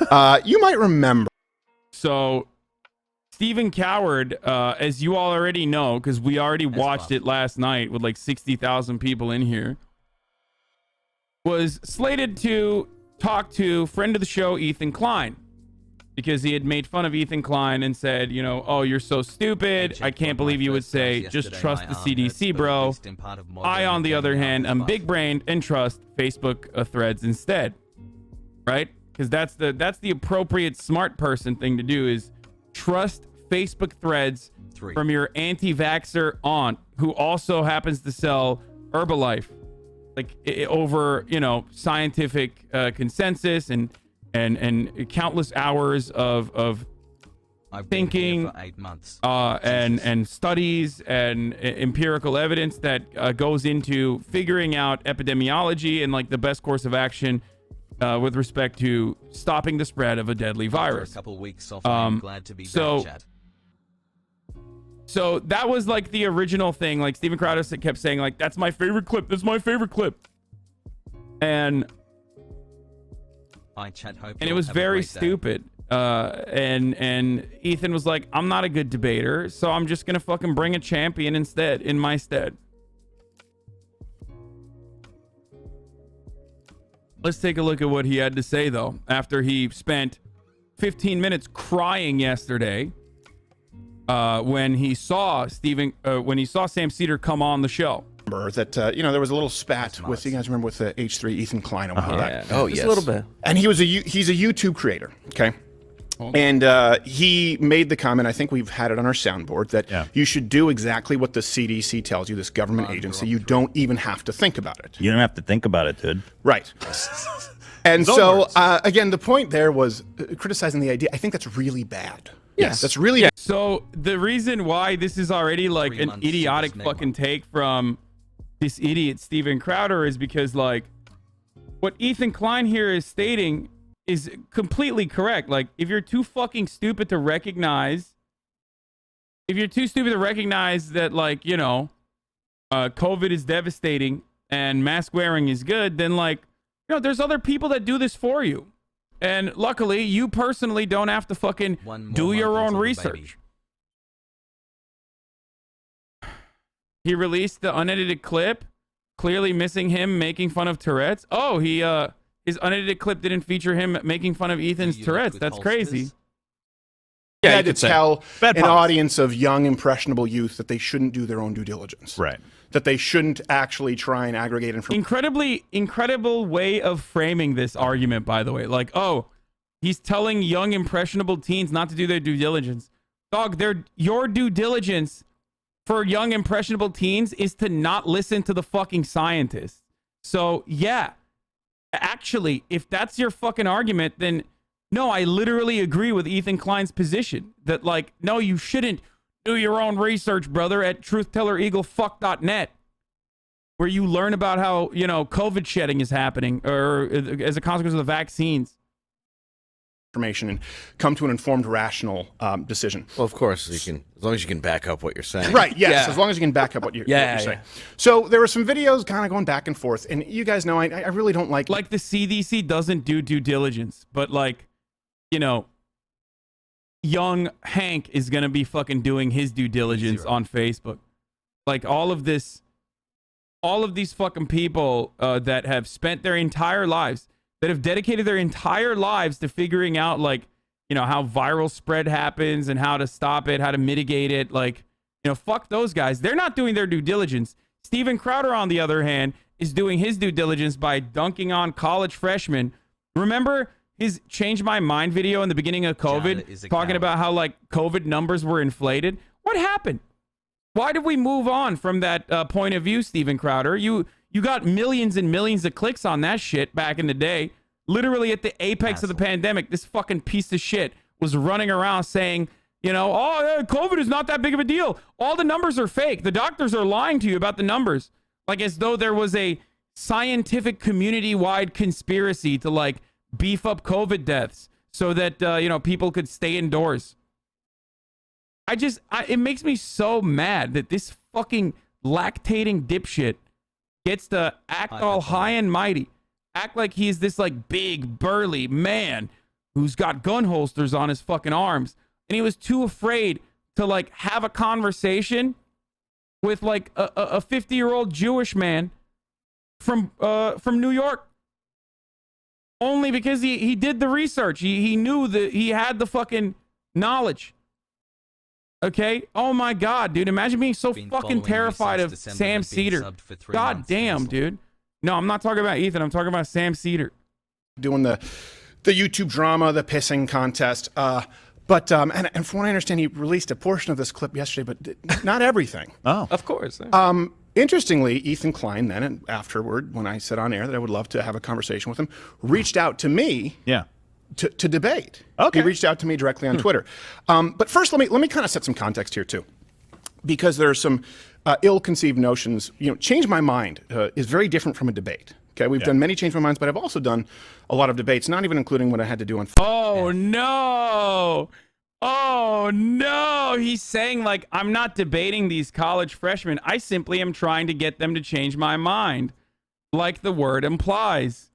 you. You might remember. So, Stephen Coward, as you all already know, because we already watched it last night with like 60,000 people in here, was slated to talk to friend of the show, Ethan Klein, because he had made fun of Ethan Klein and said, you know, oh, you're so stupid. I can't believe you would say, just trust the CDC, bro. I, on the other hand, am big-brained and trust Facebook threads instead. Right? Because that's the appropriate smart person thing to do, is trust Facebook threads from your anti-vaxxer aunt, who also happens to sell Herbalife, like over, you know, scientific consensus and countless hours of thinking for 8 months. and studies and empirical evidence that goes into figuring out epidemiology and like the best course of action with respect to stopping the spread of a deadly virus. After a couple weeks off, I'm glad to be back, Chad. So that was like the original thing. Like Steven Crowder kept saying, like, that's my favorite clip. That's my favorite clip. And it was very stupid. And Ethan was like, I'm not a good debater, so I'm just gonna fucking bring a champion instead, in my stead. Let's take a look at what he had to say, though, after he spent 15 minutes crying yesterday when he saw Sam Seder come on the show. That you know, there was a little spat with, you guys remember, with H3 Ethan Klein a while back. Oh yes, a little bit. And he's a YouTube creator, okay? And he made the comment, I think we've had it on our soundboard, that you should do exactly what the CDC tells you, this government agency. You don't even have to think about it. You don't have to think about it, dude. Right. And so, again, the point there was criticizing the idea. I think that's really bad. Yes, that's really bad. So the reason why this is already like an idiotic fucking take from this idiot Steven Crowder is because, like, what Ethan Klein here is stating is completely correct. Like, if you're too fucking stupid to recognize, that, like, you know, COVID is devastating and mask wearing is good, then, like, you know, there's other people that do this for you. And luckily, you personally don't have to fucking do your own research. He released the unedited clip, clearly missing him making fun of Tourette's. Oh, his unedited clip didn't feature him making fun of Ethan's Tourette's. That's crazy. Yeah, had to tell an audience of young, impressionable youth that they shouldn't do their own due diligence. Right. That they shouldn't actually try and aggregate information. Incredible way of framing this argument, by the way. Like, oh, he's telling young, impressionable teens not to do their due diligence. Dog, your due diligence for young, impressionable teens is to not listen to the fucking scientists. So, yeah. Actually, if that's your fucking argument, then no, I literally agree with Ethan Klein's position that, like, no, you shouldn't do your own research, brother, at truthtellereaglefuck.net, where you learn about how, you know, COVID shedding is happening or as a consequence of the vaccines. Information and come to an informed, rational decision. Well, of course, you can, as long as you can back up what you're saying. Right, yes, as long as you can back up what you're saying. So there were some videos kind of going back and forth, and you guys know I really don't like... Like, the CDC doesn't do due diligence, but, like, you know, young Hank is going to be fucking doing his due diligence on Facebook. Like, all of these fucking people that have spent their entire lives, that have dedicated their entire lives to figuring out, like, you know, how viral spread happens and how to stop it, how to mitigate it. Like, you know, fuck those guys. They're not doing their due diligence. Steven Crowder, on the other hand, is doing his due diligence by dunking on college freshmen. Remember his Change My Mind video in the beginning of COVID, talking about how, like, COVID numbers were inflated? What happened? Why did we move on from that point of view, Steven Crowder? You got millions and millions of clicks on that shit back in the day. Literally at the apex of the pandemic, this fucking piece of shit was running around saying, you know, oh, COVID is not that big of a deal. All the numbers are fake. The doctors are lying to you about the numbers. Like, as though there was a scientific community-wide conspiracy to, like, beef up COVID deaths so that, you know, people could stay indoors. It makes me so mad that this fucking lactating dipshit gets to act all high and mighty, act like he's this, like, big burly man who's got gun holsters on his fucking arms, and he was too afraid to like have a conversation with like a 50-year-old Jewish man from New York. Only because he did the research. He knew that he had the fucking knowledge. Okay? Oh my God, dude. Imagine being so fucking terrified of Sam Seder. God damn, dude. No, I'm not talking about Ethan. I'm talking about Sam Seder. Doing the YouTube drama, the pissing contest. But and from what I understand, he released a portion of this clip yesterday, but not everything. Oh. Of course. Interestingly, Ethan Klein then, and afterward, when I said on air that I would love to have a conversation with him, reached out to me to debate. Okay. He reached out to me directly on Twitter. But first, let me kind of set some context here too, because there are some ill-conceived notions. You know, change my mind is very different from a debate. Okay, we've done many change my minds, but I've also done a lot of debates, not even including what I had to do on. Oh no! Oh no! He's saying like, I'm not debating these college freshmen. I simply am trying to get them to change my mind, like the word implies.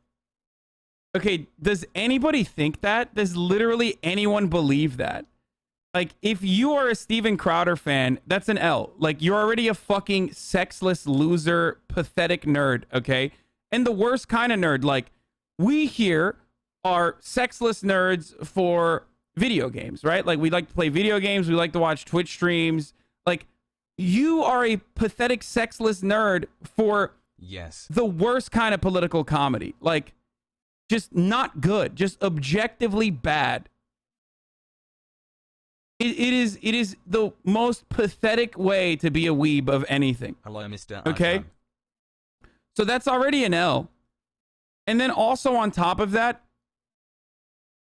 Okay, does anybody think that? Does literally anyone believe that? Like, if you are a Steven Crowder fan, that's an L. Like, you're already a fucking sexless, loser, pathetic nerd, okay? And the worst kind of nerd. Like, we here are sexless nerds for video games, right? Like, we like to play video games. We like to watch Twitch streams. Like, you are a pathetic, sexless nerd for the worst kind of political comedy. Like, just not good. Just objectively bad. It is the most pathetic way to be a weeb of anything. Hello, Mr. Okay? Ivan. So that's already an L. And then also on top of that,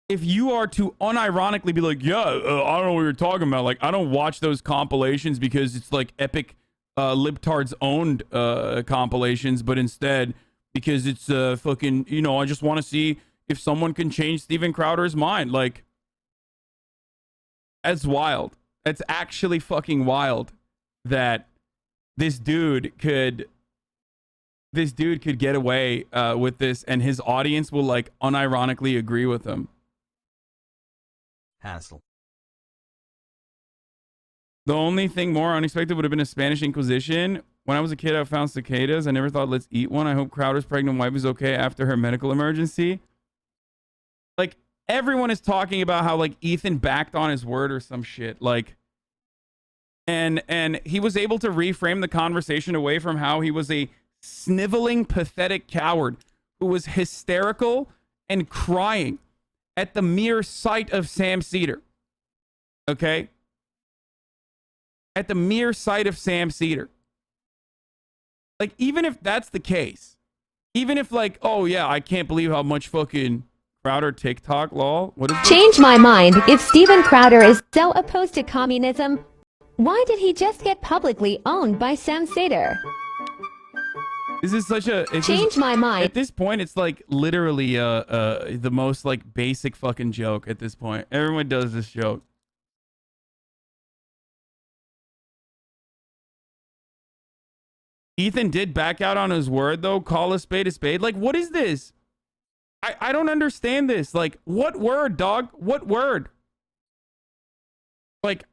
if you are to unironically be like, I don't know what you're talking about. Like, I don't watch those compilations because it's like epic libtards owned compilations, but instead because it's fucking, you know, I just want to see if someone can change Steven Crowder's mind. Like, that's wild. That's actually fucking wild that this dude could get away with this, and his audience will like unironically agree with him. Hassle. The only thing more unexpected would have been a Spanish Inquisition. When I was a kid, I found cicadas. I never thought, let's eat one. I hope Crowder's pregnant wife is okay after her medical emergency. Like, everyone is talking about how like Ethan backed on his word or some shit. Like, and he was able to reframe the conversation away from how he was a sniveling, pathetic coward who was hysterical and crying at the mere sight of Sam Seder. Okay? At the mere sight of Sam Seder. Like, even if that's the case, even if like, oh yeah, I can't believe how much fucking Crowder TikTok, lol. What is this? Change my mind. If Steven Crowder is so opposed to communism, why did he just get publicly owned by Sam Seder? This is such a change my mind. At this point, it's like literally the most like basic fucking joke at this point. Everyone does this joke. Ethan did back out on his word though. Call a spade a spade. Like, what is this? I don't understand this. Like, what word, dog? What word? Like,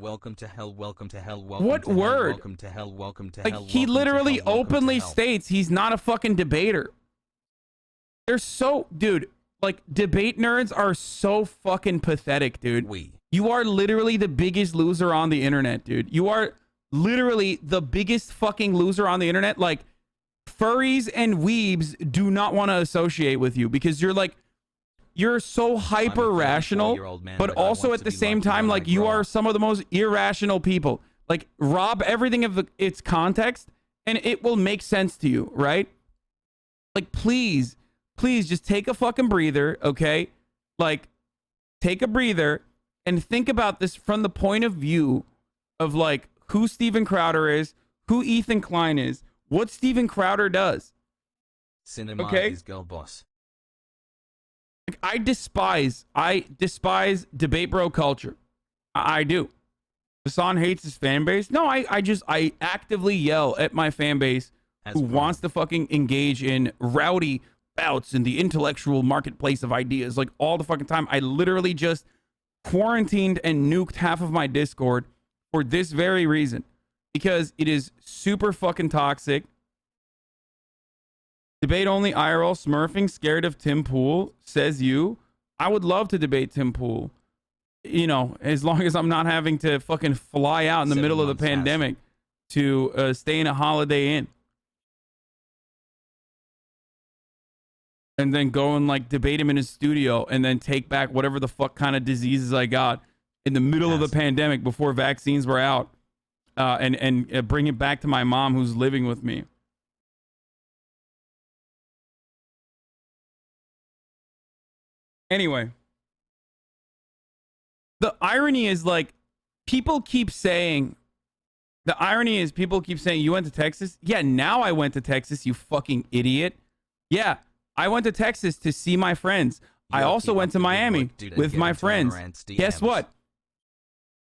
welcome to hell, welcome to hell, welcome what to word? Hell, welcome to hell, welcome to like, hell. he welcome literally to hell, welcome openly to hell. states he's not a fucking debater. They're so, dude, like, debate nerds are so fucking pathetic, dude. You are literally the biggest loser on the internet, dude. You are literally the biggest fucking loser on the internet. Like, furries and weebs do not want to associate with you because you're so hyper rational, but also at the same time, like, you are some of the most irrational people. Like, rob everything of its context and it will make sense to you, right? Like, please just take a fucking breather, okay? Like, take a breather and think about this from the point of view of like who Steven Crowder is, who Ethan Klein is, what Steven Crowder does. Cinema okay? is girl boss. Like, I despise debate bro culture. I do. Hasan hates his fan base. No, I actively yell at my fan base who wants to fucking engage in rowdy, spouts in the intellectual marketplace of ideas, like all the fucking time. I literally just quarantined and nuked half of my Discord for this very reason, because it is super fucking toxic. Debate only IRL smurfing, scared of Tim Pool, says you. I would love to debate Tim Pool, you know, as long as I'm not having to fucking fly out in the middle of the pandemic to stay in a Holiday Inn. And then go and like debate him in his studio and then take back whatever the fuck kind of diseases I got in the middle of the pandemic before vaccines were out, and bring it back to my mom who's living with me. Anyway, the irony is like people keep saying, you went to Texas? Yeah, now I went to Texas, you fucking idiot. Yeah, I went to Texas to see my friends. I also went to Miami with my friends. Guess what?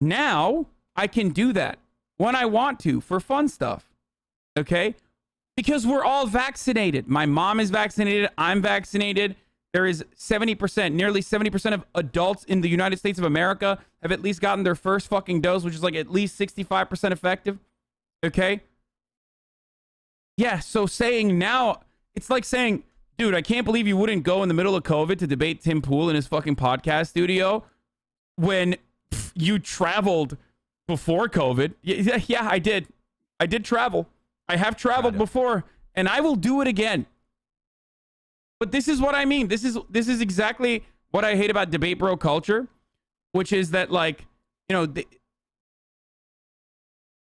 Now I can do that when I want to for fun stuff. Okay? Because we're all vaccinated. My mom is vaccinated. I'm vaccinated. There is 70%, nearly 70% of adults in the United States of America have at least gotten their first fucking dose, which is like at least 65% effective. Okay? Yeah, so saying now, it's like saying, dude, I can't believe you wouldn't go in the middle of COVID to debate Tim Pool in his fucking podcast studio when you traveled before COVID. Yeah, I did. I did travel. I have traveled before, and I will do it again. But this is what I mean. This is exactly what I hate about debate bro culture, which is that, like, you know, the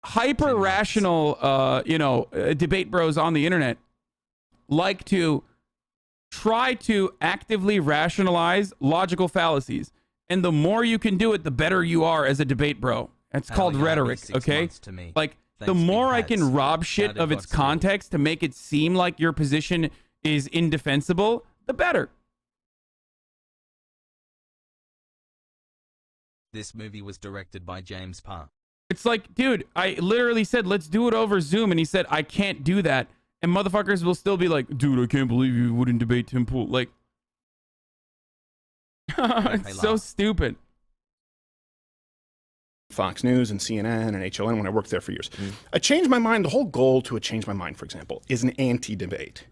hyper rational, debate bros on the internet like to try to actively rationalize logical fallacies. And the more you can do it, the better you are as a debate bro. It's called rhetoric, okay? Like, the more I can rob shit of its context to make it seem like your position is indefensible, the better. This movie was directed by James Parr. It's like, dude, I literally said, let's do it over Zoom. And he said, I can't do that. And motherfuckers will still be like, dude, I can't believe you wouldn't debate Tim Pool. Like, it's so stupid. Fox News and CNN and HLN when I worked there for years. I changed my mind. The whole goal to a change my mind, for example, is an anti-debate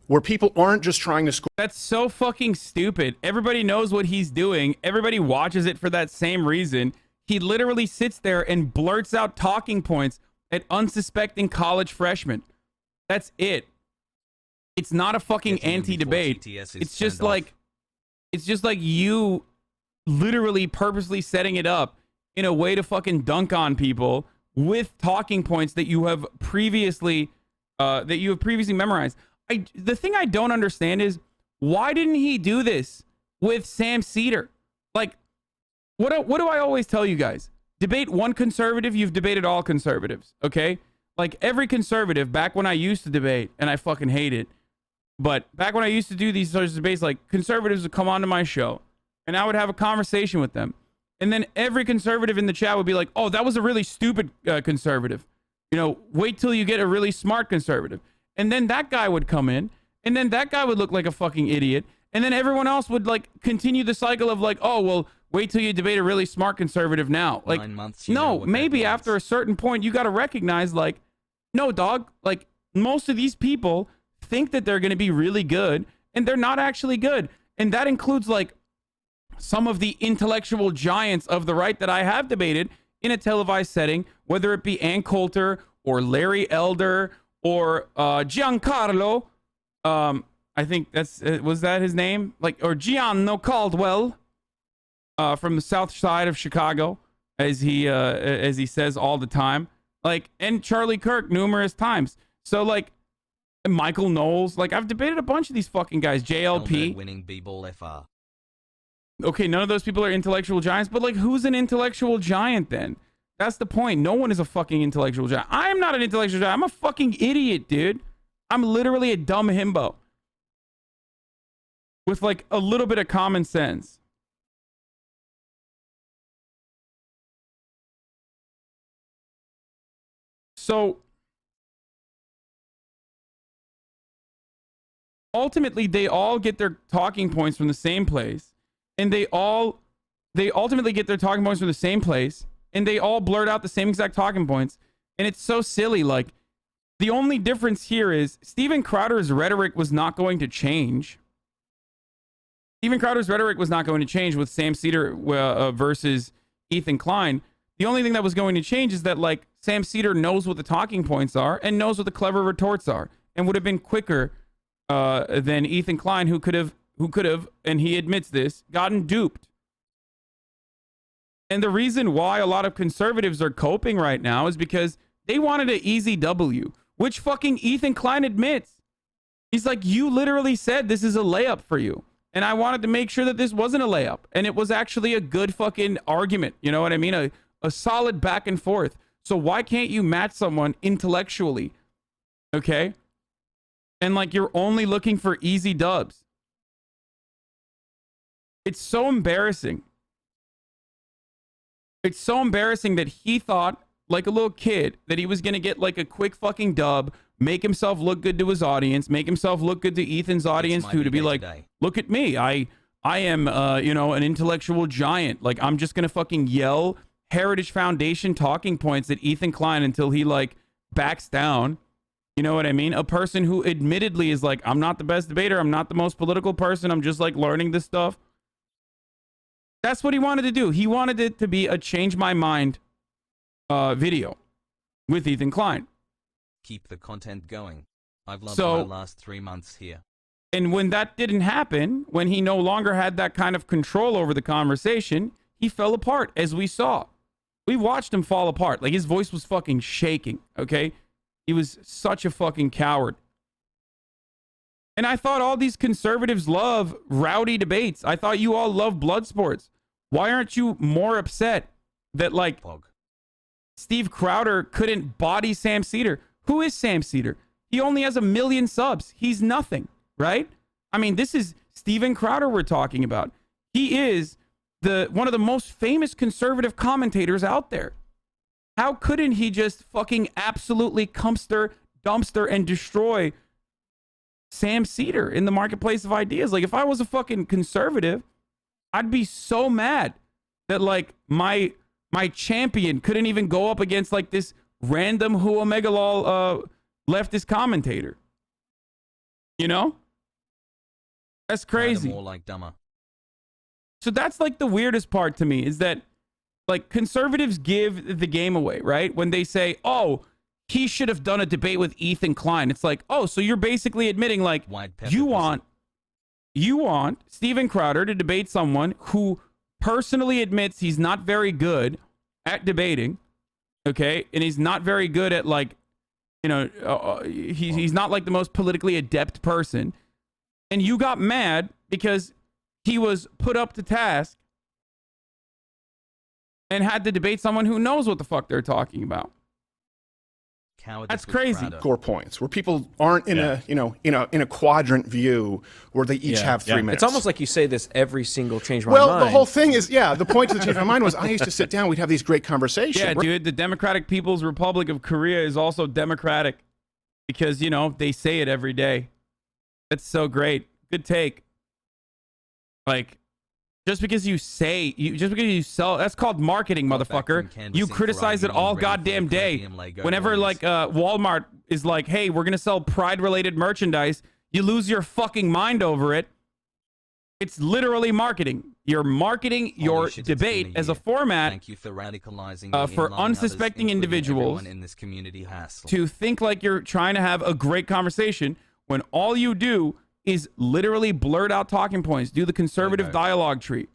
where people aren't just trying to score. That's so fucking stupid. Everybody knows what he's doing. Everybody watches it for that same reason. He literally sits there and blurts out talking points at unsuspecting college freshmen. That's it. It's not a fucking anti-debate. It's just like you literally purposely setting it up in a way to fucking dunk on people with talking points that you have previously memorized. The thing I don't understand is, why didn't he do this with Sam Seder? Like, what do I always tell you guys? Debate one conservative, you've debated all conservatives, okay? Like, every conservative, back when I used to debate, and I fucking hate it, but back when I used to do these sorts of debates, like, conservatives would come onto my show, and I would have a conversation with them. And then every conservative in the chat would be like, oh, that was a really stupid conservative. You know, wait till you get a really smart conservative. And then that guy would come in, and then that guy would look like a fucking idiot. And then everyone else would, like, continue the cycle of, like, oh, well, wait till you debate a really smart conservative now. Like, 9 months, no, maybe after a certain point, you got to recognize, like, no, dog, like, most of these people think that they're going to be really good, and they're not actually good. And that includes, like, some of the intellectual giants of the right that I have debated in a televised setting, whether it be Ann Coulter or Larry Elder or Giancarlo. I think was that his name? Like, or Gianno Caldwell from the south side of Chicago, as he says all the time. Like, and Charlie Kirk numerous times. So, like, Michael Knowles. Like, I've debated a bunch of these fucking guys. JLP. Winning B-ball FR. Okay, none of those people are intellectual giants, but, like, who's an intellectual giant then? That's the point. No one is a fucking intellectual giant. I'm not an intellectual giant. I'm a fucking idiot, dude. I'm literally a dumb himbo with, like, a little bit of common sense. So ultimately they all get their talking points from the same place, and they ultimately get their talking points from the same place, and they all blurt out the same exact talking points, and it's so silly. Like, the only difference here is Steven Crowder's rhetoric was not going to change. Steven Crowder's rhetoric was not going to change with Sam Seder versus Ethan Klein. The only thing that was going to change is that, like, Sam Seder knows what the talking points are and knows what the clever retorts are, and would have been quicker than Ethan Klein, who could have, and he admits this, gotten duped. And the reason why a lot of conservatives are coping right now is because they wanted an easy W, which fucking Ethan Klein admits. He's like, you literally said this is a layup for you. And I wanted to make sure that this wasn't a layup. And it was actually a good fucking argument. You know what I mean? A solid back and forth. So why can't you match someone intellectually? Okay? And like, you're only looking for easy dubs. It's so embarrassing. It's so embarrassing that he thought, like a little kid, that he was going to get like a quick fucking dub, make himself look good to his audience, make himself look good to Ethan's audience too, to be like, look at me. I am, you know, an intellectual giant. Like, I'm just going to fucking yell Heritage Foundation talking points at Ethan Klein until he like backs down. You know what I mean? A person who admittedly is like, I'm not the best debater. I'm not the most political person. I'm just like learning this stuff. That's what he wanted to do. He wanted it to be a change my mind video with Ethan Klein. Keep the content going. I've loved my last 3 months here. And when that didn't happen, when he no longer had that kind of control over the conversation, he fell apart, as we saw. We watched him fall apart. Like, his voice was fucking shaking, okay? He was such a fucking coward. And I thought all these conservatives love rowdy debates. I thought you all love blood sports. Why aren't you more upset that, like, Steve Crowder couldn't body Sam Seder? Who is Sam Seder? He only has 1 million subs. He's nothing, right? I mean, this is Steven Crowder we're talking about. He is one of the most famous conservative commentators out there. How couldn't he just fucking absolutely dumpster and destroy Sam Seder in the marketplace of ideas? Like, if I was a fucking conservative, I'd be so mad that, like, my champion couldn't even go up against like this random Who Omega Lol leftist commentator. You know? That's crazy. More like dumber. So that's like the weirdest part to me, is that, like, conservatives give the game away, right? When they say, oh, he should have done a debate with Ethan Klein. It's like, oh, so you're basically admitting, like, you want Steven Crowder to debate someone who personally admits he's not very good at debating, okay? And he's not very good at, like, you know, he's not like the most politically adept person. And you got mad because he was put up to task and had to debate someone who knows what the fuck they're talking about. That's crazy. Core points where people aren't in a quadrant view where they each have 3 minutes. It's almost like you say this every single change my mind. Well, the whole thing is, the point of the change my mind was I used to sit down, we'd have these great conversations. Yeah, dude, the Democratic People's Republic of Korea is also democratic because, you know, they say it every day. That's so great. Good take. Like, just because you sell, that's called marketing, motherfucker. You criticize it all goddamn day. Whenever, like, Walmart is like, hey, we're going to sell pride-related merchandise, you lose your fucking mind over it. It's literally marketing. You're marketing your debate as a format for unsuspecting individuals to think like you're trying to have a great conversation when all you do is literally blurt out talking points, do the conservative dialogue tree.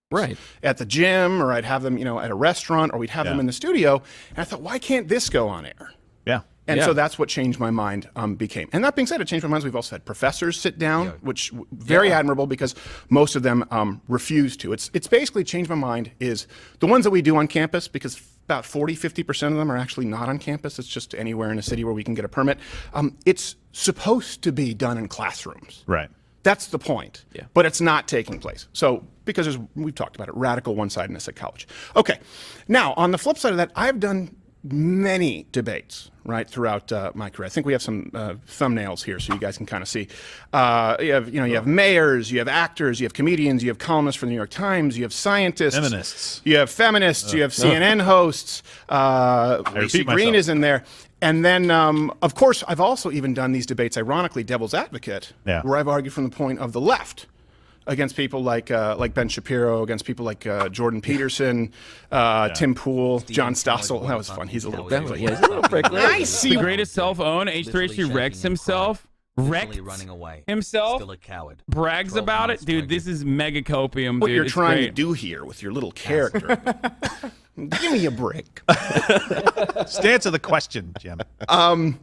Right. At the gym, or I'd have them, you know, at a restaurant, or we'd have them in the studio. And I thought, why can't this go on air? Yeah. And so that's what Changed My Mind became. And that being said, at Changed My Minds, we've also had professors sit down, which very admirable because most of them refuse to. It's basically Changed My Mind is the ones that we do on campus, because about 40-50% of them are actually not on campus. It's just anywhere in a city where we can get a permit. It's supposed to be done in classrooms. Right. That's the point. Yeah. But it's not taking place. So, because we've talked about it, radical one-sidedness at college. Okay. Now, on the flip side of that, I've done many debates, right, throughout my career. I think we have some thumbnails here so you guys can kind of see. You have mayors, you have actors, you have comedians, you have columnists for the New York Times, you have scientists, feminists, you have CNN hosts. Lacey Green is in there. And then, of course, I've also even done these debates, ironically, devil's advocate, where I've argued from the point of the left against people like Ben Shapiro, against people like Jordan Peterson, Tim Pool, John Stossel. That was fun. He's a little prickly. He's a little prickly. I see. The greatest self-own, H3H3 wrecks himself. Wrecked himself. Still a coward. Brags about it. Dude, this is mega copium, What dude. you're It's trying great. to do here with your little character. Give me a break. Stance of the question, Jim.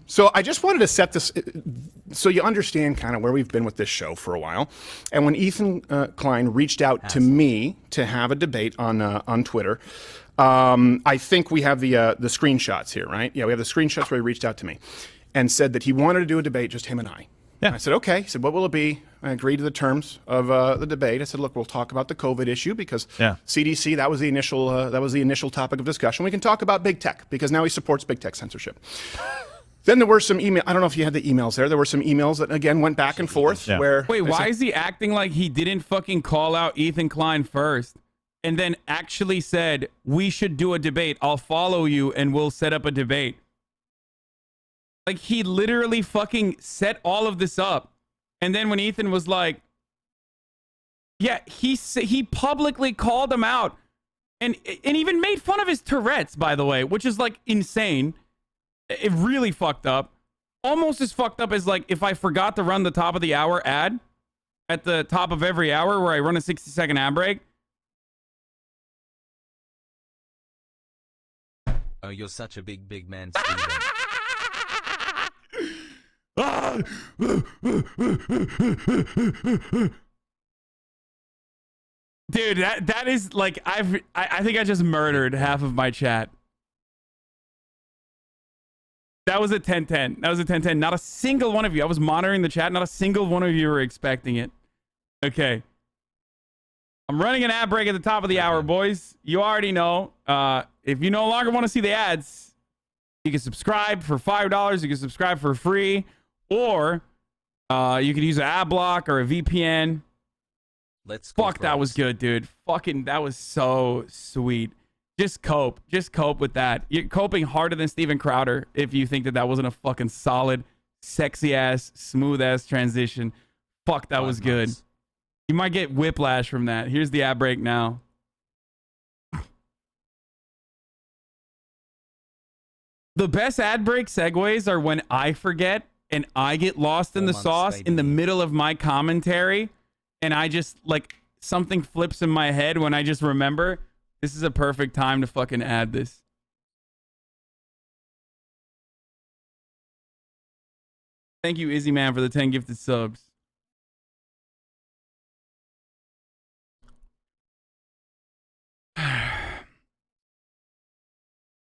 So I just wanted to set this so you understand kind of where we've been with this show for a while. And when Ethan Klein reached out to me to have a debate on Twitter, I think we have the screenshots here, right? Yeah, we have the screenshots where he reached out to me and said that he wanted to do a debate, just him and I. Yeah. I said, okay. He said, what will it be? I agreed to the terms of the debate. I said, look, we'll talk about the COVID issue because CDC, that was the initial topic of discussion. We can talk about big tech because now he supports big tech censorship. Then there were some emails. I don't know if you had the emails there. There were some emails that, again, went back and forth. Where Wait, why is he acting like he didn't fucking call out Ethan Klein first and then actually said, we should do a debate. I'll follow you and we'll set up a debate. Like, he literally fucking set all of this up. And then when Ethan was like, yeah, he publicly called him out and even made fun of his Tourette's, by the way, which is like insane. It really fucked up. Almost as fucked up as like if I forgot to run the top of the hour ad at the top of every hour where I run a 60-second ad break. Oh, you're such a big man, Steven. Dude, that is like I think I just murdered half of my chat. That was a 10-10. That was a 10-10. Not a single one of you. I was monitoring the chat. Not a single one of you were expecting it. Okay. I'm running an ad break at the top of the hour, boys. You already know. If you no longer want to see the ads, you can subscribe for $5. You can subscribe for free. Or you could use an ad block or a VPN. Let's go. Fuck, that was good, dude. Fucking, that was so sweet. Just cope. Just cope with that. You're coping harder than Steven Crowder if you think that that wasn't a fucking solid, sexy-ass, smooth-ass transition. Fuck, that was good. You might get whiplash from that. Here's the ad break now. The best ad break segues are when I forget and I get lost in the sauce in the middle of my commentary and I just, like, something flips in my head when I just remember. This is a perfect time to fucking add this. Thank you, Izzy Man, for the 10 gifted subs.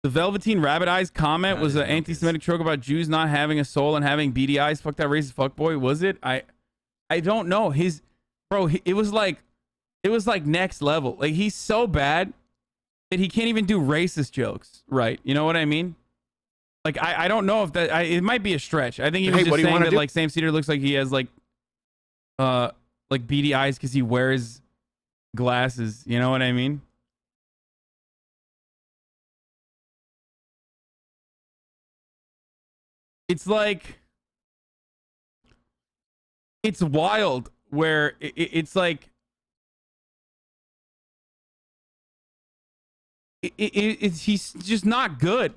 The Velveteen Rabbit Eyes comment was an anti-Semitic joke about Jews not having a soul and having beady eyes. Fuck that racist fuckboy. Was it? I don't know. It was like next level. Like, he's so bad that he can't even do racist jokes, right? You know what I mean? Like, I don't know if that, it might be a stretch. I think he was just saying that, like, Sam Seder looks like he has, like beady eyes because he wears glasses. You know what I mean? It's like, it's wild where it's like, he's just not good.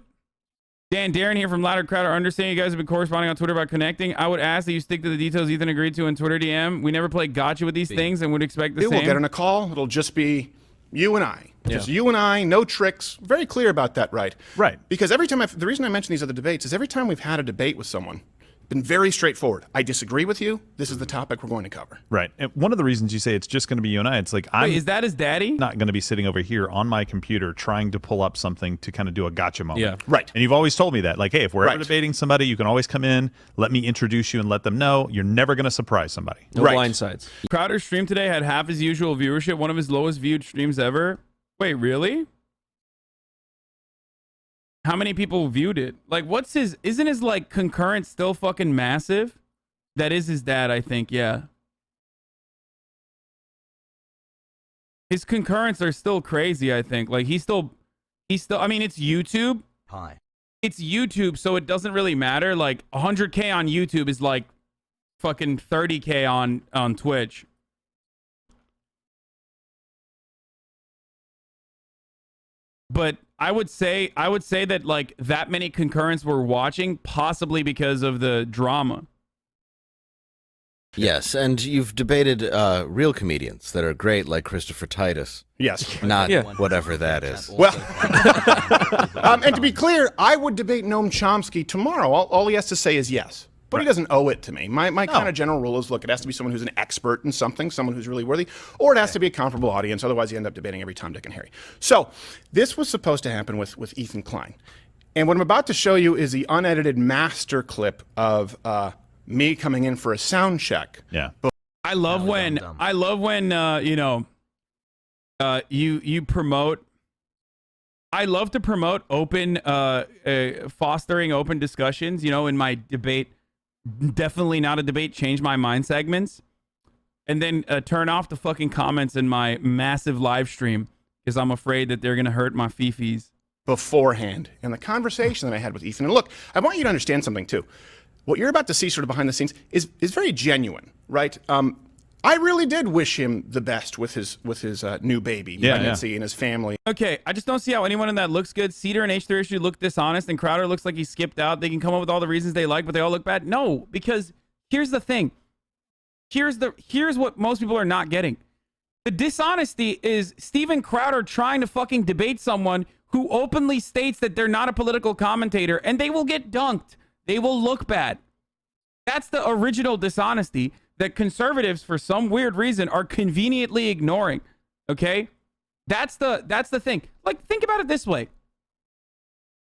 Dan Darren here from Louder Crowder. I understand you guys have been corresponding on Twitter about connecting. I would ask that you stick to the details Ethan agreed to in Twitter DM. We never play gotcha with these things and would expect the same. We'll get on a call. It'll just be you and I. Just you and I, no tricks. Very clear about that, right? Right. Because every time the reason I mention these other debates is every time we've had a debate with someone, been very straightforward. I disagree with you. This is the topic we're going to cover. Right. And one of the reasons you say it's just going to be you and I, it's like, Wait, is that his daddy? Not going to be sitting over here on my computer trying to pull up something to kind of do a gotcha moment. Yeah. Right. And you've always told me that. Like, hey, if we're ever debating somebody, you can always come in, let me introduce you and let them know. You're never going to surprise somebody. No blind sides. Crowder's stream today had half his usual viewership, one of his lowest viewed streams ever. Wait, really? How many people viewed it? Like, isn't his like concurrent still fucking massive? That is his dad, I think. Yeah. His concurrents are still crazy, I think. Like he's still, I mean, it's YouTube. Hi. It's YouTube, so it doesn't really matter. Like 100K on YouTube is like fucking 30K on Twitch. But I would say that like that many concurrents were watching, possibly because of the drama. Yes, and you've debated real comedians that are great, like Christopher Titus. Yes. Not whatever that is. Well, and to be clear, I would debate Noam Chomsky tomorrow. All he has to say is yes. But he doesn't owe it to me. My kind of general rule is, look, it has to be someone who's an expert in something, someone who's really worthy, or it has to be a comparable audience. Otherwise, you end up debating every Tom, Dick, and Harry. So this was supposed to happen with Ethan Klein. And what I'm about to show you is the unedited master clip of me coming in for a sound check. Yeah. I love when you know, you promote. I love to promote open, fostering open discussions. You know, in my debate, definitely not a debate, change my mind segments, and then turn off the fucking comments in my massive live stream because I'm afraid that they're gonna hurt my fifis beforehand. And the conversation that I had with Ethan, and look, I want you to understand something too. What you're about to see sort of behind the scenes is very genuine, right? I really did wish him the best with his new baby, pregnancy, and his family. Okay, I just don't see how anyone in that looks good. Seder and H3H3 look dishonest, and Crowder looks like he skipped out. They can come up with all the reasons they like, but they all look bad. No, because here's the thing. Here's what most people are not getting. The dishonesty is Steven Crowder trying to fucking debate someone who openly states that they're not a political commentator, and they will get dunked. They will look bad. That's the original dishonesty that conservatives, for some weird reason, are conveniently ignoring. Okay? That's the thing. Like, think about it this way.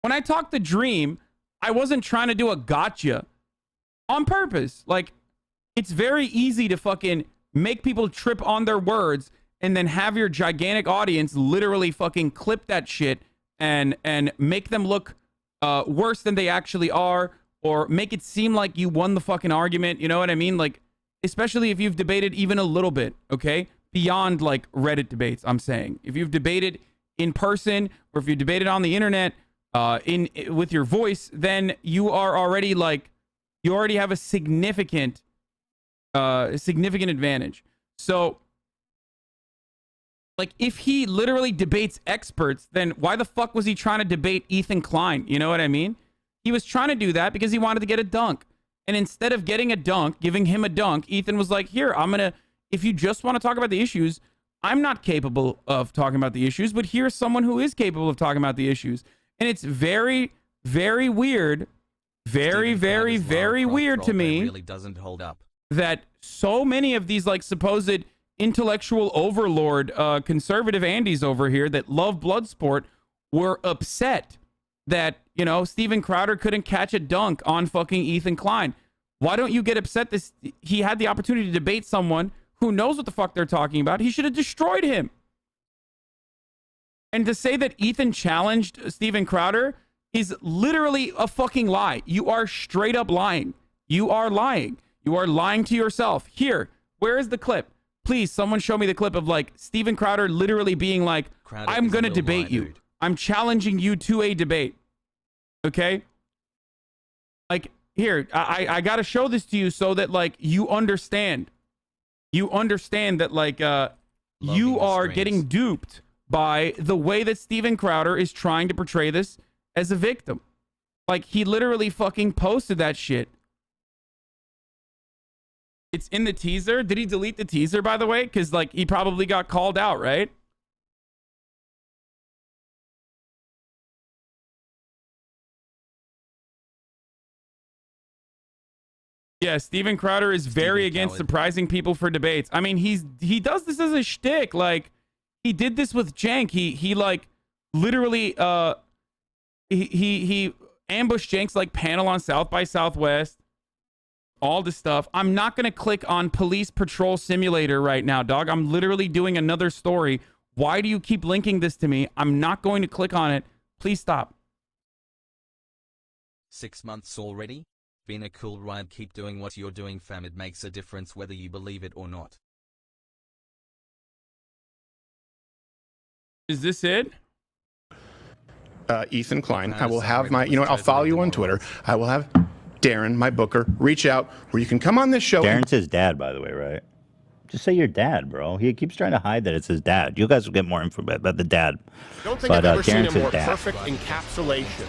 When I talked to Dream, I wasn't trying to do a gotcha on purpose. Like, it's very easy to fucking make people trip on their words and then have your gigantic audience literally fucking clip that shit and make them look worse than they actually are, or make it seem like you won the fucking argument. You know what I mean? Like, especially if you've debated even a little bit, okay? Beyond like Reddit debates, I'm saying. If you've debated in person, or if you debated on the internet with your voice, then you are already like, you already have a significant advantage. So like, if he literally debates experts, then why the fuck was he trying to debate Ethan Klein? You know what I mean? He was trying to do that because he wanted to get a dunk. And instead of getting a dunk, giving him a dunk, Ethan was like, here, if you just want to talk about the issues, I'm not capable of talking about the issues, but here's someone who is capable of talking about the issues. And it's very, very weird, very, very, very weird to me really doesn't hold up. That so many of these like supposed intellectual overlord conservative Andys over here that love Bloodsport were upset that, you know, Steven Crowder couldn't catch a dunk on fucking Ethan Klein. Why don't you get upset this? He had the opportunity to debate someone who knows what the fuck they're talking about. He should have destroyed him. And to say that Ethan challenged Steven Crowder is literally a fucking lie. You are straight up lying. You are lying. You are lying to yourself. Here, where is the clip? Please, someone show me the clip of like Steven Crowder literally being like, I'm going to debate you. Dude. I'm challenging you to a debate. Okay? Like, here, I got to show this to you so that, like, you understand. You understand that, like, you are getting duped by the way that Steven Crowder is trying to portray this as a victim. Like, he literally fucking posted that shit. It's in the teaser. Did he delete the teaser, by the way? Because, like, he probably got called out, right? Yeah, Steven Crowder is very against surprising people for debates. I mean, he does this as a shtick. Like, he did this with Jank. He like literally he ambushed Jank's like panel on South by Southwest. All this stuff. I'm not gonna click on Police Patrol Simulator right now, dog. I'm literally doing another story. Why do you keep linking this to me? I'm not going to click on it. Please stop. 6 months already? Been a cool ride, keep doing what you're doing fam, it makes a difference whether you believe it or not. Is this it? Ethan Klein. I will have my, I'll follow you on Twitter. I will have Darren, my booker, reach out where you can come on this show. Darren's his dad, by the way, right? Just say your dad, bro. He keeps trying to hide that it's his dad. You guys will get more info about the dad. I don't think I've ever seen a more perfect encapsulation.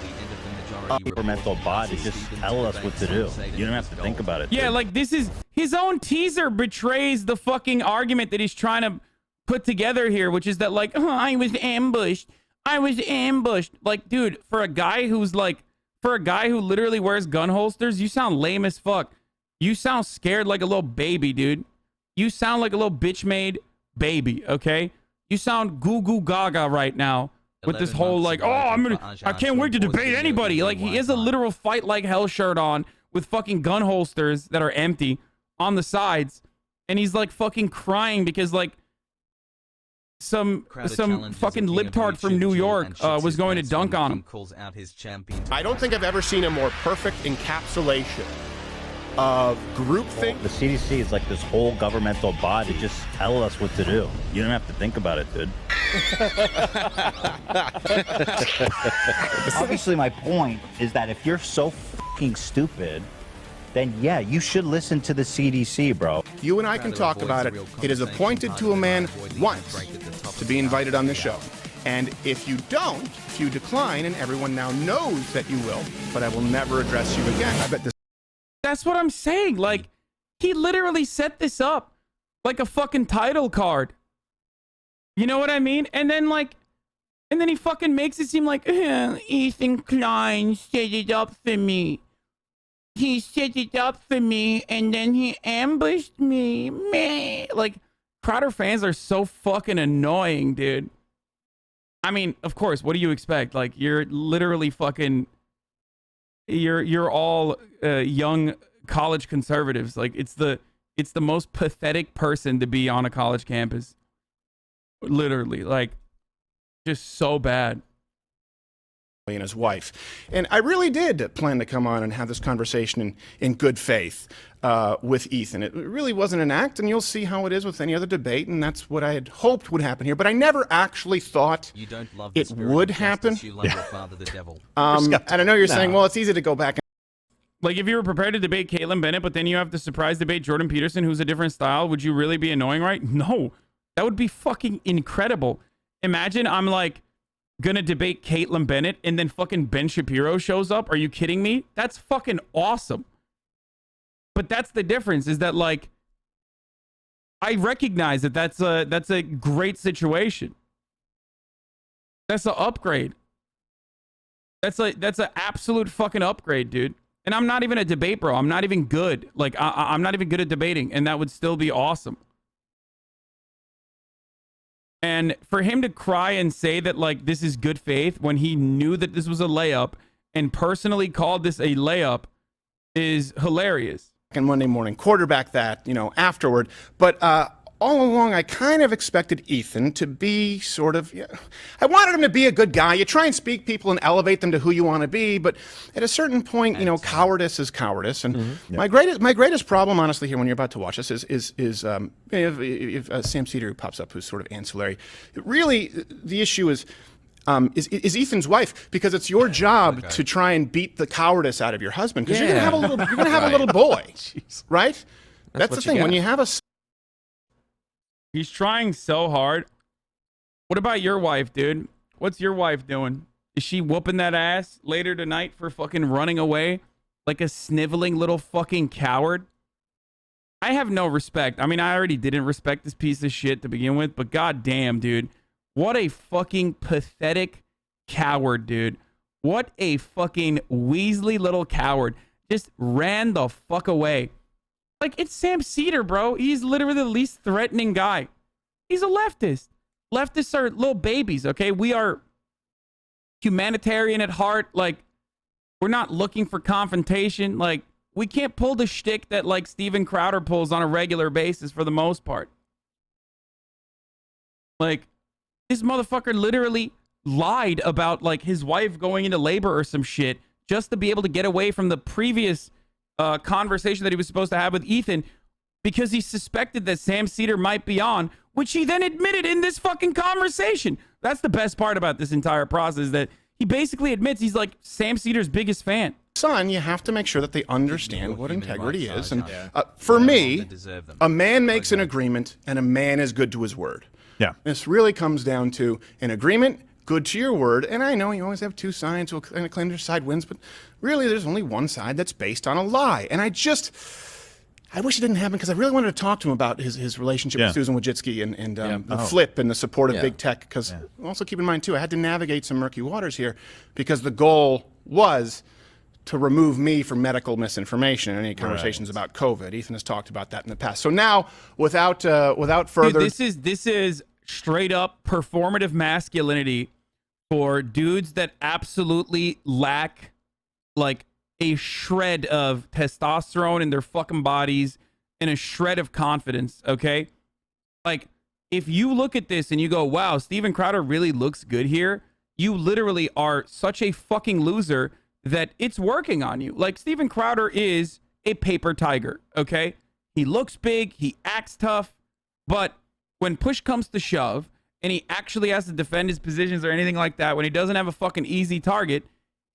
Governmental body, just tell us what to do. You don't have to think about it. Yeah, like this is his own teaser betrays the fucking argument that he's trying to put together here, which is that like, oh, I was ambushed. Like, dude, for a guy who literally wears gun holsters, you sound lame as fuck. You sound scared like a little baby, dude. You sound like a little bitch-made baby, okay? You sound goo-goo gaga right now with this whole like, oh, I can't wait to debate anybody. Like, he has a literal fight like hell shirt on with fucking gun holsters that are empty on the sides. And he's like fucking crying because like some fucking libtard from New York was going to dunk on him. I don't think I've ever seen a more perfect encapsulation of groupthink. The CDC is like this whole governmental body. Just tell us what to do. You don't have to think about it, dude. Obviously, my point is that if you're so fucking stupid, then yeah, you should listen to the CDC, bro. You and I can talk about it. It is appointed to a man once to be invited on the show. And if you don't, if you decline, and everyone now knows that you will, but I will never address you again. I bet this. That's what I'm saying. Like, he literally set this up like a fucking title card. You know what I mean? And then he fucking makes it seem like, Ethan Klein set it up for me. He set it up for me, and then he ambushed me. Meh. Like, Crowder fans are so fucking annoying, dude. I mean, of course, what do you expect? Like, you're literally fucking... You're all young college conservatives. Like, it's the most pathetic person to be on a college campus. Literally, like, just so bad. And his wife. And I really did plan to come on and have this conversation in good faith with Ethan. It really wasn't an act, and you'll see how it is with any other debate, and that's what I had hoped would happen here. But I never actually thought it would happen. You love your father, the devil. And I know you're saying, well, it's easy to go back. Like, if you were prepared to debate Caitlin Bennett, but then you have to surprise debate Jordan Peterson, who's a different style, would you really be annoying, right? No. That would be fucking incredible. Imagine I'm like, gonna debate Caitlin Bennett and then fucking Ben Shapiro shows up. Are you kidding me? That's fucking awesome. But that's the difference, is that like, I recognize that that's a great situation. That's an upgrade. That's an absolute fucking upgrade, dude. And I'm not even a debate bro. I'm not even good. Like, I'm not even good at debating, and that would still be awesome. And for him to cry and say that, like, this is good faith when he knew that this was a layup and personally called this a layup is hilarious. And Monday morning quarterback that, afterward. But all along, I kind of expected Ethan to be sort of, I wanted him to be a good guy. You try and speak people and elevate them to who you want to be. But at a certain point, cowardice is cowardice. And my greatest problem, honestly, here when you're about to watch this is if Sam Seder pops up, who's sort of ancillary. Really, the issue is Ethan's wife, because it's your job to try and beat the cowardice out of your husband, because you're gonna have a little boy, right? That's the thing. When you have a He's trying so hard. What about your wife, dude? What's your wife doing? Is she whooping that ass later tonight for fucking running away like a sniveling little fucking coward? I have no respect. I mean, I already didn't respect this piece of shit to begin with, but goddamn, dude. What a fucking pathetic coward, dude. What a fucking Weasley little coward. Just ran the fuck away. Like, it's Sam Seder, bro. He's literally the least threatening guy. He's a leftist. Leftists are little babies, okay? We are humanitarian at heart. Like, we're not looking for confrontation. Like, we can't pull the shtick that, like, Steven Crowder pulls on a regular basis for the most part. Like, this motherfucker literally lied about, like, his wife going into labor or some shit just to be able to get away from the previous conversation that he was supposed to have with Ethan, because he suspected that Sam Seder might be on, which he then admitted in this fucking conversation. That's the best part about this entire process, that he basically admits he's like Sam Seder's biggest fan. Son, you have to make sure that they understand what integrity is. And for me, a man makes an agreement, and a man is good to his word. Yeah. This really comes down to an agreement, good to your word. And I know you always have two sides, so a claim side wins, but really there's only one side that's based on a lie. And I wish it didn't happen, because I really wanted to talk to him about his relationship with Susan Wojcicki and the flip and the support of big tech. Because also keep in mind, too, I had to navigate some murky waters here, because the goal was to remove me from medical misinformation and any conversations about COVID. Ethan has talked about that in the past. So now, without further... Dude, this is straight up performative masculinity for dudes that absolutely lack, like, a shred of testosterone in their fucking bodies and a shred of confidence, okay? Like, if you look at this and you go, wow, Steven Crowder really looks good here, you literally are such a fucking loser that it's working on you. Like, Steven Crowder is a paper tiger, okay? He looks big, he acts tough, but when push comes to shove and he actually has to defend his positions or anything like that, when he doesn't have a fucking easy target,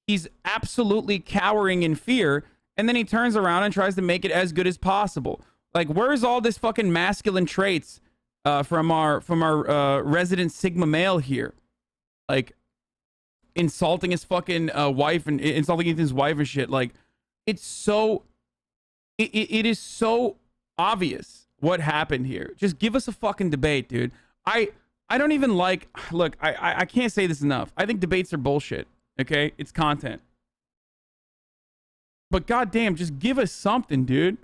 he's absolutely cowering in fear, and then he turns around and tries to make it as good as possible. Like, where's all this fucking masculine traits from our resident Sigma male here? Like, insulting his fucking wife and insulting Ethan's wife and shit. Like, it's so... It is so obvious what happened here. Just give us a fucking debate, dude. I don't even like... Look, I can't say this enough. I think debates are bullshit. Okay, it's content. But goddamn, just give us something, dude.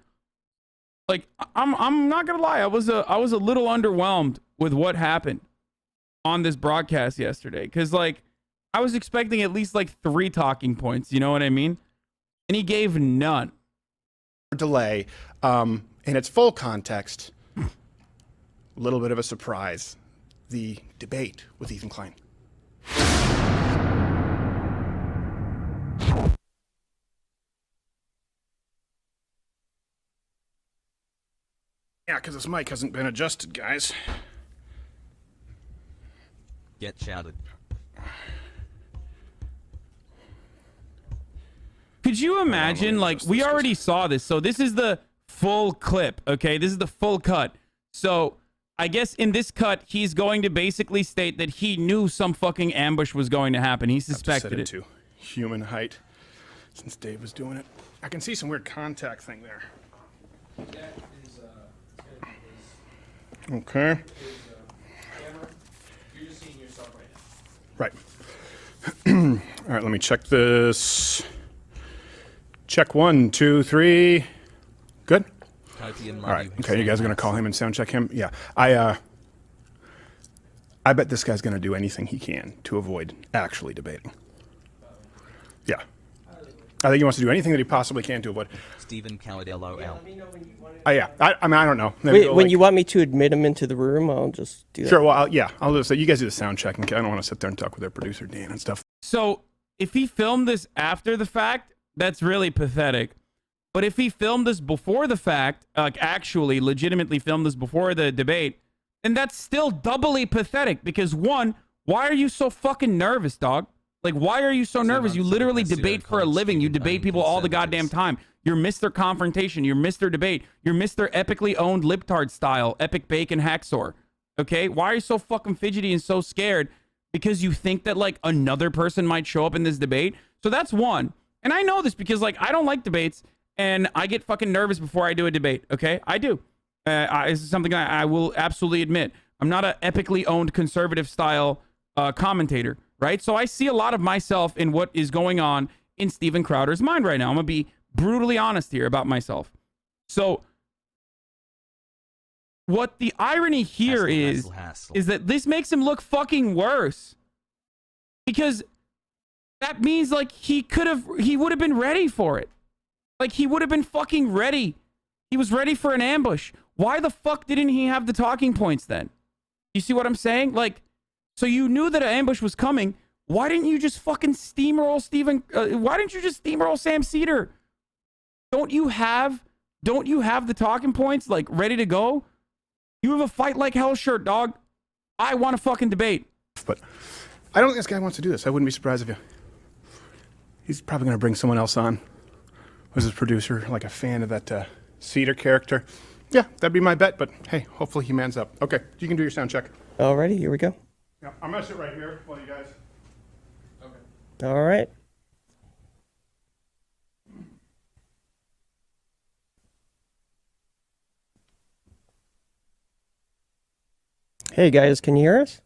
Like, I'm not gonna lie, I was a little underwhelmed with what happened on this broadcast yesterday, because like I was expecting at least like 3 talking points. You know what I mean? And he gave none. Delay, in its full context, a little bit of a surprise. The debate with Ethan Klein. Yeah, because this mic hasn't been adjusted, guys. Get shouted. Could you imagine, like, we already saw this, so this is the full clip, okay? This is the full cut. So, I guess in this cut, he's going to basically state that he knew some fucking ambush was going to happen. He suspected it. To human height, since Dave was doing it. I can see some weird contact thing there. Okay. You're just seeing yourself right now. Right. All right, let me check this. Check 1, 2, 3. Good? All right. Okay, you guys are going to call him and sound check him? Yeah. I bet this guy's going to do anything he can to avoid actually debating. Yeah. I think he wants to do anything that he possibly can to avoid. Stephen Coward LOL. Yeah. I mean, I don't know. Wait, when you want me to admit him into the room, I'll just do that. Sure. Well, I'll just say you guys do the sound check. I don't want to sit there and talk with their producer Dan and stuff. So if he filmed this after the fact, that's really pathetic. But if he filmed this before the fact, like actually legitimately filmed this before the debate, then that's still doubly pathetic. Because one, why are you so fucking nervous, dog? Like, why are you so nervous? You literally debate for a living. You debate people all the goddamn time. You're Mr. Confrontation. You're Mr. Debate. You're Mr. Epically owned libtard style. Epic Bacon Hacksaw. Okay? Why are you so fucking fidgety and so scared? Because you think that, like, another person might show up in this debate? So that's one. And I know this because, like, I don't like debates. And I get fucking nervous before I do a debate. Okay? I do. This is something I will absolutely admit. I'm not an epically owned conservative style commentator. Right? So I see a lot of myself in what is going on in Steven Crowder's mind right now. I'm going to be brutally honest here about myself. So what the irony here is that this makes him look fucking worse. Because that means, like, he would have been ready for it. Like, he would have been fucking ready. He was ready for an ambush. Why the fuck didn't he have the talking points then? You see what I'm saying? Like, so you knew that an ambush was coming. why didn't you just fucking steamroll why didn't you just steamroll Sam Seder? Don't you have the talking points like ready to go? You have a fight like hell shirt, dog. I want to fucking debate. But I don't think this guy wants to do this. I wouldn't be surprised if he's probably going to bring someone else on. Was his producer like a fan of that Seder character? Yeah, that'd be my bet. But hey, hopefully he mans up. Okay, you can do your sound check. Alrighty, here we go. Yeah, I'm gonna sit right here while you guys. Okay. All right. Hey guys, can you hear us?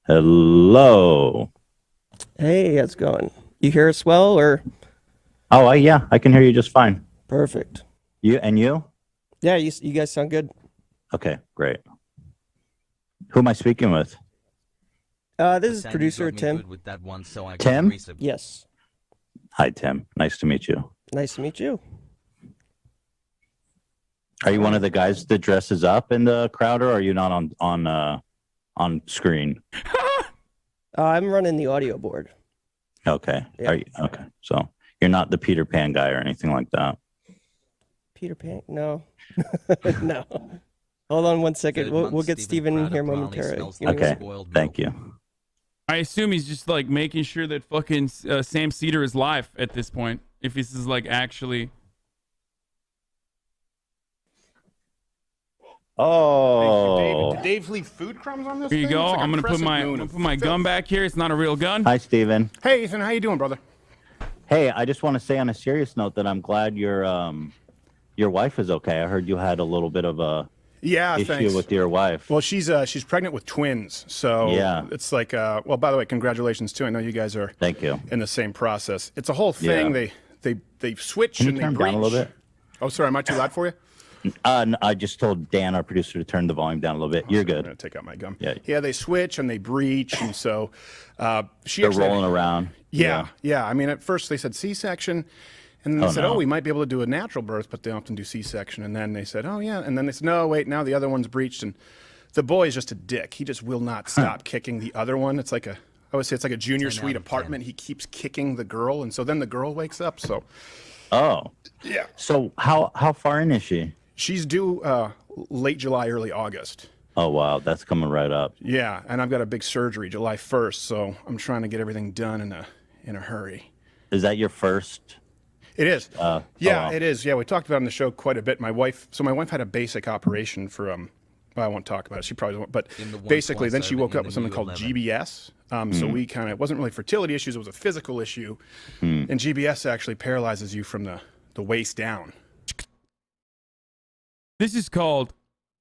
Hello. Hey, how's it going? You hear us well, or? Oh, yeah, I can hear you just fine. Perfect. You and you? Yeah, you guys sound good. Okay, great. Who am I speaking with? This is producer Tim. With that one, so I Tim? Yes. Hi, Tim. Nice to meet you. Nice to meet you. Are you one of the guys that dresses up in the crowd, or are you not on screen? I'm running the audio board. Okay. Yeah. Are you, okay. So you're not the Peter Pan guy or anything like that. Peter Pan? No. No. Hold on one second. We'll get Steven in here momentarily. Okay. Thank you. I assume he's just like making sure that fucking Sam Seder is live at this point. If this is like actually. Oh. Did Dave leave food crumbs on this? Here you thing? go. It's like I'm a gonna put crescent moon my of gun filth. back here. It's not a real gun. Hi, Steven. Hey, Ethan, how you doing, brother? Hey, I just want to say on a serious note that I'm glad your wife is okay. I heard you had a little bit of a issue thanks. with your wife. Well, she's pregnant with twins, so Yeah. it's like well, by the way, congratulations too. I know you guys are Thank you. in the same process. It's a whole thing. Yeah. They switch Can you and they turn breach. down a little bit? Oh, sorry, am I too loud for you? No, I just told Dan, our producer, to turn the volume down a little bit. You're I'm good. gonna take out my gum. Yeah. They switch and they breach, and so she They're actually rolling around. Yeah. I mean, at first they said C-section, and then they said, no. "Oh, we might be able to do a natural birth, but they often do C-section." And then they said, "Oh, yeah," and then they said, "No, wait, now the other one's breached." And the boy is just a dick. He just will not stop kicking the other one. It's like I would say it's like a junior suite apartment. He keeps kicking the girl, and so then the girl wakes up. So. Oh. Yeah. So how far in is she? She's due late July, early August. Oh, wow. That's coming right up. Yeah, and I've got a big surgery July 1st, so I'm trying to get everything done in a hurry. Is that your first? It is. Wow. It is. Yeah, we talked about it on the show quite a bit. My wife had a basic operation for well, I won't talk about it. She probably won't. But basically, then she woke up with something called GBS. So we it wasn't really fertility issues. It was a physical issue. And GBS actually paralyzes you from the waist down. This is called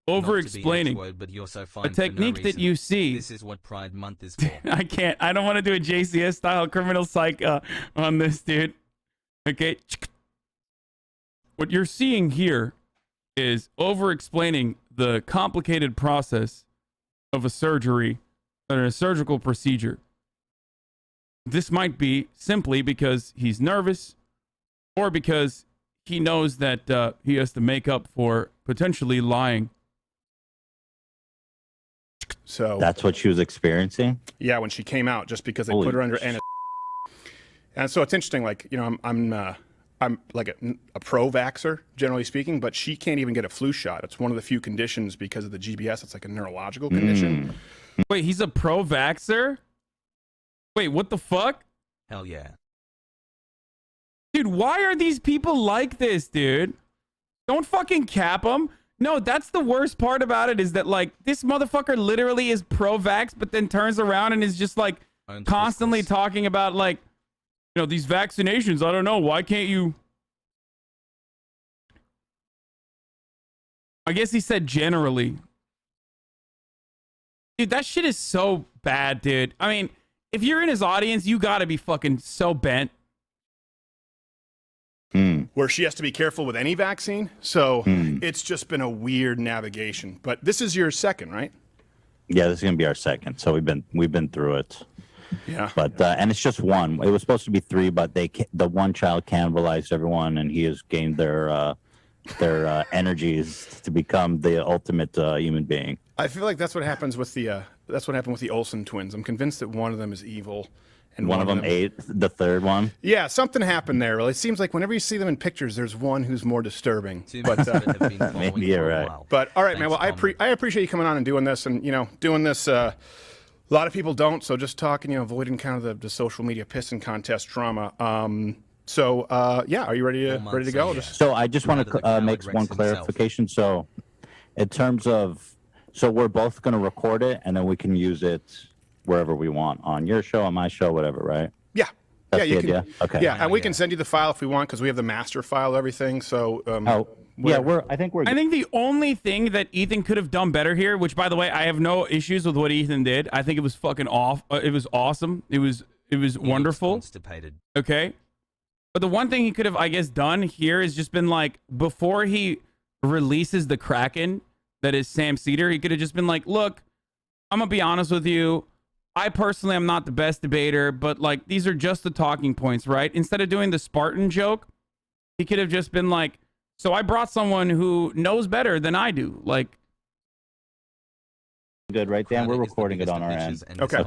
over-explaining. A A technique that you see. This is what Pride Month is for. I don't want to do a JCS style criminal psych on this, dude. Okay. What you're seeing here is over-explaining the complicated process of a surgery or a surgical procedure. This might be simply because he's nervous or because he knows that he has to make up for potentially lying. So That's what she was experiencing? yeah, when she came out, just because they Holy put her under sh- anesthesia. And so it's interesting, like, you know, I'm like a pro-vaxxer, generally speaking, but she can't even get a flu shot. It's one of the few conditions because of the GBS. It's like a neurological condition. Wait, he's a pro-vaxxer? Wait, what the fuck? Hell yeah. Dude, why are these people like this, dude? Don't fucking cap them. No, that's the worst part about it is that, like, this motherfucker literally is pro-vax, but then turns around and is just, like, constantly talking about, like, you know, these vaccinations. I don't know. Why can't you? I guess he said generally. Dude, that shit is so bad, dude. I mean, if you're in his audience, you gotta be fucking so bent. Where she has to be careful with any vaccine. So it's just been a weird navigation. But this is your second, right? Yeah, this is gonna be our second. So we've been through it. Yeah. But and it's just one. It was supposed to be three, but the one child cannibalized everyone, and he has gained their energies to become the ultimate human being. I feel like that's what happens with the that's what happened with the Olsen twins. I'm convinced that one of them is evil, and one of them ate the third one. Yeah, something happened there. Well, it seems like whenever you see them in pictures, there's one who's more disturbing. But maybe you're right. But all right, man. Well, I appreciate you coming on and doing this, and doing this. A lot of people don't, so just talking, avoiding kind of the social media pissing contest drama. So yeah, are you ready to go? So I just want to make one clarification. So in terms of, so we're both going to record it, and then we can use it wherever we want, on your show, on my show, whatever, right? Yeah. That's you the idea? Okay. Yeah, and we can send you the file if we want, because we have the master file, everything. So I think the only thing that Ethan could have done better here, which by the way, I have no issues with what Ethan did. I think it was fucking off. It was awesome. It was wonderful. Constipated. Okay. But the one thing he could have, I guess, done here is just been like, before he releases the Kraken, that is Sam Seder, he could have just been like, look, I'm going to be honest with you. I personally am not the best debater, but like, these are just the talking points, right? Instead of doing the Spartan joke, he could have just been like, so I brought someone who knows better than I do. Like, good, right, Dan? We're recording it on our end. Okay.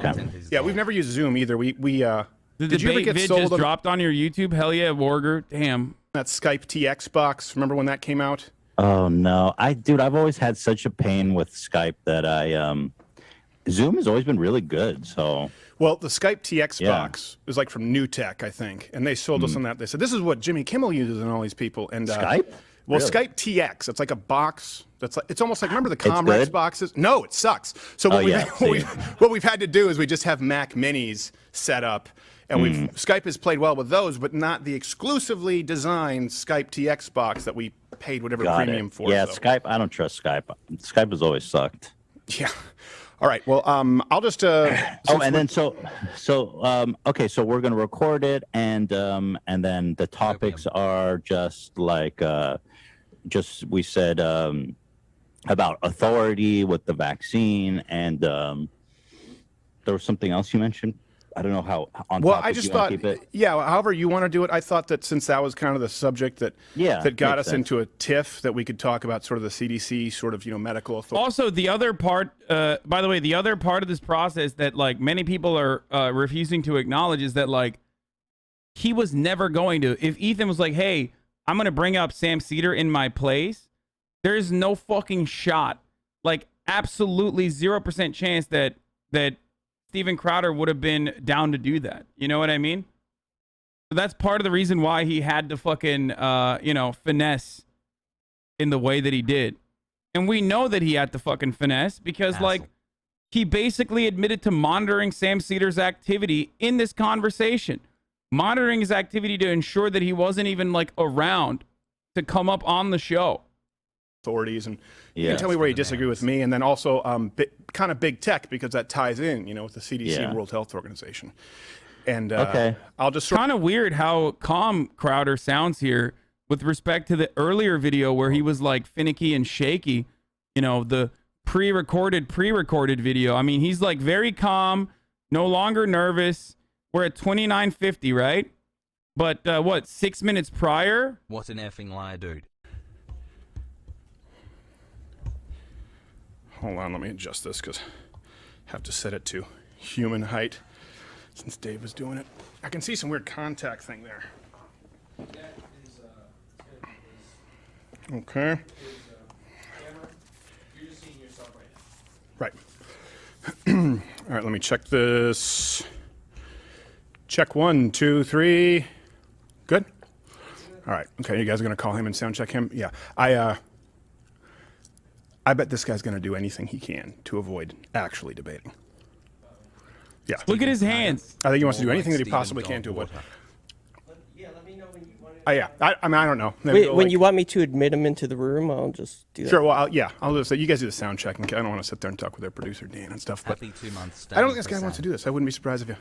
Yeah, we've never used Zoom either. The did you ever debate get vid sold just on dropped on your YouTube? Hell yeah, Warger. Damn. that Skype TX box? Remember when that came out? Oh no, I've always had such a pain with Skype that Zoom has always been really good. So well, the Skype TX box is like from New Tech, I think, and they sold us on that. They said this is what Jimmy Kimmel uses and all these people. And Skype. Well, Really? Skype TX, it's like a box that's like, it's almost like, remember the Comrex boxes? No, it sucks. So what we've had to do is we just have Mac Minis set up, and Skype has played well with those, but not the exclusively designed Skype TX box that we paid whatever premium for. Yeah, so. Skype, I don't trust Skype. Skype has always sucked. Yeah. All right. Well, I'll just. Okay, so we're gonna record it, and then the topics are just like we said about authority with the vaccine, and there was something else you mentioned. I don't know how on well, topic I just you want thought, to keep it. yeah, however you want to do it. I thought that since that was kind of the subject that got us into a tiff, that we could talk about sort of the CDC, sort of medical authority. Also, the other part, by the way, the other part of this process that like many people are refusing to acknowledge is that like he was never going to. If Ethan was like, "Hey, I'm going to bring up Sam Seder in my place," there is no fucking shot, like absolutely 0% chance that Steven Crowder would have been down to do that. You know what I mean? So that's part of the reason why he had to fucking, finesse in the way that he did. And we know that he had to fucking finesse because, like, he basically admitted to monitoring Sam Seder's activity in this conversation. Monitoring his activity to ensure that he wasn't even, like, around to come up on the show. Authorities, and you can tell me where you disagree with me, and then also kind of big tech, because that ties in, with the CDC and World Health Organization. And I'll just kind of weird how calm Crowder sounds here with respect to the earlier video where he was like finicky and shaky, the pre-recorded video. I mean, he's like very calm, no longer nervous. We're at 29:50, right? But 6 minutes prior? What an effing liar, dude. Hold on, let me adjust this because I have to set it to human height since Dave was doing it. I can see some weird contact thing there. Okay. Right. All right, let me check this. Check 1, 2, 3. Good. All right. Okay, you guys are gonna call him and sound check him? Yeah. I bet this guy's going to do anything he can to avoid actually debating. Yeah. Look at his hands. I think he wants to do anything that he possibly can to avoid. Yeah, let me know when you want to. Yeah. I mean, I don't know. Wait, when you want me to admit him into the room, I'll just do that. Sure. Well, I'll just say you guys do the sound check. And I don't want to sit there and talk with their producer Dan and stuff. But Happy 2 months. I don't think this guy wants to do this. I wouldn't be surprised if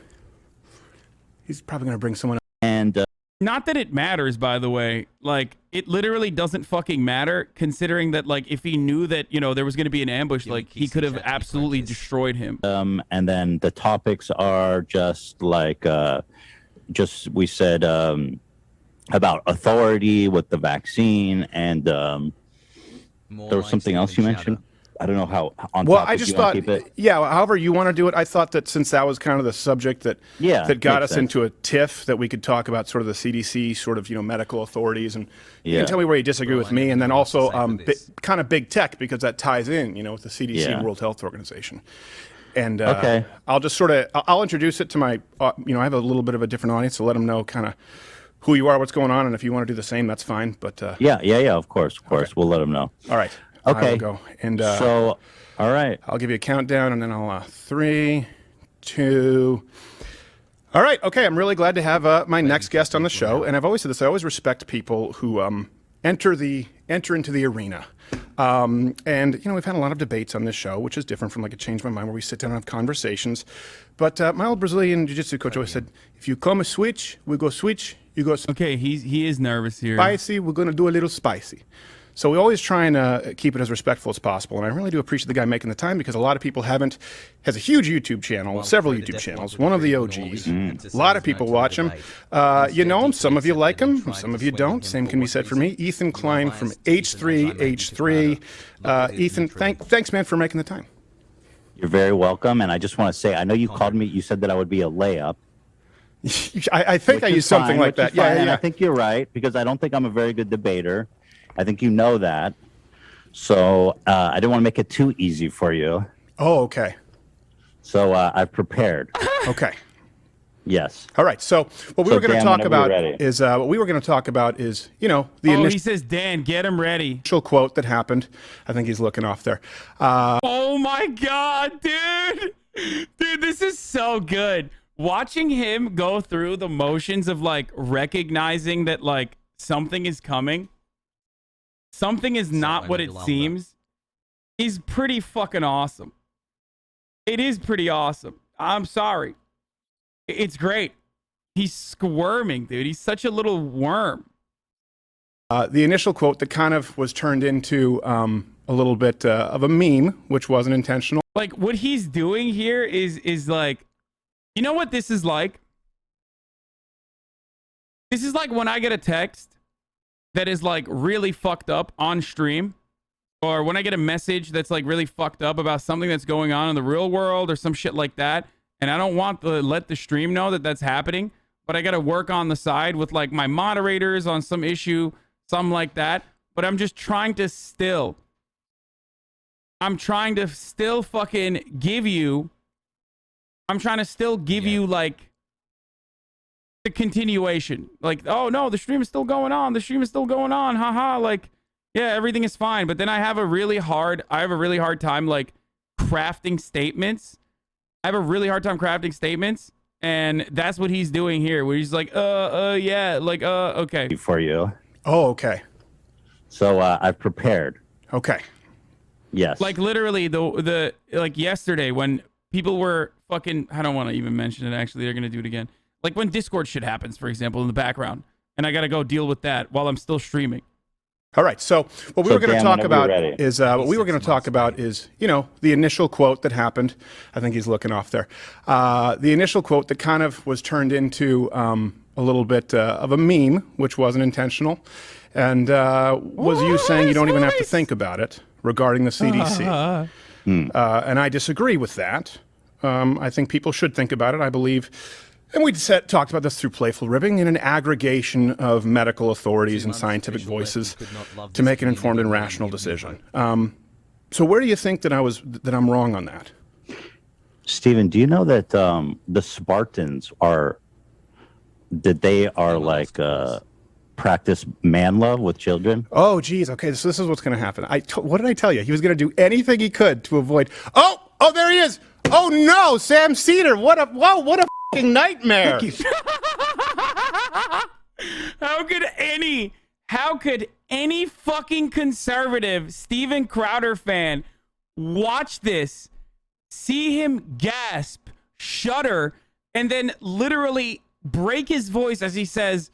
he's probably going to bring someone. And not that it matters, by the way. Like, it literally doesn't fucking matter, considering that, like, if he knew that, there was going to be an ambush, like, he could have absolutely destroyed him. And then the topics are just like, we said, about authority with the vaccine, and there was something else you mentioned. I don't know how on well, topic I just you wanna thought, keep it. yeah, however you want to do it. I thought that since that was kind of the subject that that got us into a tiff, that we could talk about sort of the CDC, sort of medical authorities, and you can tell me where you disagree with me, and then also kind of big tech, because that ties in, with the CDC and World Health Organization. And I'll just I'll introduce it to my, I have a little bit of a different audience, so let them know kind of who you are, what's going on, and if you want to do the same, that's fine. But yeah, of course, we'll let them know. All right. Okay. I will go. And so, all right. I'll give you a countdown, and then I'll 3, 2. All right. Okay. I'm really glad to have my next guest on the show, and I've always said this. I always respect people who enter into the arena. And we've had a lot of debates on this show, which is different from like a Change My Mind, where we sit down and have conversations. But my old Brazilian jiu-jitsu coach always said, if you come a switch, we go switch. You go. Okay, he is nervous here. Spicy. We're gonna do a little spicy. So we always try and keep it as respectful as possible, and I really do appreciate the guy making the time, because a lot of people has a huge YouTube channel, several YouTube channels, one of the OGs. A lot of people watch him. You know him, some of you like him, some of you don't. Same can be said for me. Ethan Klein from H3H3. Ethan, thanks, man, for making the time. You're very welcome, and I just want to say, I know you called me, you said that I would be a layup. I think I used something like that. Yeah. And I think you're right, because I don't think I'm a very good debater. I think you know that. So I didn't want to make it too easy for you. Oh, okay. So I've prepared. Okay. Yes. All right. So what we were going to talk about is the initial. He says, Dan, get him ready. Quote that happened. I think he's looking off there. Oh my God, dude. Dude, this is so good. Watching him go through the motions of like recognizing that like something is coming. Something is not what it seems. Is pretty fucking awesome. It is pretty awesome. I'm sorry. It's great. He's squirming, dude. He's such a little worm. The initial quote that kind of was turned into a little bit of a meme, which wasn't intentional. Like what he's doing here is like, you know what this is like? This is like when I get a text that is like really fucked up on stream, or when I get a message that's like really fucked up about something that's going on in the real world or some shit like that, and I don't want to let the stream know that that's happening, but I got to work on the side with like my moderators on some issue, something like that, but I'm just trying to still fucking give you, like the continuation, like, oh no, the stream is still going on, haha, like, yeah, everything is fine. But then I have a really hard time like crafting statements. And that's what he's doing here, where he's like, yeah, like, okay. For you. Oh, okay. So I've prepared. Okay. Yes. Like literally the like yesterday when people were fucking, I don't want to even mention it, actually, they're going to do it again. Like when Discord shit happens, for example, in the background, and I got to go deal with that while I'm still streaming. All right. So what we were going to talk about is, the initial quote that happened. I think he's looking off there. The initial quote that kind of was turned into a little bit of a meme, which wasn't intentional, and was you saying you don't even have to think about it regarding the CDC. And I disagree with that. I think people should think about it. I believe. And we talked about this through Playful Ribbing, in an aggregation of medical authorities and scientific voices to make an informed and rational decision. So where do you think that I'm wrong on that? Stephen, do you know that the Spartans are like practice man love with children? Oh, geez. Okay, so this is what's going to happen. What did I tell you? He was going to do anything he could to avoid. Oh, there he is. Oh no, Sam Seder. What a fucking nightmare. How could any fucking conservative Steven Crowder fan watch this, see him gasp, shudder, and then literally break his voice as he says,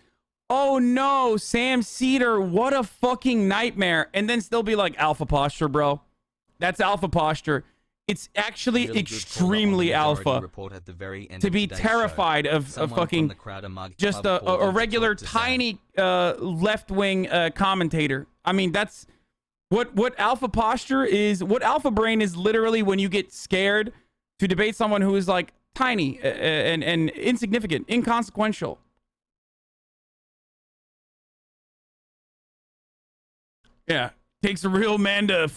oh no, Sam Seder, what a fucking nightmare, and then still be like, alpha posture, bro. That's alpha posture. it's actually Really good extremely call on the Majority alpha Report at the very end to of be today's terrified show. of Someone from fucking the Crowder Mug just Club called in a to regular talk to Sam. tiny left-wing commentator. I mean, that's what alpha posture is. What alpha brain is literally when you get scared to debate someone who is like tiny and insignificant, inconsequential. Yeah, takes a real man to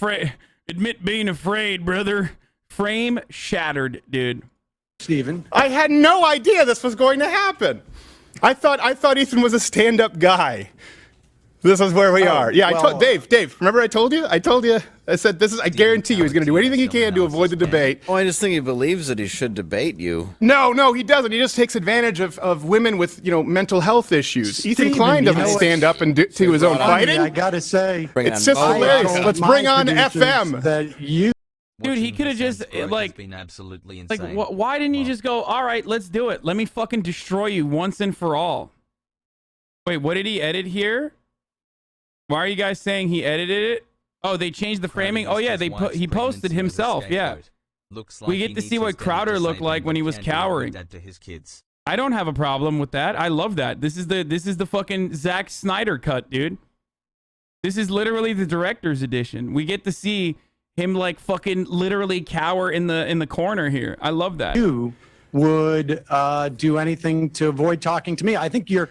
admit being afraid, brother. Frame shattered, dude. Steven. I had no idea this was going to happen. I thought Ethan was a stand-up guy. This is where we are. Yeah, well, Dave, remember I told you? I said this is, I guarantee you he's going to do anything he can to avoid the debate. Oh, I just think he believes that he should debate you. No, he doesn't. He just takes advantage of women with, mental health issues. Steven, Ethan Klein doesn't stand up and do his own fighting. I gotta say, It's just hilarious. Let's bring on FM. That you Dude, he could have just like been absolutely insane. like why didn't you just go, all right, let's do it. Let me fucking destroy you once and for all. Wait, what did he edit here? Why are you guys saying he edited it? Oh, they changed the framing. Oh yeah, he posted himself. Yeah. Looks We get to see what Crowder looked like when he was cowering. I don't have a problem with that. I love that. This is the fucking Zack Snyder cut, dude. This is literally the director's edition. We get to see him like fucking literally cower in the corner here. I love that. You would do anything to avoid talking to me. I think the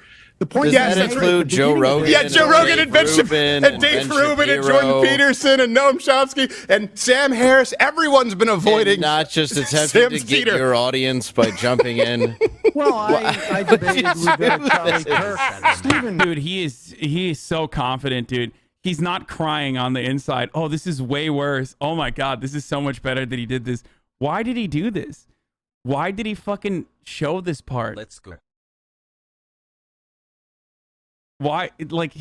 point. Does that include Joe Rogan? Yeah, Joe Rogan and Dave Rubin and Jordan Peterson and Noam Chomsky and Sam Harris. Everyone's been avoiding. And not just attempting to get your audience by jumping in. Well, I debated with Charlie Kirk. Steven. Dude, he is so confident, dude. He's not crying on the inside. Oh, this is way worse. Oh my God, this is so much better that he did this. Why did he do this? Why did he fucking show this part? Let's go. Why, like,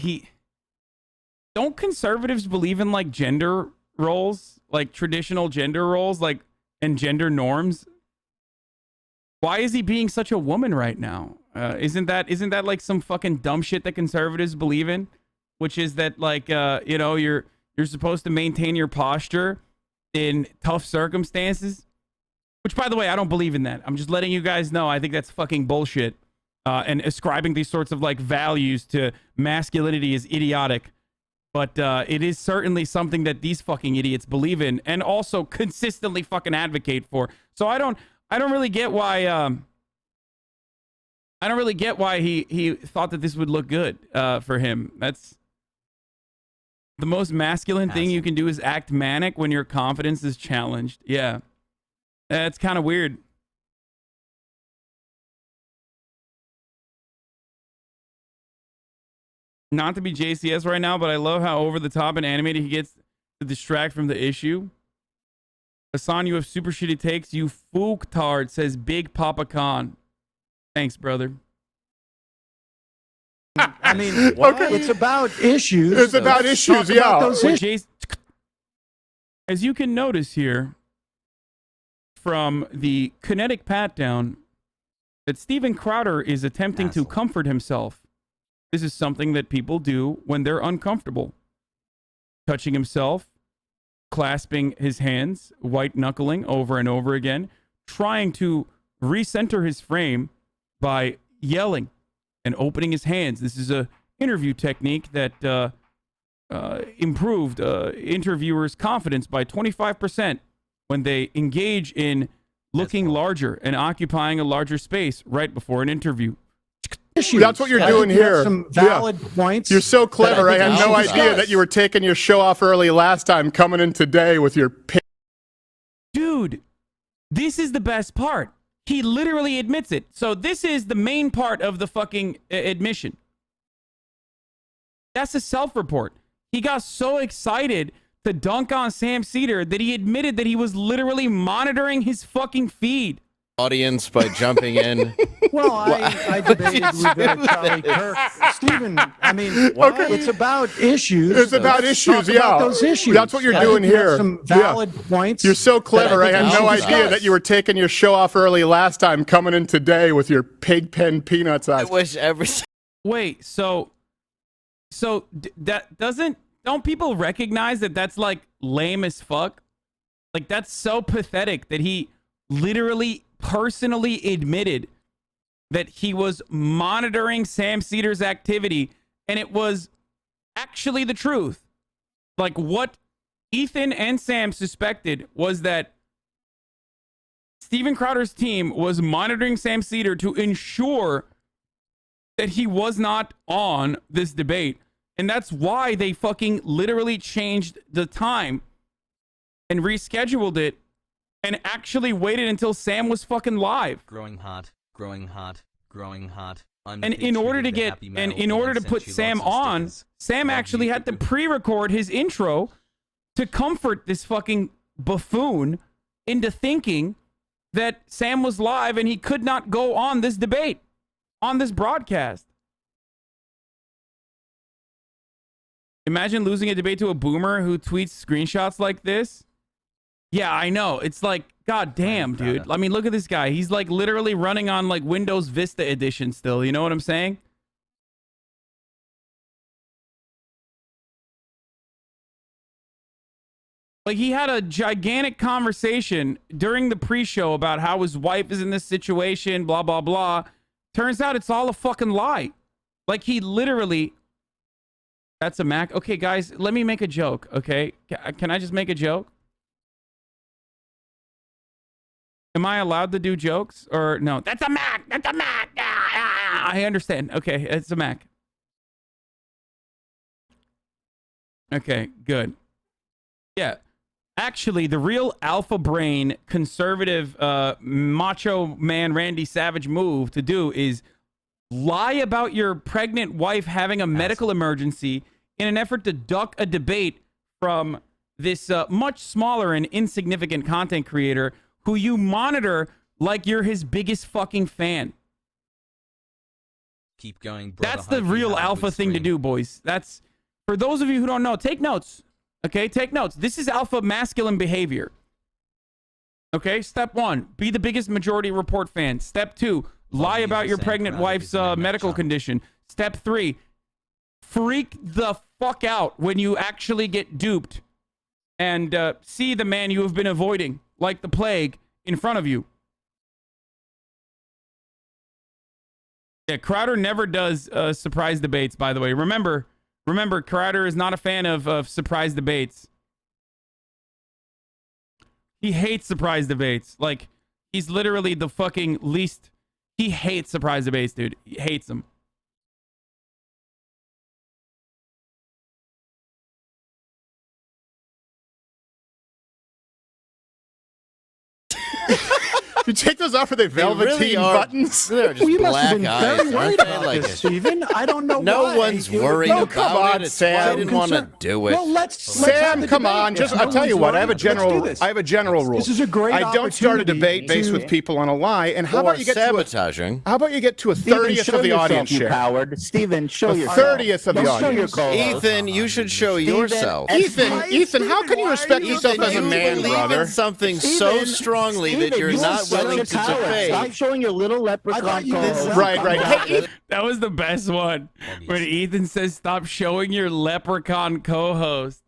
don't conservatives believe in like gender roles, like traditional gender roles, like, and gender norms? Why is he being such a woman right now? Isn't that like some fucking dumb shit that conservatives believe in? Which is that like, you're supposed to maintain your posture in tough circumstances. Which, by the way, I don't believe in that. I'm just letting you guys know. I think that's fucking bullshit. And ascribing these sorts of like values to masculinity is idiotic. But it is certainly something that these fucking idiots believe in and also consistently fucking advocate for. So I don't really get why he thought that this would look good for him. That's the most masculine thing you can do is act manic when your confidence is challenged. Yeah. That's kind of weird. Not to be JCS right now, but I love how over the top and animated he gets to distract from the issue. Hasan, you have super shitty takes. You fucktard, says Big Papa Khan. Thanks, brother. I mean, it's about issues. It's about issues, yeah. Those issues. As you can notice here from the kinetic pat down, that Steven Crowder is attempting to comfort himself. This is something that people do when they're uncomfortable. Touching himself, clasping his hands, white knuckling over and over again, trying to recenter his frame by yelling and opening his hands. This is a interview technique that improved interviewers' confidence by 25% when they engage in looking larger and occupying a larger space right before an interview. That's what you're doing here. Some valid points. You're so clever. I had no idea that you were taking your show off early last time, coming in today with your Dude, this is the best part. He literally admits it. So this is the main part of the fucking admission. That's a self-report. He got so excited to dunk on Sam Seder that he admitted that he was literally monitoring his fucking feed. Audience by jumping in. Well, I debated with Charlie Kirk. Steven, I mean, it's about issues. It's about issues, yeah. Those issues. That's what you're doing here. Some valid points. You're so clever. I had no idea that you were taking your show off early last time, coming in today with your pig pen peanuts eyes. I wish every. Wait, so that don't people recognize that that's like lame as fuck? Like, that's so pathetic that he literally personally admitted that he was monitoring Sam Seder's activity, and it was actually the truth. Like, what Ethan and Sam suspected was that Steven Crowder's team was monitoring Sam Seder to ensure that he was not on this debate. And that's why they fucking literally changed the time and rescheduled it and actually waited until Sam was fucking live. Growing heart, growing heart, growing heart. And in order to put Sam on, Sam actually had to pre-record his intro to comfort this fucking buffoon into thinking that Sam was live and he could not go on this debate, on this broadcast. Imagine losing a debate to a boomer who tweets screenshots like this. Yeah, I know. It's like, god damn, dude. I mean, look at this guy. He's like literally running on like Windows Vista edition still. You know what I'm saying? Like, he had a gigantic conversation during the pre-show about how his wife is in this situation, blah, blah, blah. Turns out it's all a fucking lie. Like, he literally... That's a Mac. Okay, guys, let me make a joke, okay? Can I just make a joke? Am I allowed to do jokes? Or no? That's a Mac! That's a Mac! I understand. Okay, it's a Mac. Okay, good. Yeah. Actually, the real alpha brain, conservative, macho man Randy Savage move to do is lie about your pregnant wife having a medical emergency in an effort to duck a debate from this much smaller and insignificant content creator who you monitor like you're his biggest fucking fan. Keep going, brother. That's the real alpha thing to do, boys. That's, for those of you who don't know, take notes. Okay, take notes. This is alpha masculine behavior. Okay, step 1, be the biggest majority report fan. Step 2, lie about your pregnant wife's medical condition. Step 3, freak the fuck out when you actually get duped and see the man you have been avoiding like the plague in front of you. Yeah, Crowder never does surprise debates, by the way. Remember, Crowder is not a fan of surprise debates. He hates surprise debates. Like, he's literally the fucking least... He hates surprise debates, dude. He hates them. You take those off for the velveteen buttons? They're just Well, you must black have been eyes. very worried Aren't they? about Like this, Steven. I don't know no why. one's worried No, about come on, it. It's Sam. why I didn't want to do it. Well, let's have Sam, the come debate. on. If Just, no I'll tell you one's what. I have a worried, let's do general. this. I have a general rule. This is a great I don't start a debate based to- with people on a lie. And how Or about you get sabotaging? How about you get to a Steven, 30th show of the yourself, audience you share? coward. Steven, show A yourself. 30th of the Don't show your audience. co-host. Ethan, you should show yourself. Ethan, how can you respect yourself as a you man, believe brother? in something so Steven, strongly that Steven, you're not such willing a to coward. debate. Stop showing your little leprechaun co-host. Right. Hey, That was the best one. When Ethan says, stop showing your leprechaun co-host.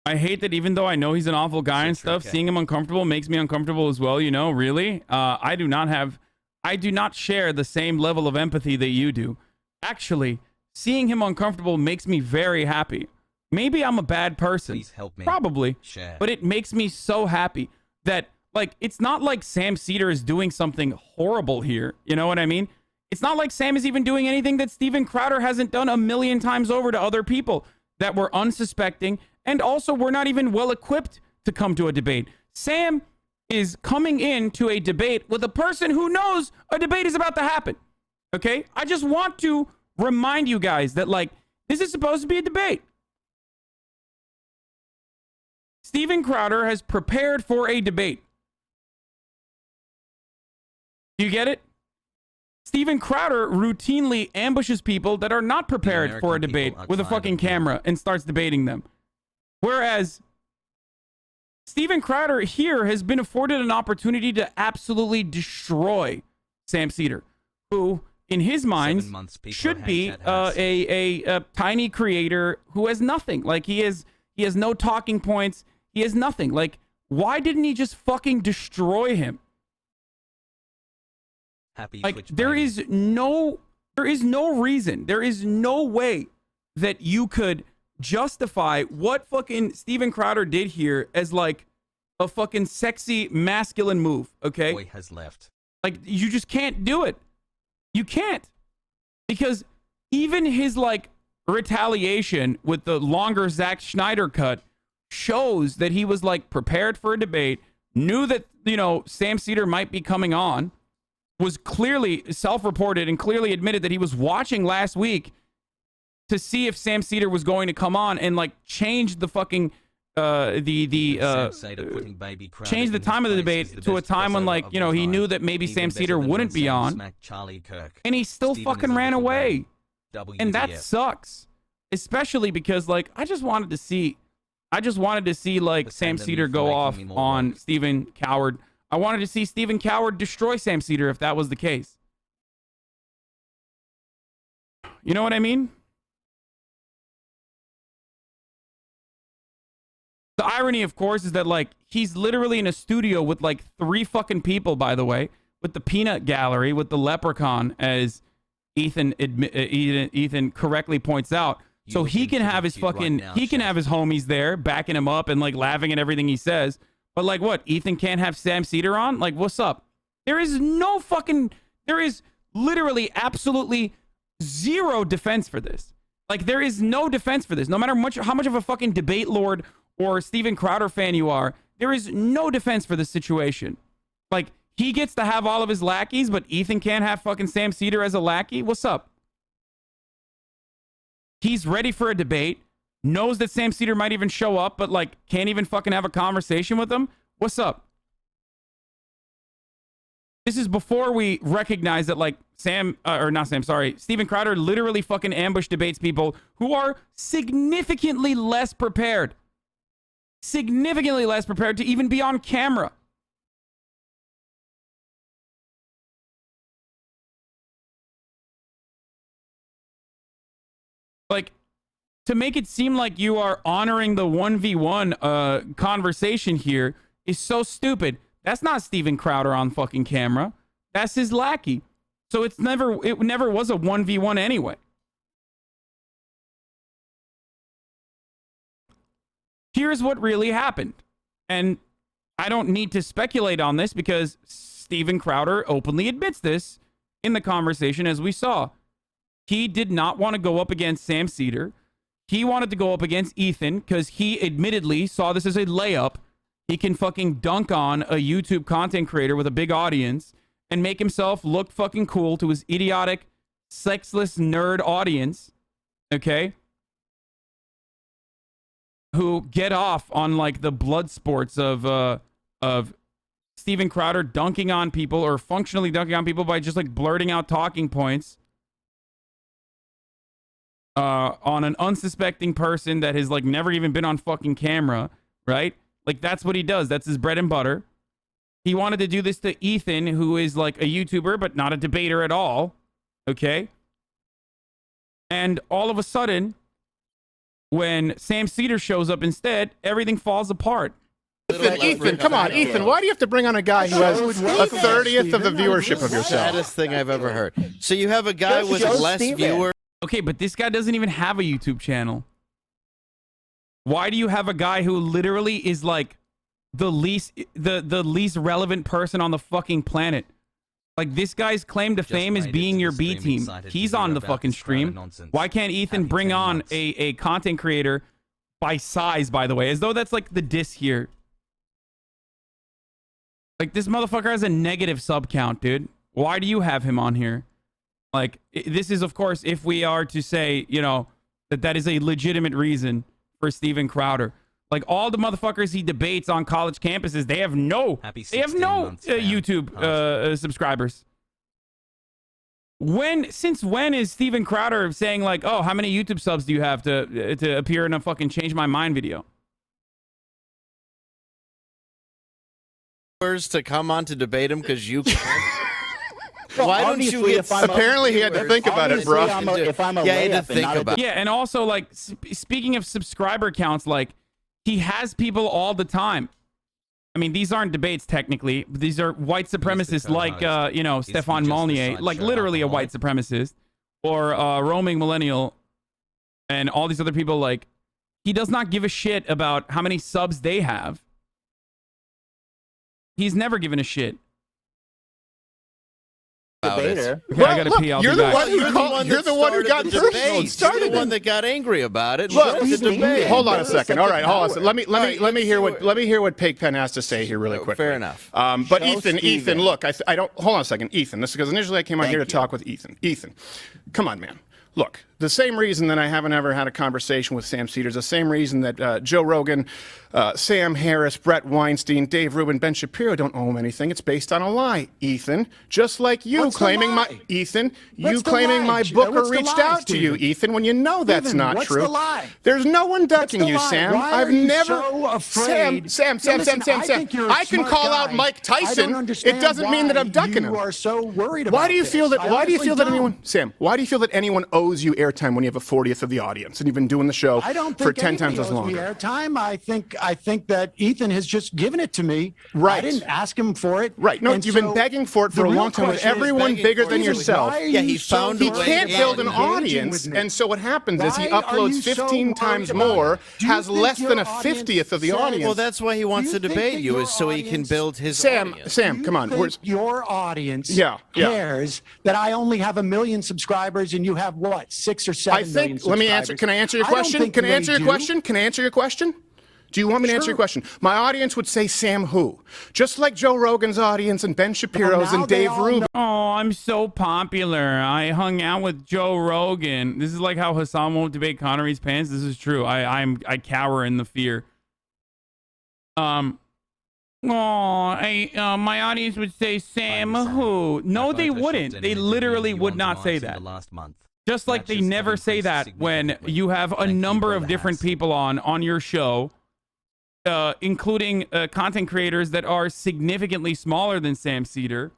I hate that even though I know he's an awful guy and stuff, seeing him uncomfortable makes me uncomfortable as well, you know, really. I do not share the same level of empathy that you do. Actually, seeing him uncomfortable makes me very happy. Maybe I'm a bad person. Please help me. Probably. Share. But it makes me so happy that, like, it's not like Sam Seder is doing something horrible here. You know what I mean? It's not like Sam is even doing anything that Steven Crowder hasn't done a million times over to other people that were unsuspecting and also were not even well equipped to come to a debate. Sam is coming into a debate with a person who knows a debate is about to happen. Okay? I just want to remind you guys that, like, this is supposed to be a debate. Steven Crowder has prepared for a debate. Do you get it? Steven Crowder routinely ambushes people that are not prepared for a debate with a fucking camera and starts debating them. Whereas Steven Crowder here has been afforded an opportunity to absolutely destroy Sam Seder, who in his mind, should be a tiny creator who has nothing. Like he has no talking points. He has nothing. Like, why didn't he just fucking destroy him? Like, there is no reason. There is no way that you could justify what fucking Steven Crowder did here as like a fucking sexy masculine move. Okay. Boy has left. Like, you just can't do it. You can't, because even his like retaliation with the longer Zack Snyder cut shows that he was like prepared for a debate, knew that, you know, Sam Seder might be coming on, was clearly self-reported and clearly admitted that he was watching last week to see if Sam Seder was going to come on and like change the fucking change the time of the debate to a time when, like, you know, he knew that maybe Sam Seder wouldn't be on, and he still fucking ran away. And that sucks, especially because, like, I just wanted to see like Sam Seder go off on Stephen Coward. I wanted to see Stephen Coward destroy Sam Seder if that was the case. You know what I mean? The irony, of course, is that, like, he's literally in a studio with like 3 fucking people, by the way, with the peanut gallery, with the leprechaun, as Ethan correctly points out. So he can have his fucking, he can have his homies there backing him up and like laughing at everything he says. But like, what? Ethan can't have Sam Seder on? Like, what's up? There is no fucking, there is literally absolutely zero defense for this. Like, there is no defense for this. No matter how much of a fucking debate lord or Steven Crowder fan you are, there is no defense for this situation. Like, he gets to have all of his lackeys, but Ethan can't have fucking Sam Seder as a lackey? What's up? He's ready for a debate, knows that Sam Seder might even show up, but like can't even fucking have a conversation with him? What's up? This is before we recognize that, like, Steven Crowder literally fucking ambush debates people who are significantly less prepared. Significantly less prepared to even be on camera. Like, to make it seem like you are honoring the 1v1 conversation here is so stupid. That's not Steven Crowder on fucking camera. That's his lackey. So it never was a 1v1 anyway. Here's what really happened. And I don't need to speculate on this because Steven Crowder openly admits this in the conversation, as we saw. He did not want to go up against Sam Seder. He wanted to go up against Ethan because he admittedly saw this as a layup. He can fucking dunk on a YouTube content creator with a big audience and make himself look fucking cool to his idiotic, sexless nerd audience. Okay? Who get off on like the blood sports of Steven Crowder dunking on people, or functionally dunking on people by just like blurting out talking points on an unsuspecting person that has like never even been on fucking camera, right? Like, that's what he does. That's his bread and butter. He wanted to do this to Ethan, who is like a YouTuber but not a debater at all. Okay? And all of a sudden, when Sam Seder shows up instead, everything falls apart. Ethan, come on, Ethan. Why do you have to bring on a guy who has a 30th of the viewership of yourself? Saddest thing I've ever heard. So you have a guy with less viewers. Okay, but this guy doesn't even have a YouTube channel. Why do you have a guy who literally is like the least relevant person on the fucking planet? Like, this guy's claim to fame is being your B team. He's on the fucking stream. Why can't Ethan bring on a content creator by size, by the way, as though that's like the diss here? Like, this motherfucker has a negative sub count, dude. Why do you have him on here? Like, this is, of course, if we are to say, you know, that is a legitimate reason for Steven Crowder. Like, all the motherfuckers he debates on college campuses, they have no YouTube subscribers. Since when is Steven Crowder saying like, oh, how many YouTube subs do you have to appear in a fucking Change My Mind video? To come on to debate him because you can't. Why don't you obviously, get? if I'm Apparently, he had to think about it, bro. If I'm a Yeah, he had to layup and think not a about it. Yeah, and also like speaking of subscriber counts, like he has people all the time. I mean, these aren't debates technically. But these are white supremacists like you know, Stefan Molyneux, like literally a white supremacist, or roaming millennial, and all these other people. Like, he does not give a shit about how many subs they have. He's never given a shit. debater. Okay, I gotta pee. I'll you're be the back. one who called. You're the one who got personal. You're the one that got angry about it. Look, It's a debate. hold on a second. All right, hold on a second. Let me hear what Pigpen has to say here really quickly. Fair enough. But Ethan, look, I don't. Hold on a second, Ethan. This is because initially I came out here to talk with Ethan. Ethan, come on, man. Look, the same reason that I haven't ever had a conversation with Sam Seder is the same reason that Joe Rogan, Sam Harris, Brett Weinstein, Dave Rubin, Ben Shapiro don't owe him anything. It's based on a lie, Ethan. Just like you claiming my booker reached out to you, Ethan, when you know that's not true. The lie? There's no one ducking you, Sam. Why I've are you never. so afraid? Sam. I can call out Mike Tyson. It doesn't mean that I'm ducking him. You are so worried about Why do you feel that? this. Why do you feel that I honestly anyone, Sam? Why do you feel that anyone owes you airtime when you have a 40th of the audience and you've been doing the show I don't for think 10 times as anybody long? owes me airtime. I think that Ethan has just given it to me. Right. I didn't ask him for it. Right. No, And you've been so begging for it for the a real long time with question is everyone begging bigger for than it. yourself. Why are Yeah, you he so found a He way can't to build an engaging audience, with me? and so what happens is he Why are uploads you so 15 worried times about more, it? Do you has think less your than a audience 50th of the says- audience. Well, that's why he wants to Do you debate think you, that is so he can audience- build his Sam, audience. Sam, come on. You Where's, think your audience Yeah. cares that I only have 1 million subscribers and you have what, 6 or 7 I million think. Let me answer. subscribers? Can I answer your I don't question? think Can I they answer your do. question? Can I answer your question? Do you want me to answer your question? My audience would say Sam who? Just like Joe Rogan's audience and Ben Shapiro's now and they Dave all Rubin. Oh, I'm so popular. I hung out with Joe Rogan. This is like how Hasan won't debate Connery's pants. This is true. I cower in the fear. My audience would say Sam who? No, they wouldn't. They literally would not say that. Just like they never say that when you have a number of different people on your show, including content creators that are significantly smaller than Sam Seder.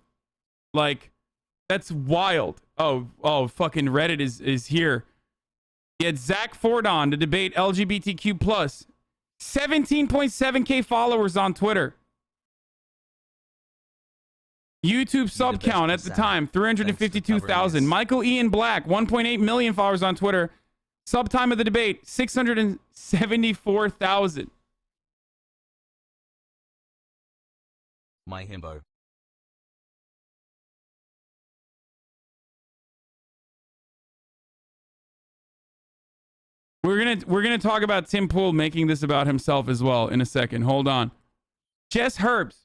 Like, that's wild. Oh, fucking Reddit is here. He had Zach Fordon to debate LGBTQ+. 17.7k followers on Twitter. YouTube sub count at the time, 352,000. Michael Ian Black, 1.8 million followers on Twitter. Sub time of the debate, 674,000. My himbo. We're gonna talk about Tim Pool making this about himself as well in a second. Hold on. Jess Herbs,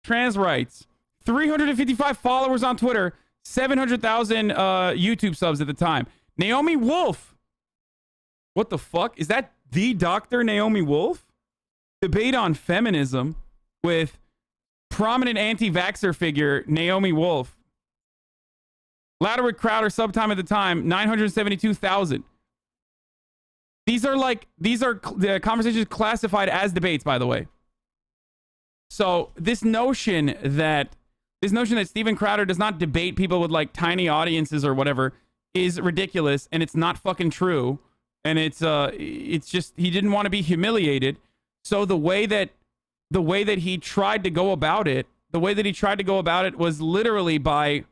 trans rights, 355 followers on Twitter, 700,000 YouTube subs at the time. Naomi Wolf. What the fuck? Is that the Dr. Naomi Wolf? Debate on feminism with prominent anti-vaxxer figure Naomi Wolf. Ladderwood Crowder sub time at the time, 972,000. These are the conversations classified as debates, by the way. So this notion that Steven Crowder does not debate people with like tiny audiences or whatever is ridiculous, and it's not fucking true. And it's just he didn't want to be humiliated. So the way that he tried to go about it, was literally by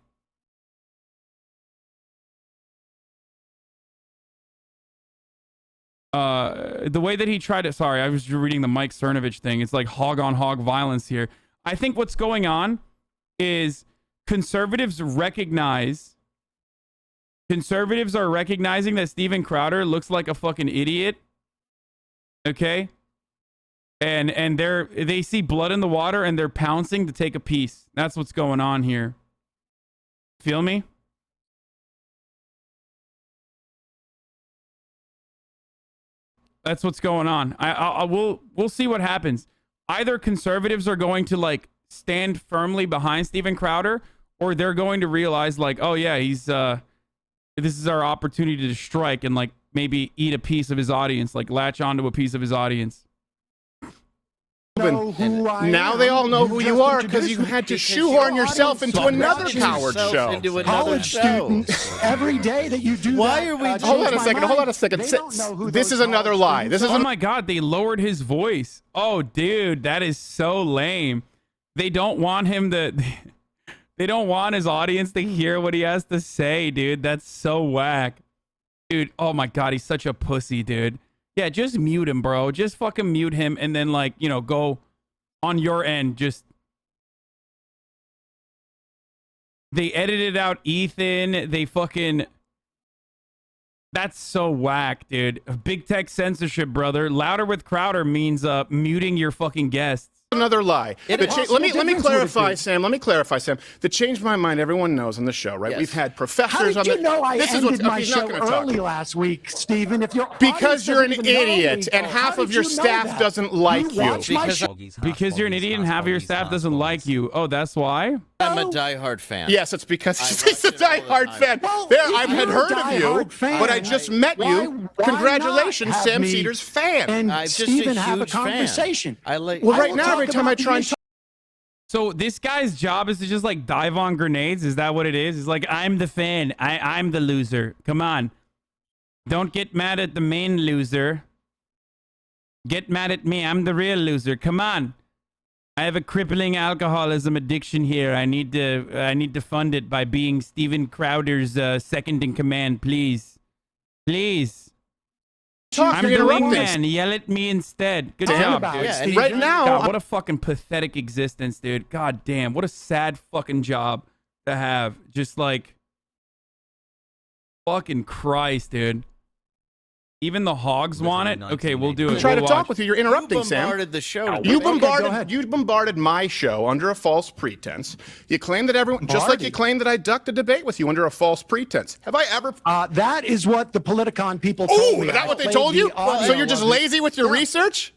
the way that he tried to, sorry, I was reading the Mike Cernovich thing. It's like hog on hog violence here. I think what's going on is conservatives are recognizing that Steven Crowder looks like a fucking idiot. Okay? And they see blood in the water and they're pouncing to take a piece. That's what's going on here. Feel me? That's what's going on. We'll see what happens. Either conservatives are going to like stand firmly behind Steven Crowder, or they're going to realize like, oh yeah, he's this is our opportunity to strike and like maybe eat a piece of his audience, like latch onto a piece of his audience. know who I now am. they all know You who just you are because introduced you me. had to Because shoehorn your yourself audience into another watches coward yourself show. into another College show. students, every day that you do Why that, are we change Hold on a my second. Hold mind. on a second. They don't know who This those is another college lie. This students is Oh my God, they lowered his voice. Oh, dude, that is so lame. They don't want him to. They don't want his audience to hear what he has to say, dude. That's so whack. Dude, oh my God, he's such a pussy, dude. Yeah, just mute him, bro. Just fucking mute him and then, like, you know, go on your end. Just. They edited out Ethan. They fucking. That's so whack, dude. Big tech censorship, brother. Louder with Crowder means muting your fucking guests. Another lie. Let me clarify, Sam. Let me clarify, Sam. The Change My Mind, everyone knows on the show, right? Yes. We've had How professors did on you the. know I This is ended what's my he's not show going to talk. early last week, Stephen? If you're Because you're an idiot and half of your staff doesn't like you. Because you're an idiot and half of your staff doesn't like you. Oh, that's why? I'm a diehard fan. Yes, it's because he's a diehard fan. I had heard of you, but I just met you. Congratulations, Sam Seder's fan. And I'm just a Stephen have a huge fan. conversation. I like. Well, I right will now, talk every time I about try the and issue. So this guy's job is to just like dive on grenades. Is that what it is? It's like, I'm the fan. I'm the loser. Come on. Don't get mad at the main loser. Get mad at me. I'm the real loser. Come on. I have a crippling alcoholism addiction here. I need to fund it by being Steven Crowder's second in command, please. Please. I'm the wingman. Yell at me instead. Good job, dude. Yeah, and right now, God, what a fucking pathetic existence, dude. God damn, what a sad fucking job to have. Just like, fucking Christ, dude. Even the hogs want it. Okay, we'll do it. I'm trying We'll to talk watch. with you. You're interrupting, You Sam. bombarded the show. You Okay, bombarded. You bombarded my show under a false pretense. You claim that everyone, just like you claimed that I ducked a debate with you under a false pretense. Have I ever? That is what the Politicon people told Oh, me. is that I what they played told you? the audio So you're just of it. lazy with your research?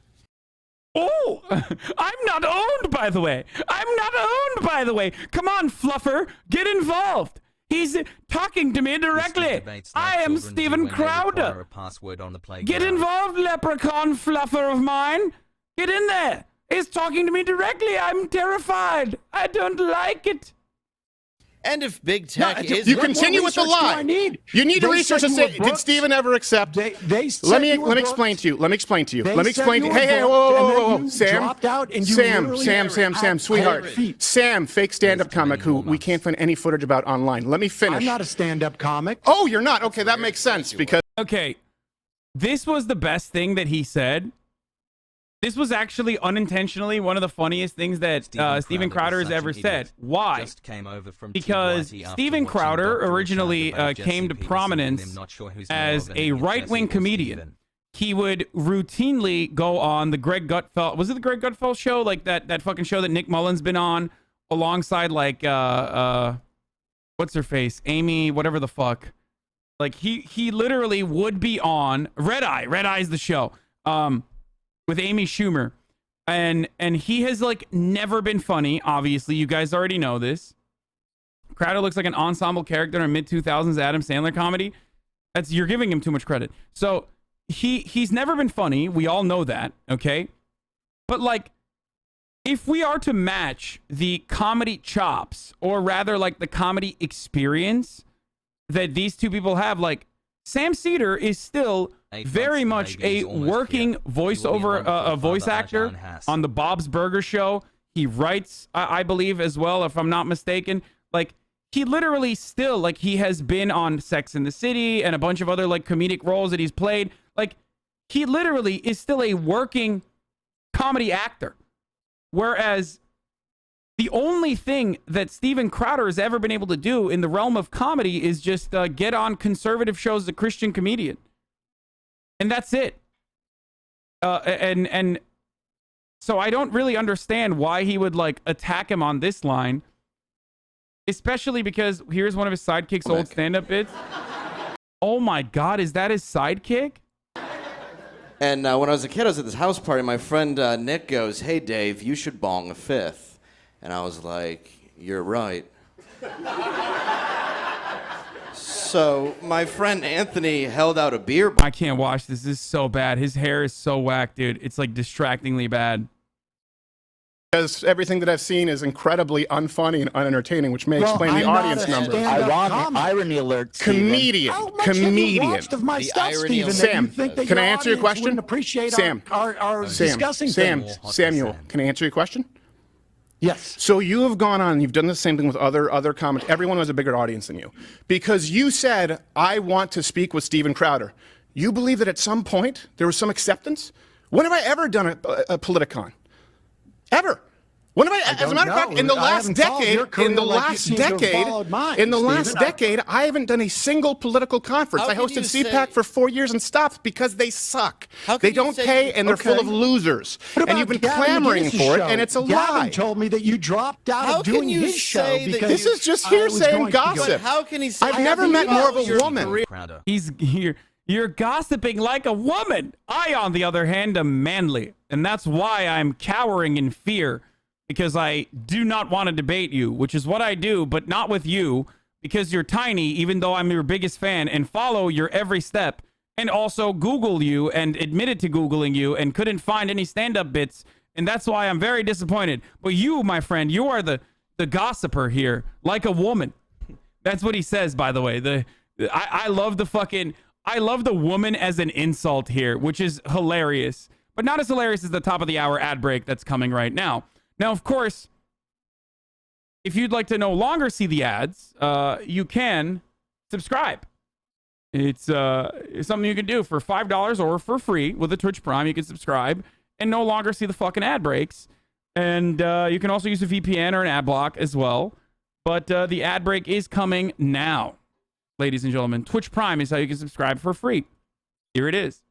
Oh, I'm not owned, by the way. I'm not owned, by the way. Come on, Fluffer, get involved. He's talking to me directly. I am Steven Crowder. Get involved, leprechaun fluffer of mine. Get in there. He's talking to me directly. I'm terrified. I don't like it. And if big tech is, You continue with the lie. You need to research and say, did Steven ever accept? They Let me explain to you. Let me explain to you. Let me explain to you. Hey, whoa, Sam, Sam, sweetheart, Sam, fake stand-up comic who we can't find any footage about online. Let me finish. I'm not a stand-up comic. Oh, you're not. Okay, that makes sense because. Okay, this was the best thing that he said. This was actually unintentionally one of the funniest things that Steven Crowder has ever said. Why? Because Steven Crowder originally came to prominence as a right-wing comedian. He would routinely go on the Greg Gutfeld. Was it the Greg Gutfeld show? Like that fucking show that Nick Mullen's been on alongside like what's her face? Amy, whatever the fuck. Like he literally would be on Red Eye. Red Eye's the show. With Amy Schumer, and he has like never been funny. Obviously, you guys already know this. Crowder looks like an ensemble character in a mid-2000s Adam Sandler comedy. You're giving him too much credit. So he's never been funny. We all know that, okay? But like, if we are to match the comedy chops, or rather like the comedy experience that these two people have, like Sam Seder is still very much a working voiceover, a voice actor on the Bob's Burger Show. He writes, I believe, as well, if I'm not mistaken. Like, he literally still, like, he has been on Sex and the City and a bunch of other, like, comedic roles that he's played. Like, he literally is still a working comedy actor. Whereas the only thing that Steven Crowder has ever been able to do in the realm of comedy is just get on conservative shows as a Christian comedian. And that's it. And so I don't really understand why he would like attack him on this line. Especially because here's one of his sidekicks' old stand-up bits. Oh my God, is that his sidekick? And when I was a kid, I was at this house party. My friend Nick goes, "Hey Dave, you should bong a fifth." And I was like, "You're right." So my friend Anthony held out a beer. I can't watch this. This is so bad. His hair is so whack, dude. It's like distractingly bad. Because everything that I've seen is incredibly unfunny and unentertaining, which may explain the audience numbers. Irony alert. Comedian. Comedian. Sam, can I answer your question? Sam, Samuel, can I answer your question? Yes. So you have gone on, you've done the same thing with other comments. Everyone has a bigger audience than you. Because you said, I want to speak with Steven Crowder. You believe that at some point there was some acceptance? When have I ever done a Politicon? Ever? When have I as a matter of fact, in the last decade, I haven't done a single political conference. I hosted CPAC for 4 years and stopped because they suck. They don't pay and they're full of losers. And you've been clamoring for it, and it's a lie. Gavin told me that you dropped out of doing his show because this is just hearsay and gossip. How can he say I've never met more of a woman. He's here. You're gossiping like a woman. I, on the other hand, am manly. And that's why I'm cowering in fear. Because I do not want to debate you, which is what I do, but not with you. Because you're tiny, even though I'm your biggest fan, and follow your every step. And also Google you, and admitted to Googling you, and couldn't find any stand-up bits. And that's why I'm very disappointed. But you, my friend, you are the gossiper here. Like a woman. That's what he says, by the way. I love the fucking... I love the woman as an insult here, which is hilarious, but not as hilarious as the top of the hour ad break that's coming right now. Now, of course, if you'd like to no longer see the ads, you can subscribe. It's something you can do for $5 or for free with a Twitch Prime. You can subscribe and no longer see the fucking ad breaks. And you can also use a VPN or an ad block as well. But the ad break is coming now. Ladies and gentlemen, Twitch Prime is how you can subscribe for free. Here it is.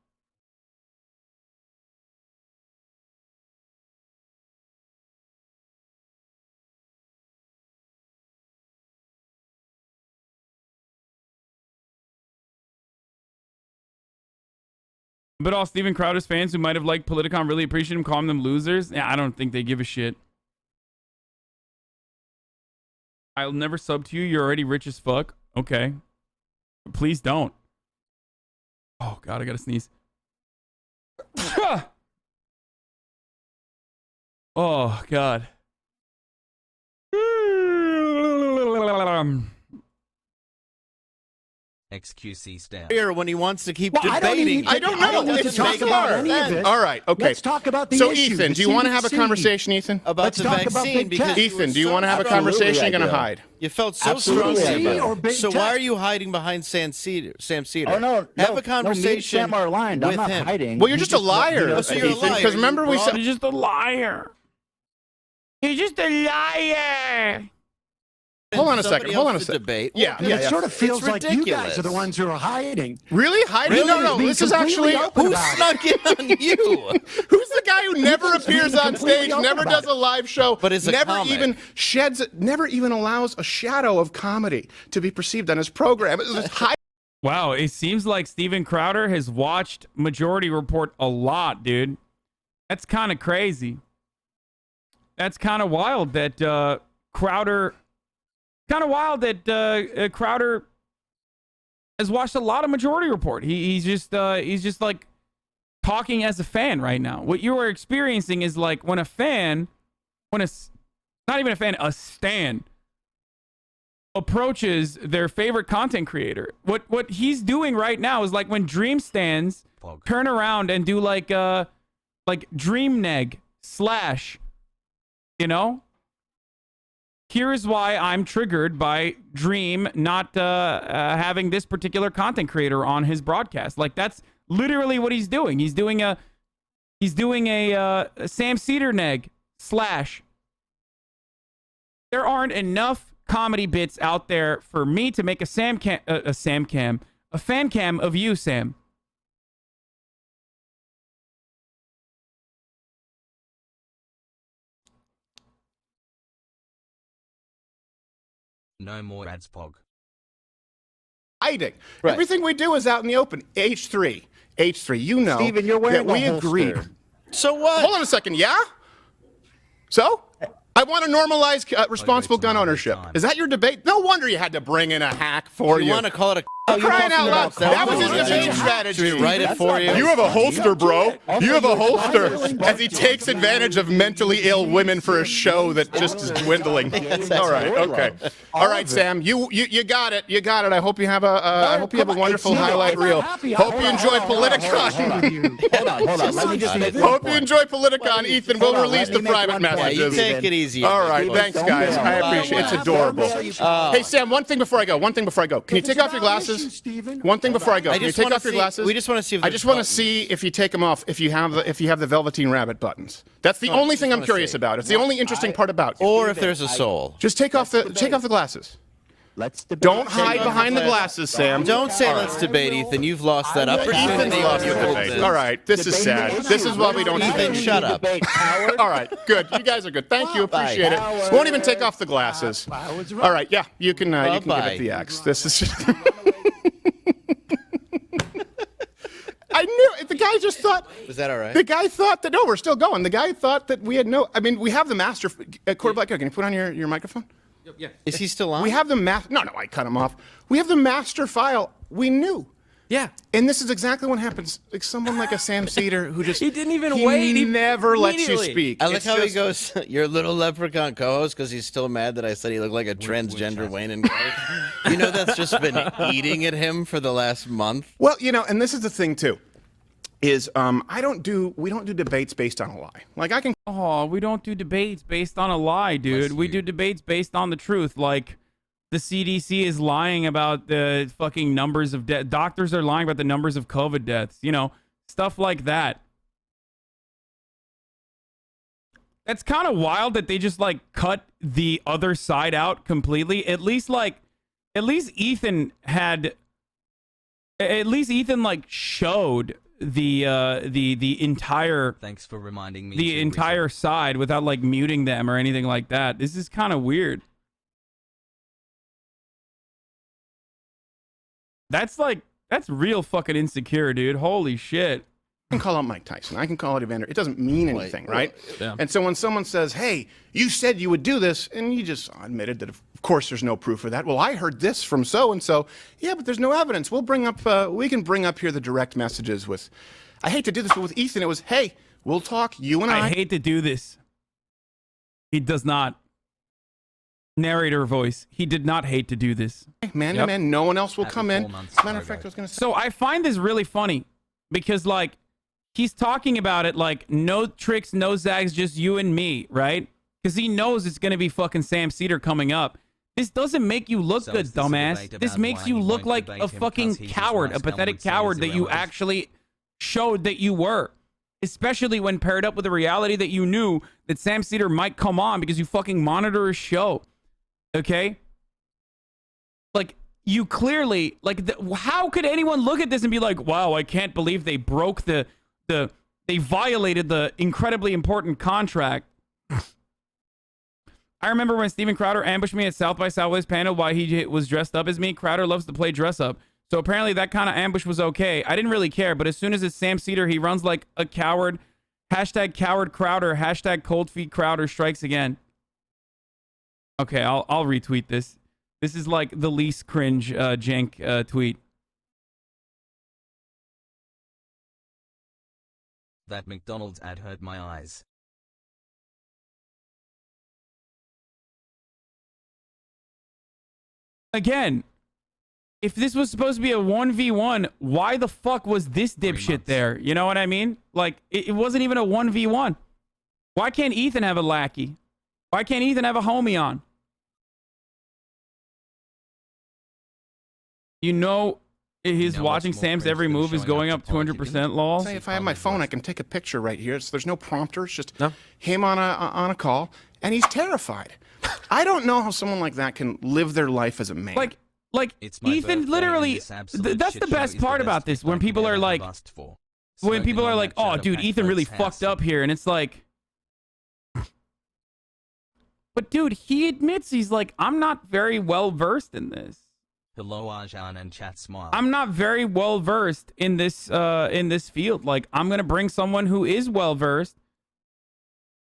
But all Steven Crowder's fans who might have liked Politicon really appreciate him calling them losers. Yeah, I don't think they give a shit. I'll never sub to you. You're already rich as fuck. Okay. Please don't. Oh, God, I gotta sneeze. Oh, God. XQC stand. Here when he wants to keep debating. I don't know. Let's talk about it. All right. Okay. Let's talk about the issue. issue. Ethan, do you want to have a conversation, Ethan? About the vaccine? Because Ethan, do you want to have a conversation? You're going to hide. You felt so strongly about it. So why are you hiding behind Sam Seder? Oh, no. Have a conversation Sam are aligned. I'm not hiding. Well, you're just a liar, so you're a Ethan. liar. Because remember we said... He's just a liar. He's just a liar. Hold on a second. Debate. Yeah. It sort of feels like you guys are the ones who are hiding. Really? Hiding? Really? No. This is actually... Who snuck in on you? Who's the guy who never appears on stage, never does a live show, but is never even allows a shadow of comedy to be perceived on his program? Wow, it seems like Steven Crowder has watched Majority Report a lot, dude. That's kind of crazy. That's kind of wild that Crowder... Kind of wild that Crowder has watched a lot of Majority Report. He's just like talking as a fan right now. What you are experiencing is like when a fan, not even a fan, a stan approaches their favorite content creator. What he's doing right now is like when Dream Stans turn around and do like Dream Neg / you know. Here is why I'm triggered by Dream not having this particular content creator on his broadcast. Like that's literally what he's doing. He's doing a Sam Seder neg / There aren't enough comedy bits out there for me to make a fan cam of you, Sam. No more ads, Pog. Hiding. Right. Everything we do is out in the open. H3, you know Steven, you're wearing that we a holster. agreed. So what? Hold on a second, yeah? So? I want to normalize responsible gun ownership. Is that your debate? No wonder you had to bring in a hack for you. You want to call it a Oh, you're Crying talking out loud. about That was his self-promotion. debate strategy. Should we write it for you? You have a holster, bro. You have a holster. As he takes advantage of mentally ill women for a show that just is dwindling. All right, okay. All right, Sam, you got it. You got it. I hope you have a wonderful highlight reel. Hope you enjoy Politicon. Hold on. Let me just make one Hope you point. enjoy Politicon, Ethan. We'll release the private Yeah, you messages. take it easy. All right, thanks, guys. I appreciate it. It's adorable. Hey, Sam, one thing before I go. Can you take off your glasses? One thing before I go. Can you take off your glasses? We just want to see if I just want to see if you take them off. If you have the Velveteen Rabbit buttons. That's the only thing I'm curious about. It's the only interesting part about you. Or if there's a soul. Just take off the glasses. Let's debate. Don't hide behind the glasses, Sam. Don't say let's debate, Ethan. You've lost that opportunity. Ethan's lost the debate. All right, this is sad. This is why we don't. Ethan, shut up. All right, good. You guys are good. Thank you. Appreciate it. Won't even take off the glasses. All right, yeah, you can give it the X. This is. I knew it. The guy just thought. Was that all right? The guy thought that. No, we're still going. The guy thought that we had no. I mean, we have the master. Quarterback, can you put on your microphone? Yeah. Is he still on? We have the No, I cut him off. We have the master file. We knew. Yeah. And this is exactly what happens. Like someone like a Sam Seder who just He didn't even wait. He never lets you immediately. speak. I like It's how just- he goes, "Your little leprechaun co-host," because he's still mad that I said he looked like a transgender Wayne and Garth. You know, that's just been eating at him for the last month. Well, and this is the thing too, is we don't do debates based on a lie. Like I can. Oh, we don't do debates based on a lie, dude. We do debates based on the truth. Like, the CDC is lying about the fucking numbers of deaths. Doctors are lying about the numbers of COVID deaths. Stuff like that. That's kind of wild that they just, cut the other side out completely. At least Ethan, showed the entire Thanks for reminding me. the entire side without muting them or anything like that. This is kind of weird. That's real fucking insecure, dude. Holy shit. I can call out Mike Tyson. I can call out Evander. It doesn't mean anything, right? Yeah. And so when someone says, "Hey, you said you would do this," and you just admitted that, of course, there's no proof for that. Well, I heard this from so and so. Yeah, but there's no evidence. We'll bring up. We can bring up here the direct messages with. I hate to do this, but with Ethan, it was, "Hey, we'll talk. You and I." I hate to do this. He does not. Narrator voice. He did not hate to do this. Man to man, no one else will come in. Matter of fact, I was going to say. So I find this really funny because he's talking about it no tricks, no zags, just you and me, right? Because he knows it's going to be fucking Sam Seder coming up. This doesn't make you look good, dumbass. This makes you look like a fucking coward, a pathetic coward that you actually showed that you were. Especially when paired up with the reality that you knew that Sam Seder might come on because you fucking monitor his show. Okay? You clearly, how could anyone look at this and be like, wow, I can't believe they broke they violated the incredibly important contract. I remember when Steven Crowder ambushed me at South by Southwest panel while he was dressed up as me. Crowder loves to play dress up. So apparently that kind of ambush was okay. I didn't really care, but as soon as it's Sam Seder, he runs like a coward. Hashtag coward Crowder. Hashtag cold feet Crowder strikes again. Okay, I'll retweet this. This is the least cringe jank tweet. That McDonald's ad hurt my eyes. Again, if this was supposed to be a 1v1, why the fuck was this dipshit there? You know what I mean? It wasn't even a 1v1. Why can't Ethan have a lackey? Why can't Ethan have a homie on? His watching Sam's every move is going up 200%, lol. Say, if I have my phone, I can take a picture right here. So there's no prompter. It's just him on a call, and he's terrified. I don't know how someone like that can live their life as a man. Ethan literally, that's the best part about this, when people are oh, dude, Ethan really fucked up here, and it's but dude, he admits he's I'm not very well versed in this. Hello, Ajan and chat smile. I'm not very well versed in this field. I'm gonna bring someone who is well versed.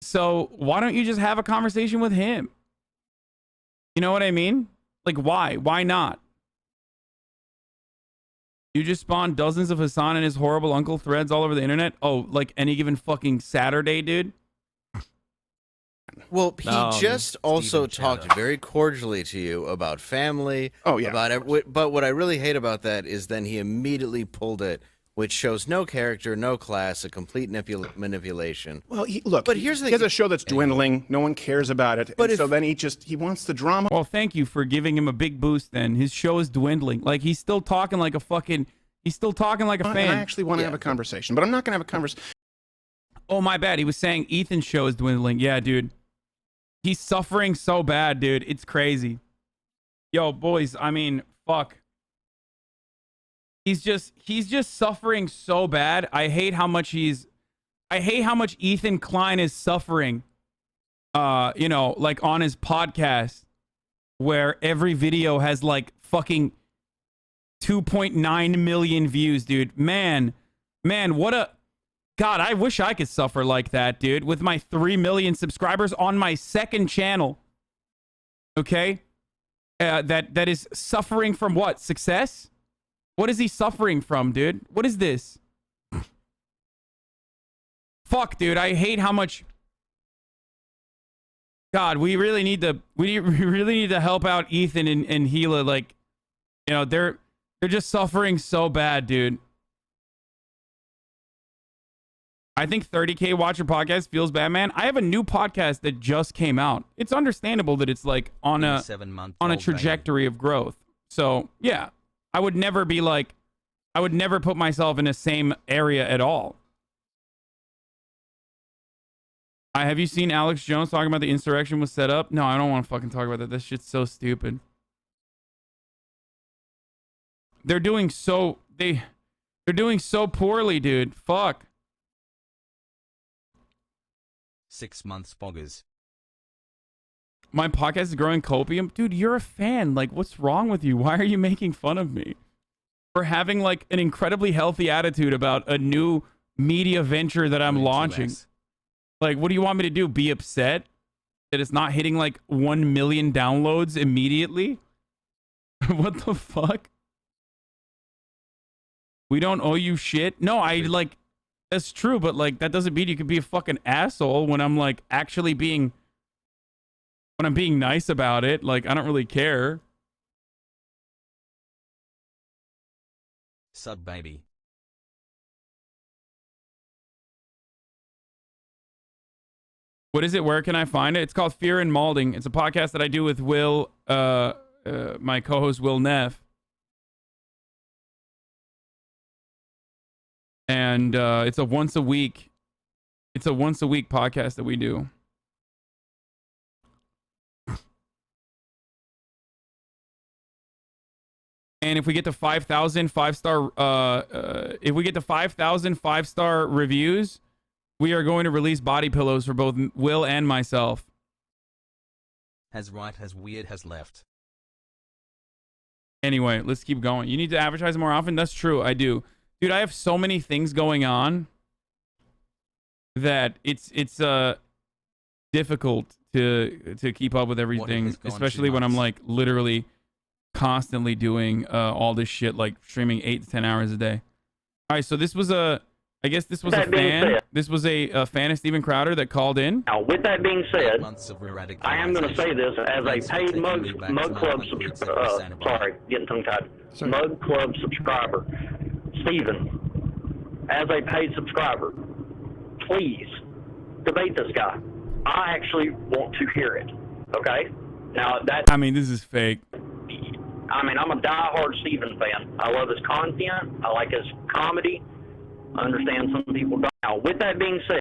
So why don't you just have a conversation with him? You know what I mean? Why? Why not? You just spawned dozens of Hasan and his horrible uncle threads all over the internet. Oh, like any given fucking Saturday, dude. Well, he just also talked very cordially to you about family. Oh, yeah. But what I really hate about that is then he immediately pulled it, which shows no character, no class, a complete manipulation. Well, but here's the thing. He has a show that's dwindling. No one cares about it. But so then he wants the drama. Well, thank you for giving him a big boost then. His show is dwindling. Like, he's still talking like a fan. I actually want to have a conversation, but I'm not going to have a conversation. Oh, my bad. He was saying Ethan's show is dwindling. Yeah, dude. He's suffering so bad, dude. It's crazy. Yo, boys, I mean, fuck. He's just suffering so bad. I hate how much Ethan Klein is suffering. You know, like on his podcast, where every video has like fucking 2.9 million views, dude. Man, what a God, I wish I could suffer like that, dude, with my 3 million subscribers on my second channel. Okay? That is suffering from what? Success? What is he suffering from, dude? What is this? Fuck, dude, I hate how much... God, we really need to help out Ethan and Gila. Like, you know, they're just suffering so bad, dude. I think 30K watcher podcast feels bad, man. I have a new podcast that just came out. It's understandable that it's like on a trajectory of growth. So yeah, I would never put myself in the same area at all. Have you seen Alex Jones talking about the insurrection was set up? No, I don't want to fucking talk about that. That shit's so stupid. They're doing so poorly, dude. Fuck. 6 months foggers. My podcast is growing copium. Dude, you're a fan. Like, what's wrong with you? Why are you making fun of me for having like an incredibly healthy attitude about a new media venture that I'm launching? Like, what do you want me to do? Be upset that it's not hitting like 1 million downloads immediately? What the fuck? We don't owe you shit. No, that's true, but like that doesn't mean you can be a fucking asshole when I'm like when I'm being nice about it. Like, I don't really care. Sub baby. What is it? Where can I find it? It's called Fear and Malding. It's a podcast that I do with Will, my co-host Will Neff. And it's a once a week podcast that we do. And if we get to 5,000 5-star reviews, we are going to release body pillows for both Will and myself. Has right, has weird, has left. Anyway, let's keep going. You need to advertise more often. That's true. I do. Dude, I have so many things going on that it's difficult to keep up with everything, especially when I'm like literally constantly doing all this shit, like streaming 8 to 10 hours a day. All right, so this was a fan. This was a fan of Steven Crowder that called in. Now, with that being said, I am going to say this as a paid Mug Club Mug Club subscriber. Steven, as a paid subscriber, please debate this guy. I actually want to hear it. Okay? Now that I mean, this is fake. I mean, I'm a diehard Steven fan. I love his content. I like his comedy. I understand some people don't. Now, with that being said,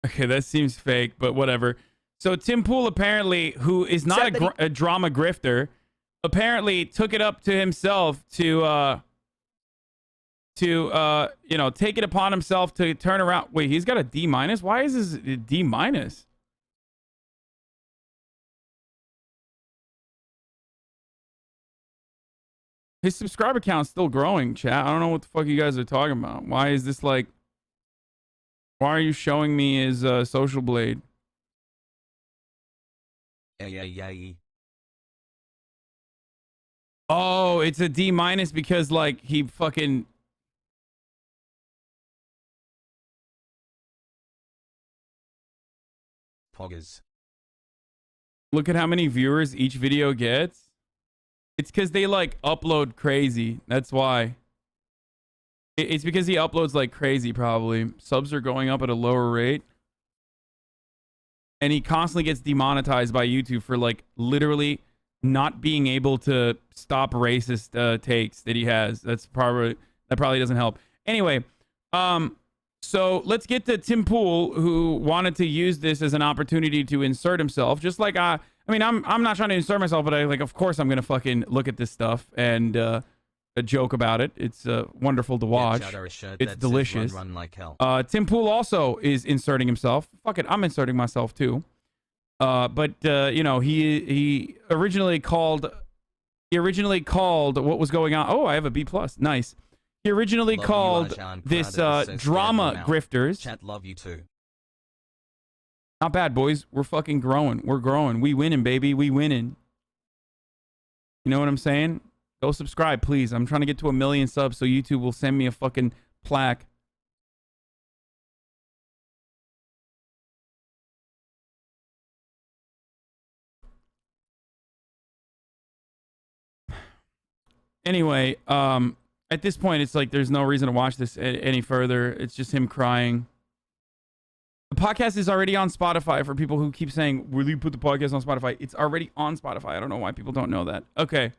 okay, that seems fake, but whatever. So Tim Pool apparently, who is not a drama grifter, apparently took it up to himself to take it upon himself to turn around. Wait, he's got a D-. Why is this a D-? His subscriber count's still growing, chat. I don't know what the fuck you guys are talking about. Why is this like... Why are you showing me his social blade? Yeah. Oh, it's a D- because like he fucking. Poggers. Look at how many viewers each video gets. It's because they like upload crazy. That's why. It's because he uploads like crazy, probably. Subs are going up at a lower rate. And he constantly gets demonetized by YouTube for like literally not being able to stop racist takes that he has. That probably doesn't help. Anyway, so let's get to Tim Pool, who wanted to use this as an opportunity to insert himself. Just like I mean, I'm not trying to insert myself, but of course I'm gonna fucking look at this stuff and joke about it. It's wonderful to watch. It's delicious. Run like hell. Tim Pool also is inserting himself. Fuck it, I'm inserting myself too. But you know, he originally called what was going on. Oh, I have a B+. Nice. He originally called this drama grifters. Chat, love you too. Not bad, boys. We're fucking growing. We're growing. We winning, baby. We winning. You know what I'm saying? Go subscribe, please. I'm trying to get to 1 million subs so YouTube will send me a fucking plaque. Anyway, at this point, it's like there's no reason to watch this any further. It's just him crying. The podcast is already on Spotify for people who keep saying, will you put the podcast on Spotify? It's already on Spotify. I don't know why people don't know that. Okay.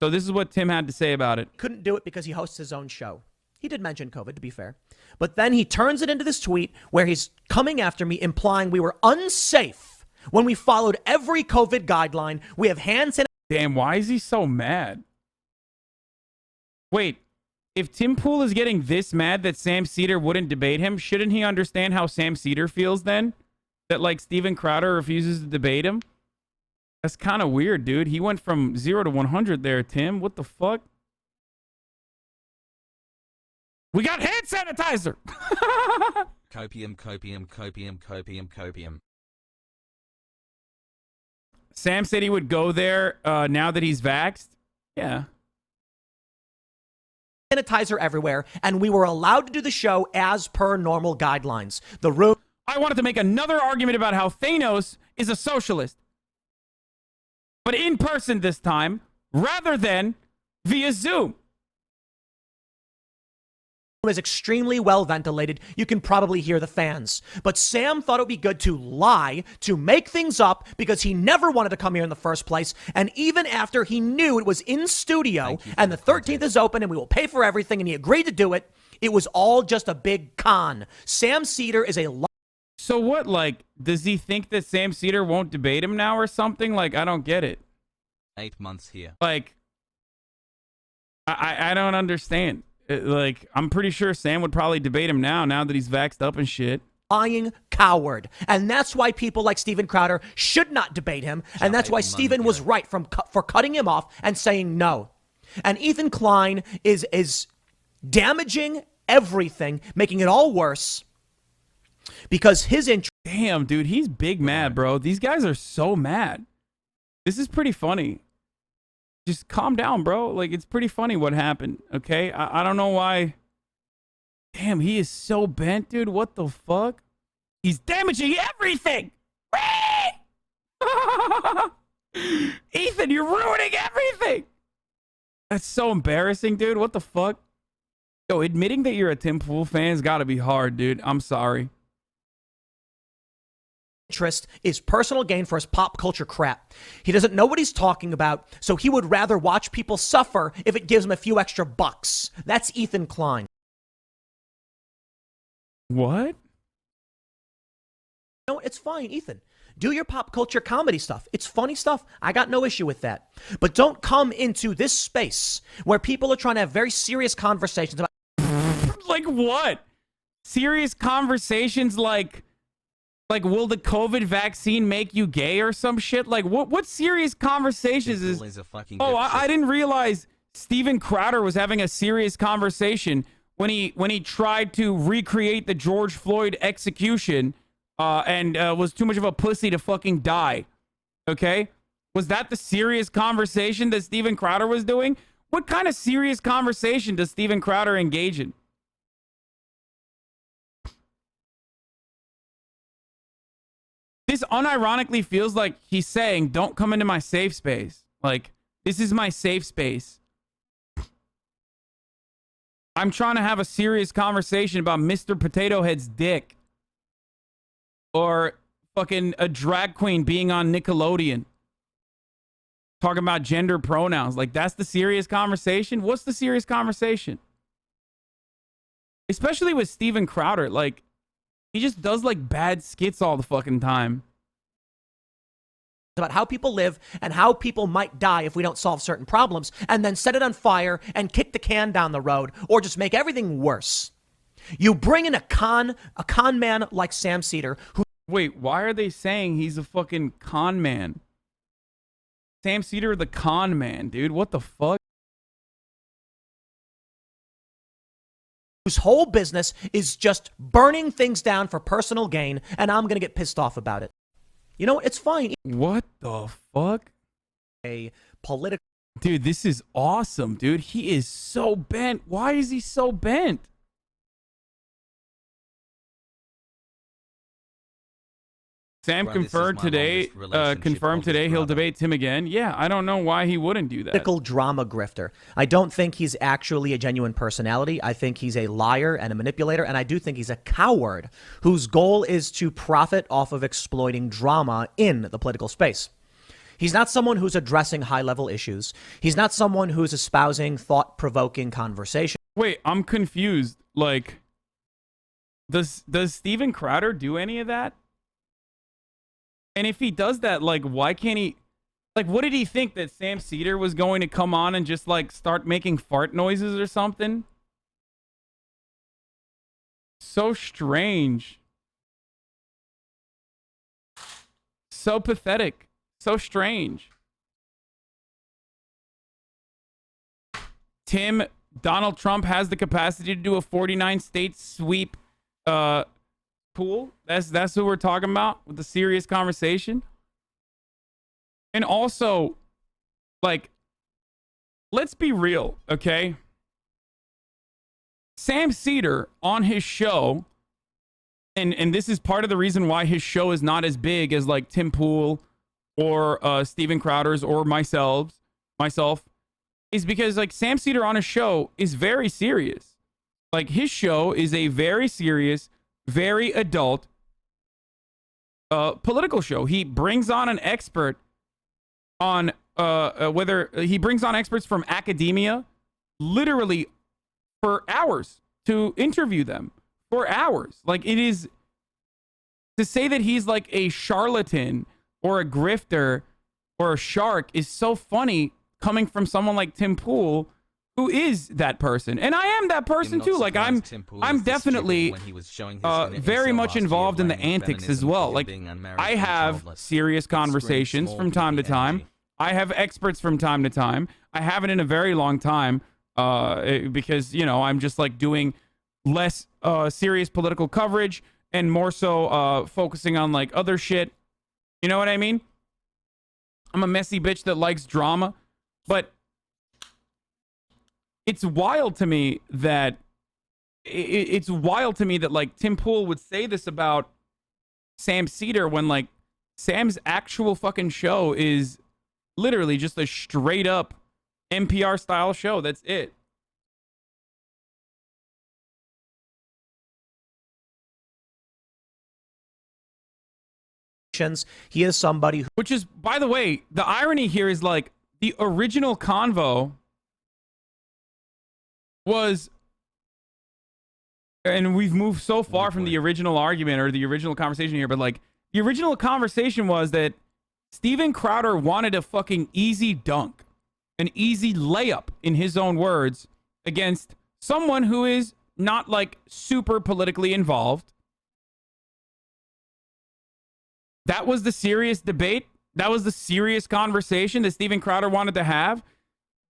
So this is what Tim had to say about it. Couldn't do it because he hosts his own show. He did mention COVID, to be fair. But then he turns it into this tweet where he's coming after me, implying we were unsafe when we followed every COVID guideline. We have hand sanitizer. Damn, why is he so mad? Wait, if Tim Pool is getting this mad that Sam Seder wouldn't debate him, shouldn't he understand how Sam Seder feels then? That like Steven Crowder refuses to debate him? That's kind of weird, dude. He went from 0 to 100 there, Tim. What the fuck? We got hand sanitizer! Copium, copium, copium, copium, copium. Sam said he would go there now that he's vaxxed? Yeah. Sanitizer everywhere, and we were allowed to do the show as per normal guidelines. The room. I wanted to make another argument about how Thanos is a socialist, but in person this time, rather than via Zoom. Is extremely well ventilated. You can probably hear the fans. But Sam thought it would be good to lie, to make things up, because he never wanted to come here in the first place. And even after he knew it was in studio and the 13th is open and we will pay for everything and he agreed to do it, it was all just a big con. Sam Seder is a So what, like, does he think that Sam Seder won't debate him now or something? Like, I don't get it. 8 months here. Like, I don't understand. Like, I'm pretty sure Sam would probably debate him now that he's vaxxed up and shit. Lying coward. And that's why people like Steven Crowder should not debate him. And that's why Steven was right for cutting him off and saying no. And Ethan Klein is damaging everything, making it all worse because his interest. Damn, dude, he's big mad, bro. These guys are so mad. This is pretty funny. Just calm down, bro. Like, it's pretty funny what happened, okay? I don't know why. Damn, he is so bent, dude. What the fuck? He's damaging everything! Ethan, you're ruining everything! That's so embarrassing, dude. What the fuck? Yo, admitting that you're a Tim Pool fan's gotta be hard, dude. I'm sorry. Interest is personal gain for his pop culture crap. He doesn't know what he's talking about, so he would rather watch people suffer if it gives him a few extra bucks. That's Ethan Klein. What? No, it's fine, Ethan. Do your pop culture comedy stuff. It's funny stuff. I got no issue with that. But don't come into this space where people are trying to have very serious conversations about... Like what? Serious conversations like, will the COVID vaccine make you gay or some shit? Like, what serious conversations is... Oh, I didn't realize Steven Crowder was having a serious conversation when he tried to recreate the George Floyd execution and was too much of a pussy to fucking die. Okay? Was that the serious conversation that Steven Crowder was doing? What kind of serious conversation does Steven Crowder engage in? This unironically feels like he's saying, don't come into my safe space. Like, this is my safe space. I'm trying to have a serious conversation about Mr. Potato Head's dick. Or fucking a drag queen being on Nickelodeon. Talking about gender pronouns. Like, that's the serious conversation? What's the serious conversation? Especially with Steven Crowder. Like, he just does, like, bad skits all the fucking time. About how people live and how people might die if we don't solve certain problems, and then set it on fire and kick the can down the road, or just make everything worse. You bring in a con man like Sam Seder, who... Wait, why are they saying he's a fucking con man? Sam Seder, the con man, dude. What the fuck? Whose whole business is just burning things down for personal gain, and I'm going to get pissed off about it. You know, it's fine. What the fuck? A political... Dude, this is awesome, dude. He is so bent. Why is he so bent? Sam confirmed today he'll debate Tim again. Yeah, I don't know why he wouldn't do that. Political drama grifter. I don't think he's actually a genuine personality. I think he's a liar and a manipulator, and I do think he's a coward whose goal is to profit off of exploiting drama in the political space. He's not someone who's addressing high-level issues. He's not someone who's espousing thought-provoking conversation. Wait, I'm confused. Like, does Steven Crowder do any of that? And if he does that, like, why can't he... Like, what did he think? That Sam Seder was going to come on and just, like, start making fart noises or something? So strange. So pathetic. So strange. Tim, Donald Trump has the capacity to do a 49-state sweep pool. That's what we're talking about with the serious conversation. And also, like, let's be real, okay? Sam Seder on his show, and this is part of the reason why his show is not as big as like Tim Pool or Steven Crowder's or myself, is because like Sam Seder on his show is very serious. Like, his show is a very serious, very adult political show. He brings on an expert on whether he brings on experts from academia literally for hours to interview them for hours. Like, it is to say that he's like a charlatan or a grifter or a shark is so funny coming from someone like Tim Pool, who is that person. And I am that person too. Like, I'm definitely very much involved in the antics as well. Like, I have serious conversations from time to time. I have experts from time to time. I haven't in a very long time because, you know, I'm just like doing less serious political coverage and more so focusing on like other shit. You know what I mean? I'm a messy bitch that likes drama, but it's wild to me that like Tim Pool would say this about Sam Seder when like Sam's actual fucking show is literally just a straight up NPR style show. That's it. He is somebody who... Which is, by the way, the irony here is like the original convo was, and we've moved so far from the original argument or the original conversation here, but like the original conversation was that Steven Crowder wanted a fucking easy dunk, an easy layup in his own words against someone who is not like super politically involved. That was the serious debate. That was the serious conversation that Steven Crowder wanted to have.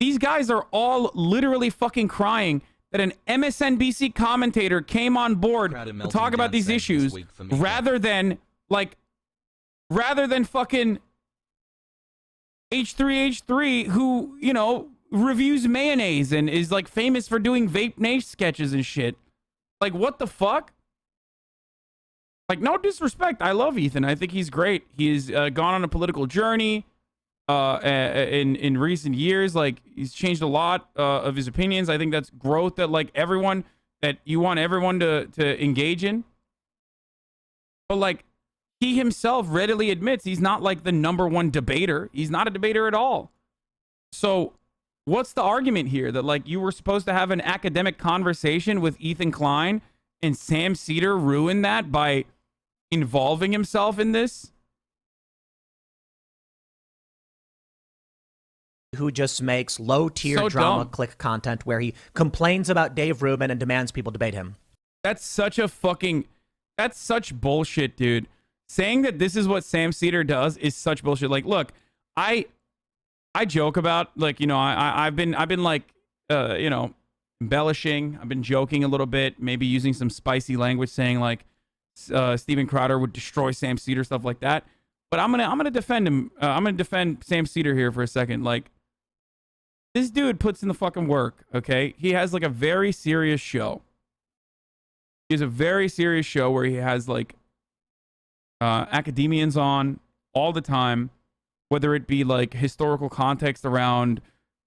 These guys are all literally fucking crying that an MSNBC commentator came on board to talk about these issues rather than fucking H3H3, who, you know, reviews mayonnaise and is like famous for doing vape nace sketches and shit. Like, what the fuck? Like, no disrespect. I love Ethan. I think he's great. He's gone on a political journey in recent years. Like, he's changed a lot of his opinions. I think that's growth that, like, that you want everyone to engage in. But, like, he himself readily admits he's not, like, the #1 debater. He's not a debater at all. So what's the argument here? That, like, you were supposed to have an academic conversation with Ethan Klein and Sam Seder ruined that by involving himself in this? Who just makes low-tier drama click content where he complains about Dave Rubin and demands people debate him. That's such bullshit, dude. Saying that this is what Sam Seder does is such bullshit. Like, look, I joke about, like, you know, I've been like, you know, embellishing. I've been joking a little bit, maybe using some spicy language, saying like Steven Crowder would destroy Sam Seder, stuff like that. But I'm gonna defend him. I'm gonna defend Sam Seder here for a second. Like, this dude puts in the fucking work. Okay, he has like a very serious show. He has a very serious show where he has like academians on all the time, whether it be like historical context around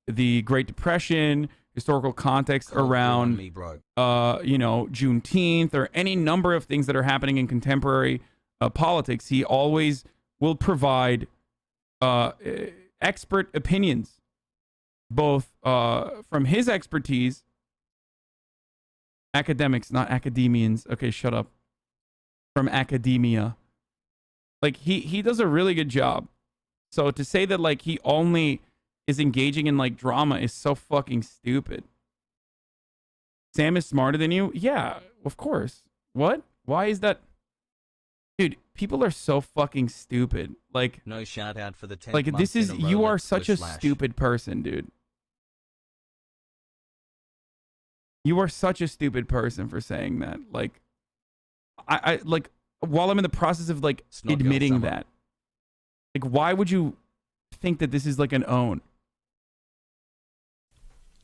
the Great Depression, historical context around you know, Juneteenth, or any number of things that are happening in contemporary politics. He always will provide expert opinions, both from his expertise, academics, not academians. Okay, shut up. From academia. Like, he does a really good job. So to say that, like, he only is engaging in, like, drama is so fucking stupid. Sam is smarter than you? Yeah, of course. What? Why is that? Dude, people are so fucking stupid. Like, no shout out for the 10th like, this is, you are such a // stupid person, dude. You are such a stupid person for saying that. Like, I like, while I'm in the process of, like, admitting that, like, why would you think that this is like an own?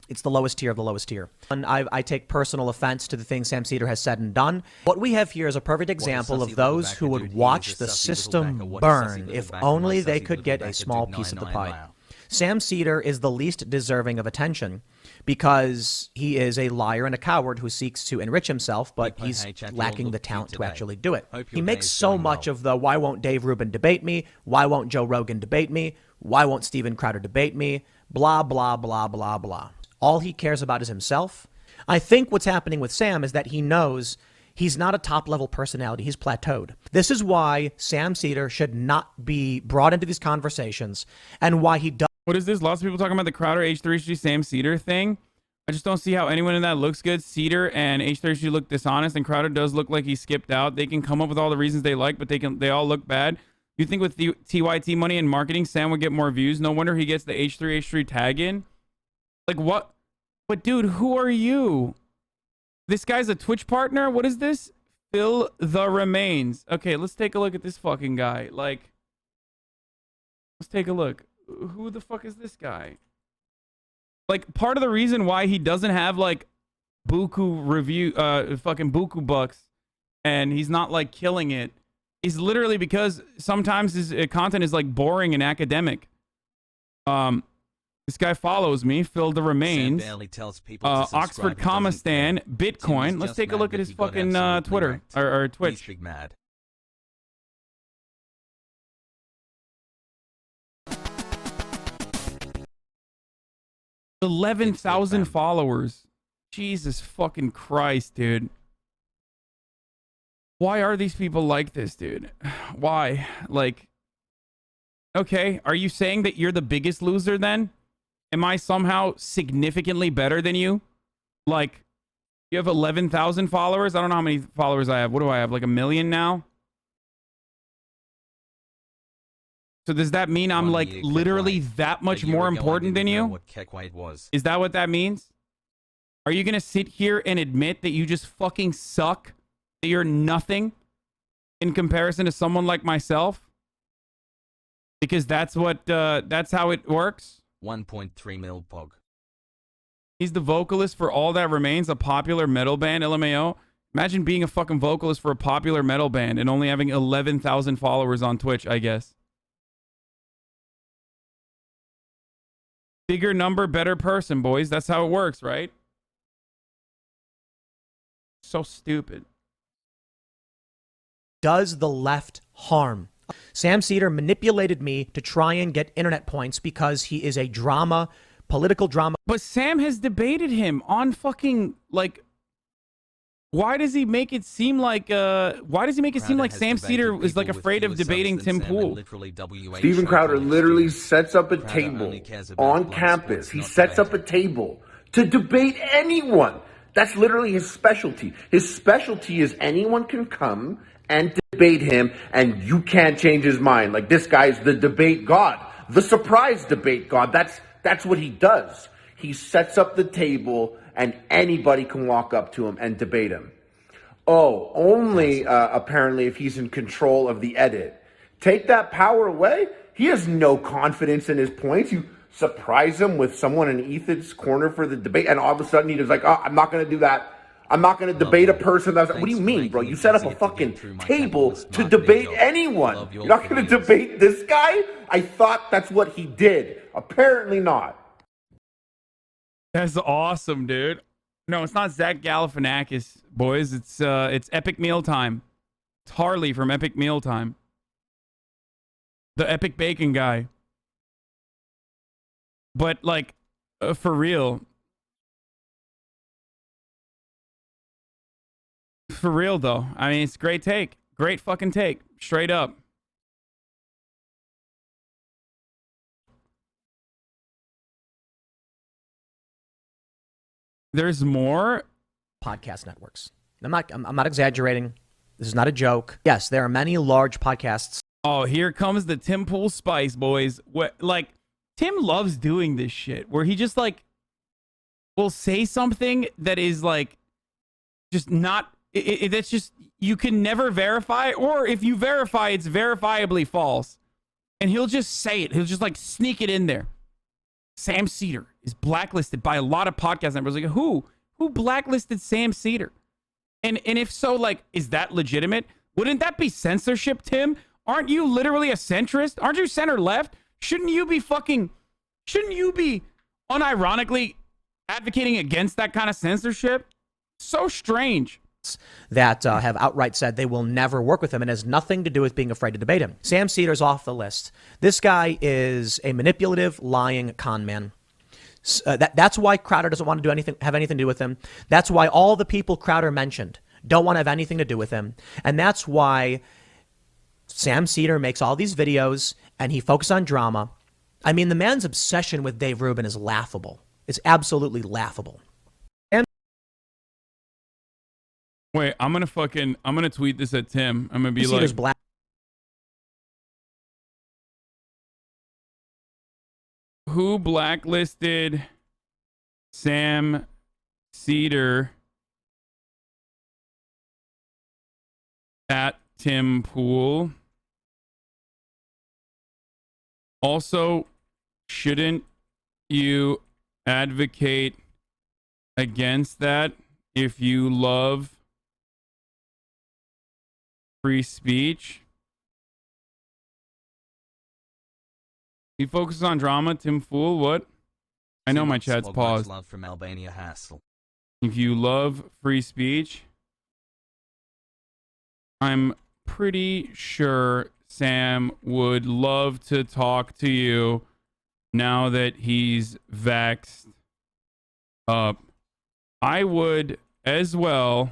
It's the lowest tier of the lowest tier. And I take personal offense to the things Sam Seder has said and done. What we have here is a perfect example of those who would watch the system burn if only they could get a small piece of the pie. Sam Seder is the least deserving of attention because he is a liar and a coward who seeks to enrich himself, but he's lacking the talent to actually do it. He makes so much of the why won't Dave Rubin debate me? Why won't Joe Rogan debate me? Why won't Steven Crowder debate me? Blah, blah, blah, blah, blah. All he cares about is himself. I think what's happening with Sam is that he knows he's not a top-level personality. He's plateaued. This is why Sam Seder should not be brought into these conversations and why he does. What is this? Lots of people talking about the Crowder H3H3 Sam Seder thing. I just don't see how anyone in that looks good. Seder and H3H3 look dishonest, and Crowder does look like he skipped out. They can come up with all the reasons they like, but they all look bad. You think with the TYT money and marketing, Sam would get more views? No wonder he gets the H3H3 tag in. Like, what? But dude, who are you? This guy's a Twitch partner? What is this? Fill the remains. Okay, let's take a look at this fucking guy. Like, let's take a look. Who the fuck is this guy? Like, part of the reason why he doesn't have, like, buku review, fucking buku bucks, and he's not, like, killing it, is literally because sometimes his content is, like, boring and academic. This guy follows me. Fill the remains. Oxford Comma Stan, Bitcoin. Let's take a look at his fucking Twitter or Twitch. 11,000 followers. Jesus fucking Christ, dude. Why are these people like this, dude? Why? Like, okay, are you saying that you're the biggest loser then? Am I somehow significantly better than you? Like, you have 11,000 followers? I don't know how many followers I have. What do I have? Like 1 million now? So does that mean I'm like literally that much more important than you? Is that what that means? Are you going to sit here and admit that you just fucking suck? That you're nothing in comparison to someone like myself? Because that's how it works. 1.3 mil pog. He's the vocalist for All That Remains, a popular metal band, LMAO. Imagine being a fucking vocalist for a popular metal band and only having 11,000 followers on Twitch, I guess. Bigger number, better person, boys. That's how it works, right? So stupid. Does the left harm? Sam Seder manipulated me to try and get internet points because he is a political drama. But Sam has debated him on fucking, like, why does he make it seem like Sam Seder is like afraid of debating Tim Pool? Steven Crowder literally sets up a table on campus. He sets up a table to debate anyone. That's literally his specialty. His specialty is anyone can come and debate him, and you can't change his mind. Like, this guy's the debate god, the surprise debate god. That's what he does. He sets up the table, and anybody can walk up to him and debate him. Oh, only apparently if he's in control of the edit. Take that power away, he has no confidence in his points. You surprise him with someone in Ethan's corner for the debate, and all of a sudden he's like, oh, I'm not going to do that. I'm not going to debate a person that's... What do you mean, bro? You set up a fucking table to debate anyone. You're not going to debate this guy? I thought that's what he did. Apparently not. That's awesome, dude. No, it's not Zach Galifianakis, boys. It's Epic Mealtime. It's Harley from Epic Mealtime. The Epic Bacon guy. But, like, for real... For real, though. I mean, it's a great take. Great fucking take. Straight up. There's more podcast networks. I'm not exaggerating. This is not a joke. Yes, there are many large podcasts. Oh, here comes the Tim Pool spice, boys. Like, Tim loves doing this shit where he just, like, will say something that is, like, just not... that's just, you can never verify, or if you verify, it's verifiably false. And he'll just say it. He'll just, like, sneak it in there. Sam Seder is blacklisted by a lot of podcast members. Like, who blacklisted Sam Seder? And if so, like, is that legitimate? Wouldn't that be censorship, Tim? Aren't you literally a centrist? Aren't you center left? Shouldn't you be unironically advocating against that kind of censorship? So strange. That have outright said they will never work with him, and has nothing to do with being afraid to debate him. Sam Seder's off the list. This guy is a manipulative, lying con man. That's why Crowder doesn't want to have anything to do with him. That's why all the people Crowder mentioned don't want to have anything to do with him. And that's why Sam Seder makes all these videos and he focuses on drama. I mean, the man's obsession with Dave Rubin is laughable. It's absolutely laughable. Wait, I'm gonna tweet this at Tim. I'm gonna be like, who blacklisted Sam Seder at Tim Pool? Also, shouldn't you advocate against that if you love free speech? He focuses on drama. Tim Fool, what? I know my chat's paused. Love from Albania Hassel. If you love free speech, I'm pretty sure Sam would love to talk to you now that he's vaxxed up. I would as well.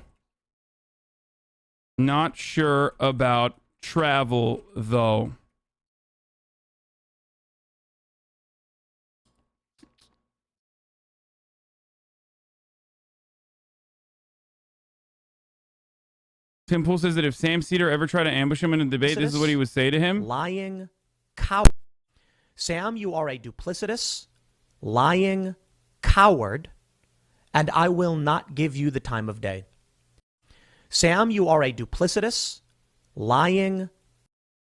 Not sure about travel, though. Tim Pool says that if Sam Seder ever tried to ambush him in a debate, this is what he would say to him. Lying coward. Sam, you are a duplicitous, lying coward, and I will not give you the time of day. Sam, you are a duplicitous, lying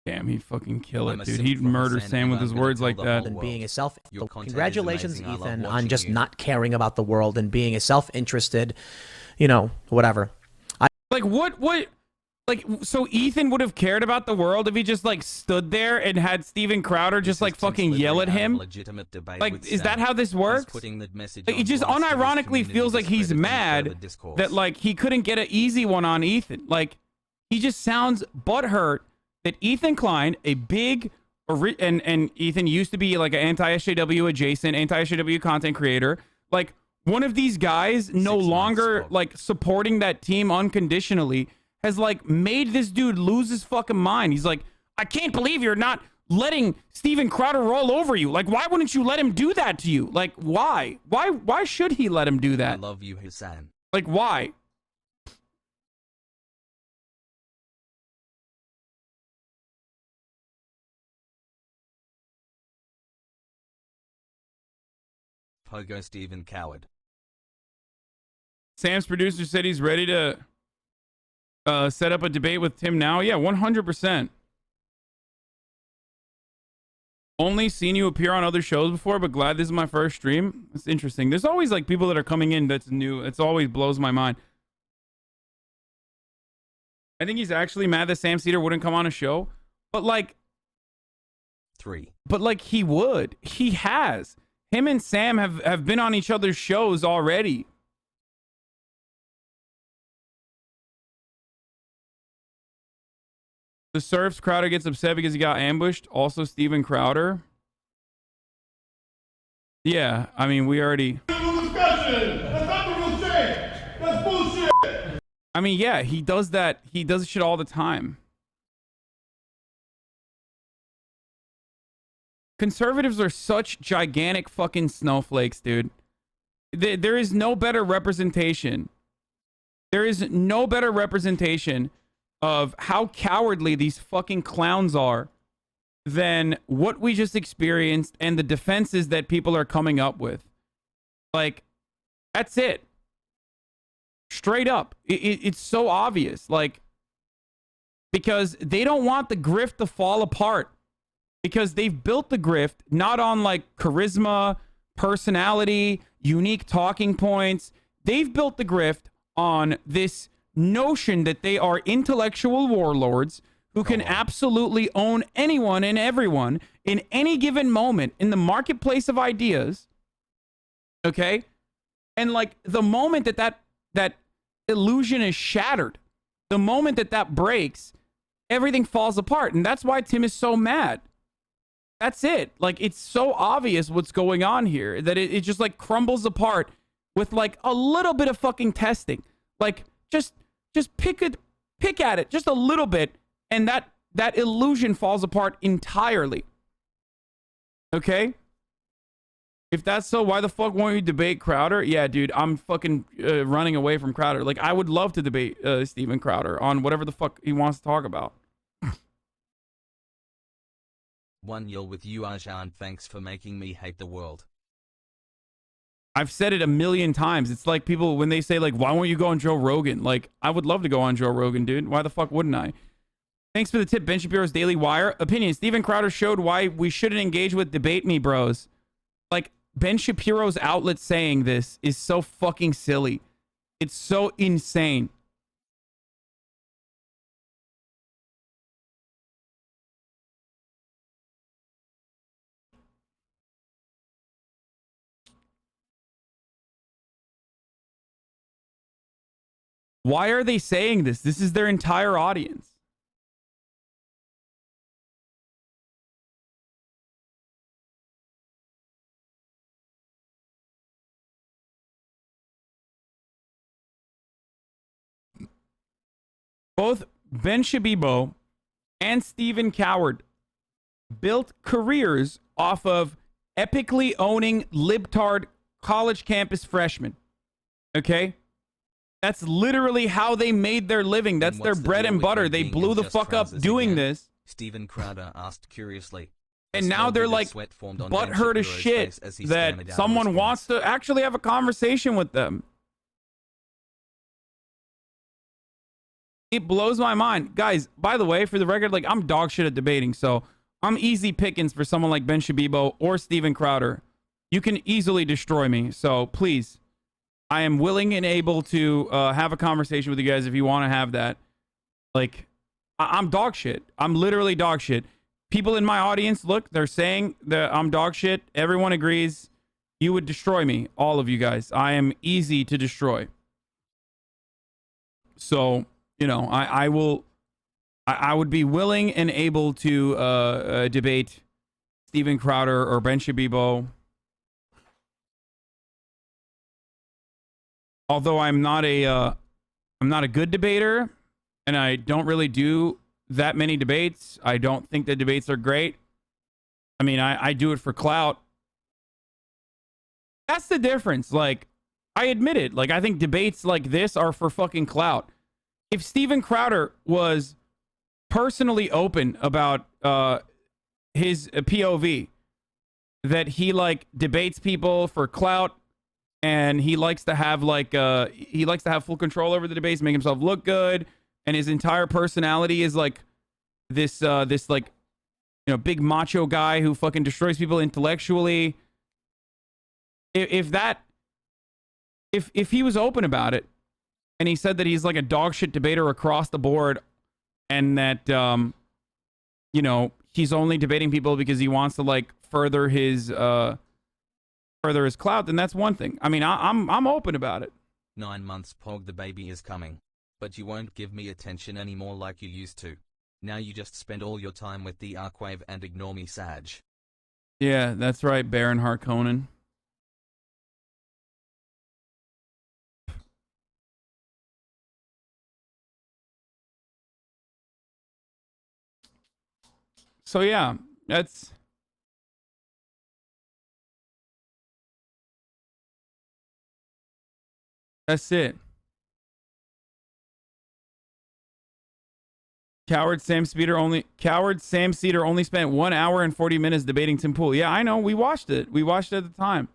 Damn, he'd fucking kill I'm it, a dude. simp He'd from murder Hasanabi, Sam with I'm his gonna words tell like the that. whole And being a self. Your content is Congratulations, amazing. I love Ethan, on watching just you. not caring about the world and being a self-interested, you know, whatever. Like what like so Ethan would have cared about the world if he just like stood there and had Steven Crowder just like fucking yell at him? Like is that how this works? Like, it just unironically feels like he's mad that like he couldn't get an easy one on Ethan. Like he just sounds butthurt that Ethan Klein, a big and Ethan used to be like an anti-SJW adjacent, anti-SJW content creator. Like one of these guys no longer like supporting that team unconditionally has like made this dude lose his fucking mind. He's like, I can't believe you're not letting Steven Crowder roll over you. Like, why wouldn't you let him do that to you? Like, why? Why should he let him do that? I love you, Hasan. Like, why? Pogo Steven Coward. Sam's producer said he's ready to set up a debate with Tim now. Yeah, 100%. Only seen you appear on other shows before, but glad this is my first stream. It's interesting. There's always like people that are coming in that's new. It's always blows my mind. I think he's actually mad that Sam Seder wouldn't come on a show, but like 3. But like he would. He has. Him and Sam have been on each other's shows already. The Surfs Crowder gets upset because he got ambushed. Also, Steven Crowder. Yeah, I mean, we already. That's not the real change. That's bullshit. I mean, yeah, he does that. He does shit all the time. Conservatives are such gigantic fucking snowflakes, dude. There is no better representation. There is no better representation of how cowardly these fucking clowns are than what we just experienced and the defenses that people are coming up with. Like, that's it. Straight up. It's so obvious. Like, because they don't want the grift to fall apart. Because they've built the grift not on like charisma, personality, unique talking points. They've built the grift on this notion that they are intellectual warlords who can absolutely own anyone and everyone in any given moment in the marketplace of ideas. Okay? And like the moment that illusion is shattered, the moment that breaks, everything falls apart. And that's why Tim is so mad. That's it. Like, it's so obvious what's going on here that it just like crumbles apart with like a little bit of fucking testing. Like, just pick at it just a little bit, and that illusion falls apart entirely. Okay? If that's so, why the fuck won't you debate Crowder? Yeah, dude, I'm fucking running away from Crowder. Like, I would love to debate Steven Crowder on whatever the fuck he wants to talk about. 1-0 with you, Ajahn. Thanks for making me hate the world. I've said it a million times. It's like people, when they say, like, why won't you go on Joe Rogan? Like, I would love to go on Joe Rogan, dude. Why the fuck wouldn't I? Thanks for the tip, Ben Shapiro's Daily Wire. Opinion, Steven Crowder showed why we shouldn't engage with Debate Me Bros. Like, Ben Shapiro's outlet saying this is so fucking silly. It's so insane. Why are they saying this? This is their entire audience. Both Ben Shabibo and Steven Coward built careers off of epically owning libtard college campus freshmen. Okay? That's literally how they made their living. That's their bread and butter. They blew the fuck up doing this. Steven Crowder asked curiously. And now they're like butthurt as shit that someone wants to actually have a conversation with them. It blows my mind. Guys, by the way, for the record, like, I'm dog shit at debating, so I'm easy pickings for someone like Ben Shabibo or Steven Crowder. You can easily destroy me, so please, I am willing and able to have a conversation with you guys if you want to have that. Like, I'm dog shit. I'm literally dog shit. People in my audience, look, they're saying that I'm dog shit. Everyone agrees. You would destroy me, all of you guys. I am easy to destroy. So, you know, I would be willing and able to debate Steven Crowder or Ben Shabibo. Although I'm not a good debater, and I don't really do that many debates. I don't think the debates are great. I mean, I do it for clout. That's the difference. Like, I admit it. Like, I think debates like this are for fucking clout. If Steven Crowder was personally open about his POV, that he like debates people for clout, and he likes to have like full control over the debates, make himself look good, and his entire personality is like this like, you know, big macho guy who fucking destroys people intellectually. If he was open about it, and he said that he's like a dog shit debater across the board, and that you know, he's only debating people because he wants to like further his clout, then that's one thing. I mean, I'm open about it. 9 months, Pog, the baby is coming, but you won't give me attention anymore like you used to. Now you just spend all your time with the Arkwave and ignore me, Sag. Yeah, that's right, Baron Harkonnen. So yeah, that's it. Coward Sam Seder only spent 1 hour and 40 minutes debating Tim Pool. Yeah, I know. We watched it. We watched it at the time.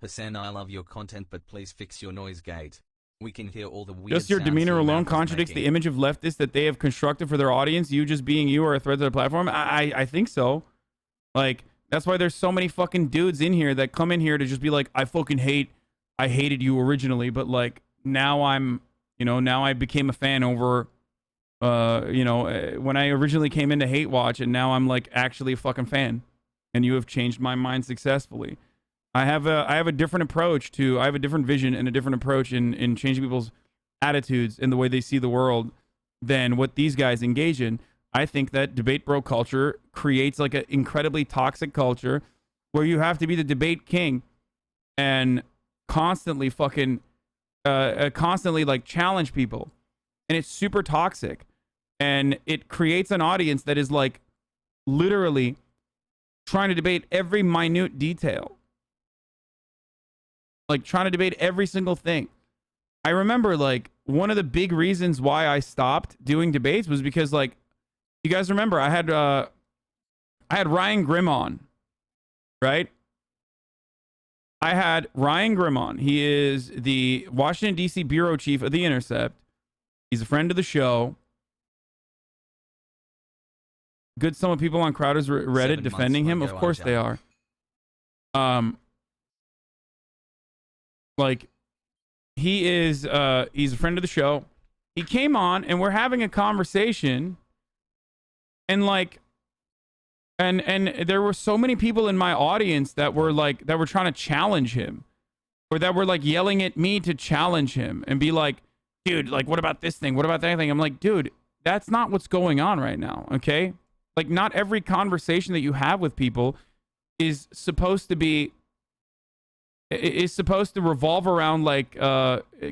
Hassan, I love your content, but please fix your noise gate. We can hear all the weird Just your sounds demeanor your alone mouth is contradicts making. the image of leftists that they have constructed for their audience. You just being you are a threat to the platform. I think so. Like, that's why there's so many fucking dudes in here that come in here to just be like, I hated you originally, but like now now I became a fan over, when I originally came into Hate Watch, and now I'm like actually a fucking fan, and you have changed my mind successfully. I have a different approach I have a different vision and a different approach in changing people's attitudes and the way they see the world than what these guys engage in. I think that debate bro culture creates like an incredibly toxic culture where you have to be the debate king and constantly like challenge people, and it's super toxic, and it creates an audience that is like literally trying to debate every minute detail. Like trying to debate every single thing. I remember like one of the big reasons why I stopped doing debates was because, like, you guys remember I had Ryan Grimm on, right? I had Ryan Grimm on. He is the Washington D.C. bureau chief of The Intercept. He's a friend of the show. Good sum of people on Crowder's Reddit defending him. Of course they are. Like, he's a friend of the show. He came on and we're having a conversation, and like, and there were so many people in my audience that were trying to challenge him, or that were like yelling at me to challenge him and be like, dude, like, what about this thing? What about that thing? I'm like, dude, that's not what's going on right now. Okay. Like, not every conversation that you have with people is supposed to revolve around like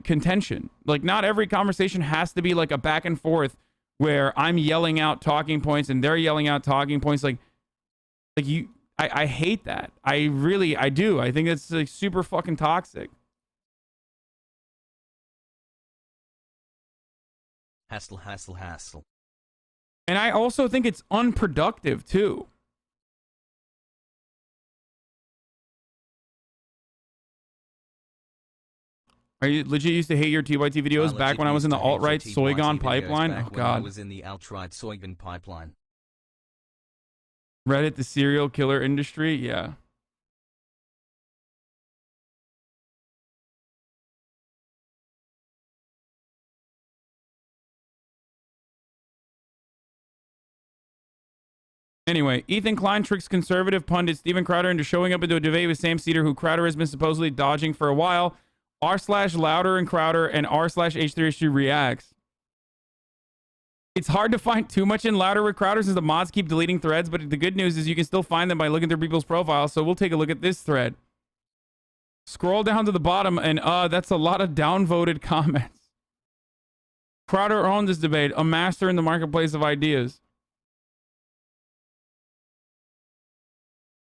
contention. Like, not every conversation has to be like a back and forth where I'm yelling out talking points and they're yelling out talking points. I hate that. I do. I think it's like super fucking toxic. Hassle. And I also think it's unproductive too. I legit used to hate your TYT videos back when I was in the alt-right Soygon pipeline. Oh, I God. was in the alt-right Soygon pipeline. Reddit, the serial killer industry? Yeah. Anyway, Ethan Klein tricks conservative pundit Steven Crowder into showing up into a debate with Sam Seder, who Crowder has been supposedly dodging for a while. r/louder and Crowder and r/H3H3 reacts. It's hard to find too much in Louder with Crowder since the mods keep deleting threads, but the good news is you can still find them by looking through people's profiles, so we'll take a look at this thread. Scroll down to the bottom, and that's a lot of downvoted comments. Crowder owned this debate, a master in the marketplace of ideas.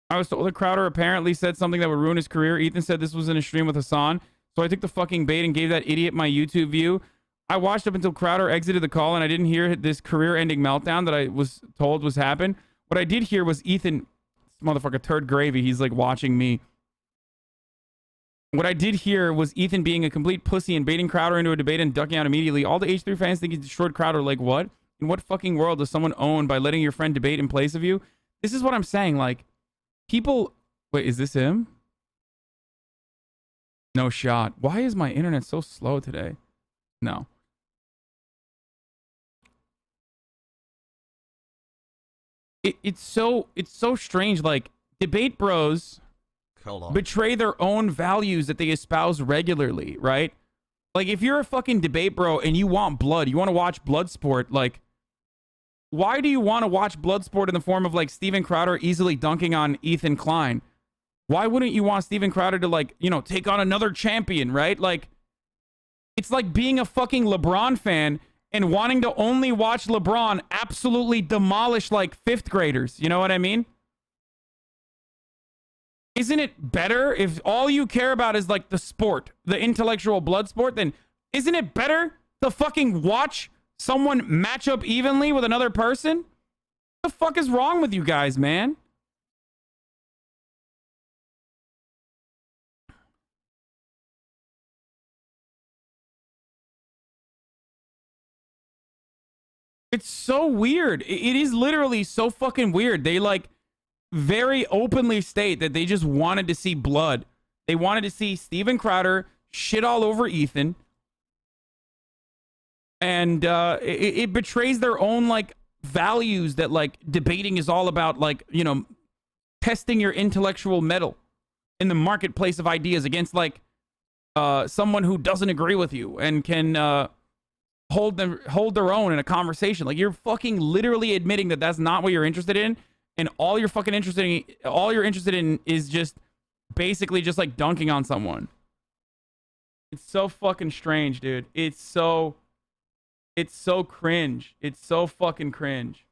I was told that Crowder apparently said something that would ruin his career. Ethan said this was in a stream with Hasan, so I took the fucking bait and gave that idiot my YouTube view. I watched up until Crowder exited the call, and I didn't hear this career-ending meltdown that I was told was happened. What I did hear was Ethan, motherfucker, turd gravy. He's like watching me. What I did hear was Ethan being a complete pussy and baiting Crowder into a debate and ducking out immediately. All the H3 fans think he destroyed Crowder. Like, what? In what fucking world does someone own by letting your friend debate in place of you? This is what I'm saying. Like, people... Wait, is this him? No shot. Why is my internet so slow today? No. It's so strange. Like, debate bros betray their own values that they espouse regularly, right? Like, if you're a fucking debate bro and you want blood, you want to watch blood sport, like, why do you want to watch blood sport in the form of, like, Steven Crowder easily dunking on Ethan Klein? Why wouldn't you want Steven Crowder to, like, you know, take on another champion, right? Like, it's like being a fucking LeBron fan and wanting to only watch LeBron absolutely demolish, like, fifth graders. You know what I mean? Isn't it better if all you care about is, like, the sport, the intellectual blood sport? Then isn't it better to fucking watch someone match up evenly with another person? What the fuck is wrong with you guys, man? It's so weird. It is literally so fucking weird. They, like, very openly state that they just wanted to see blood. They wanted to see Steven Crowder shit all over Ethan. And it betrays their own, like, values that, like, debating is all about, like, you know, testing your intellectual mettle in the marketplace of ideas against, like, someone who doesn't agree with you and can hold their own in a conversation. Like, you're fucking literally admitting that that's not what you're interested in, and all you're interested in is just basically just, like, dunking on someone. It's so fucking strange, dude. It's so cringe. It's so fucking cringe.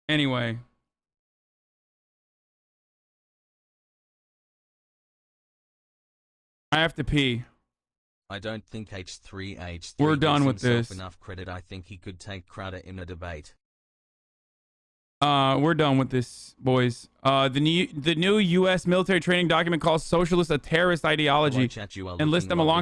Anyway. I have to pee. I don't think H3H3 We're done with gives himself this. enough credit. I think he could take Crowder in a debate. We're done with this, boys. The new U.S. military training document calls socialists a terrorist ideology and lists them alongside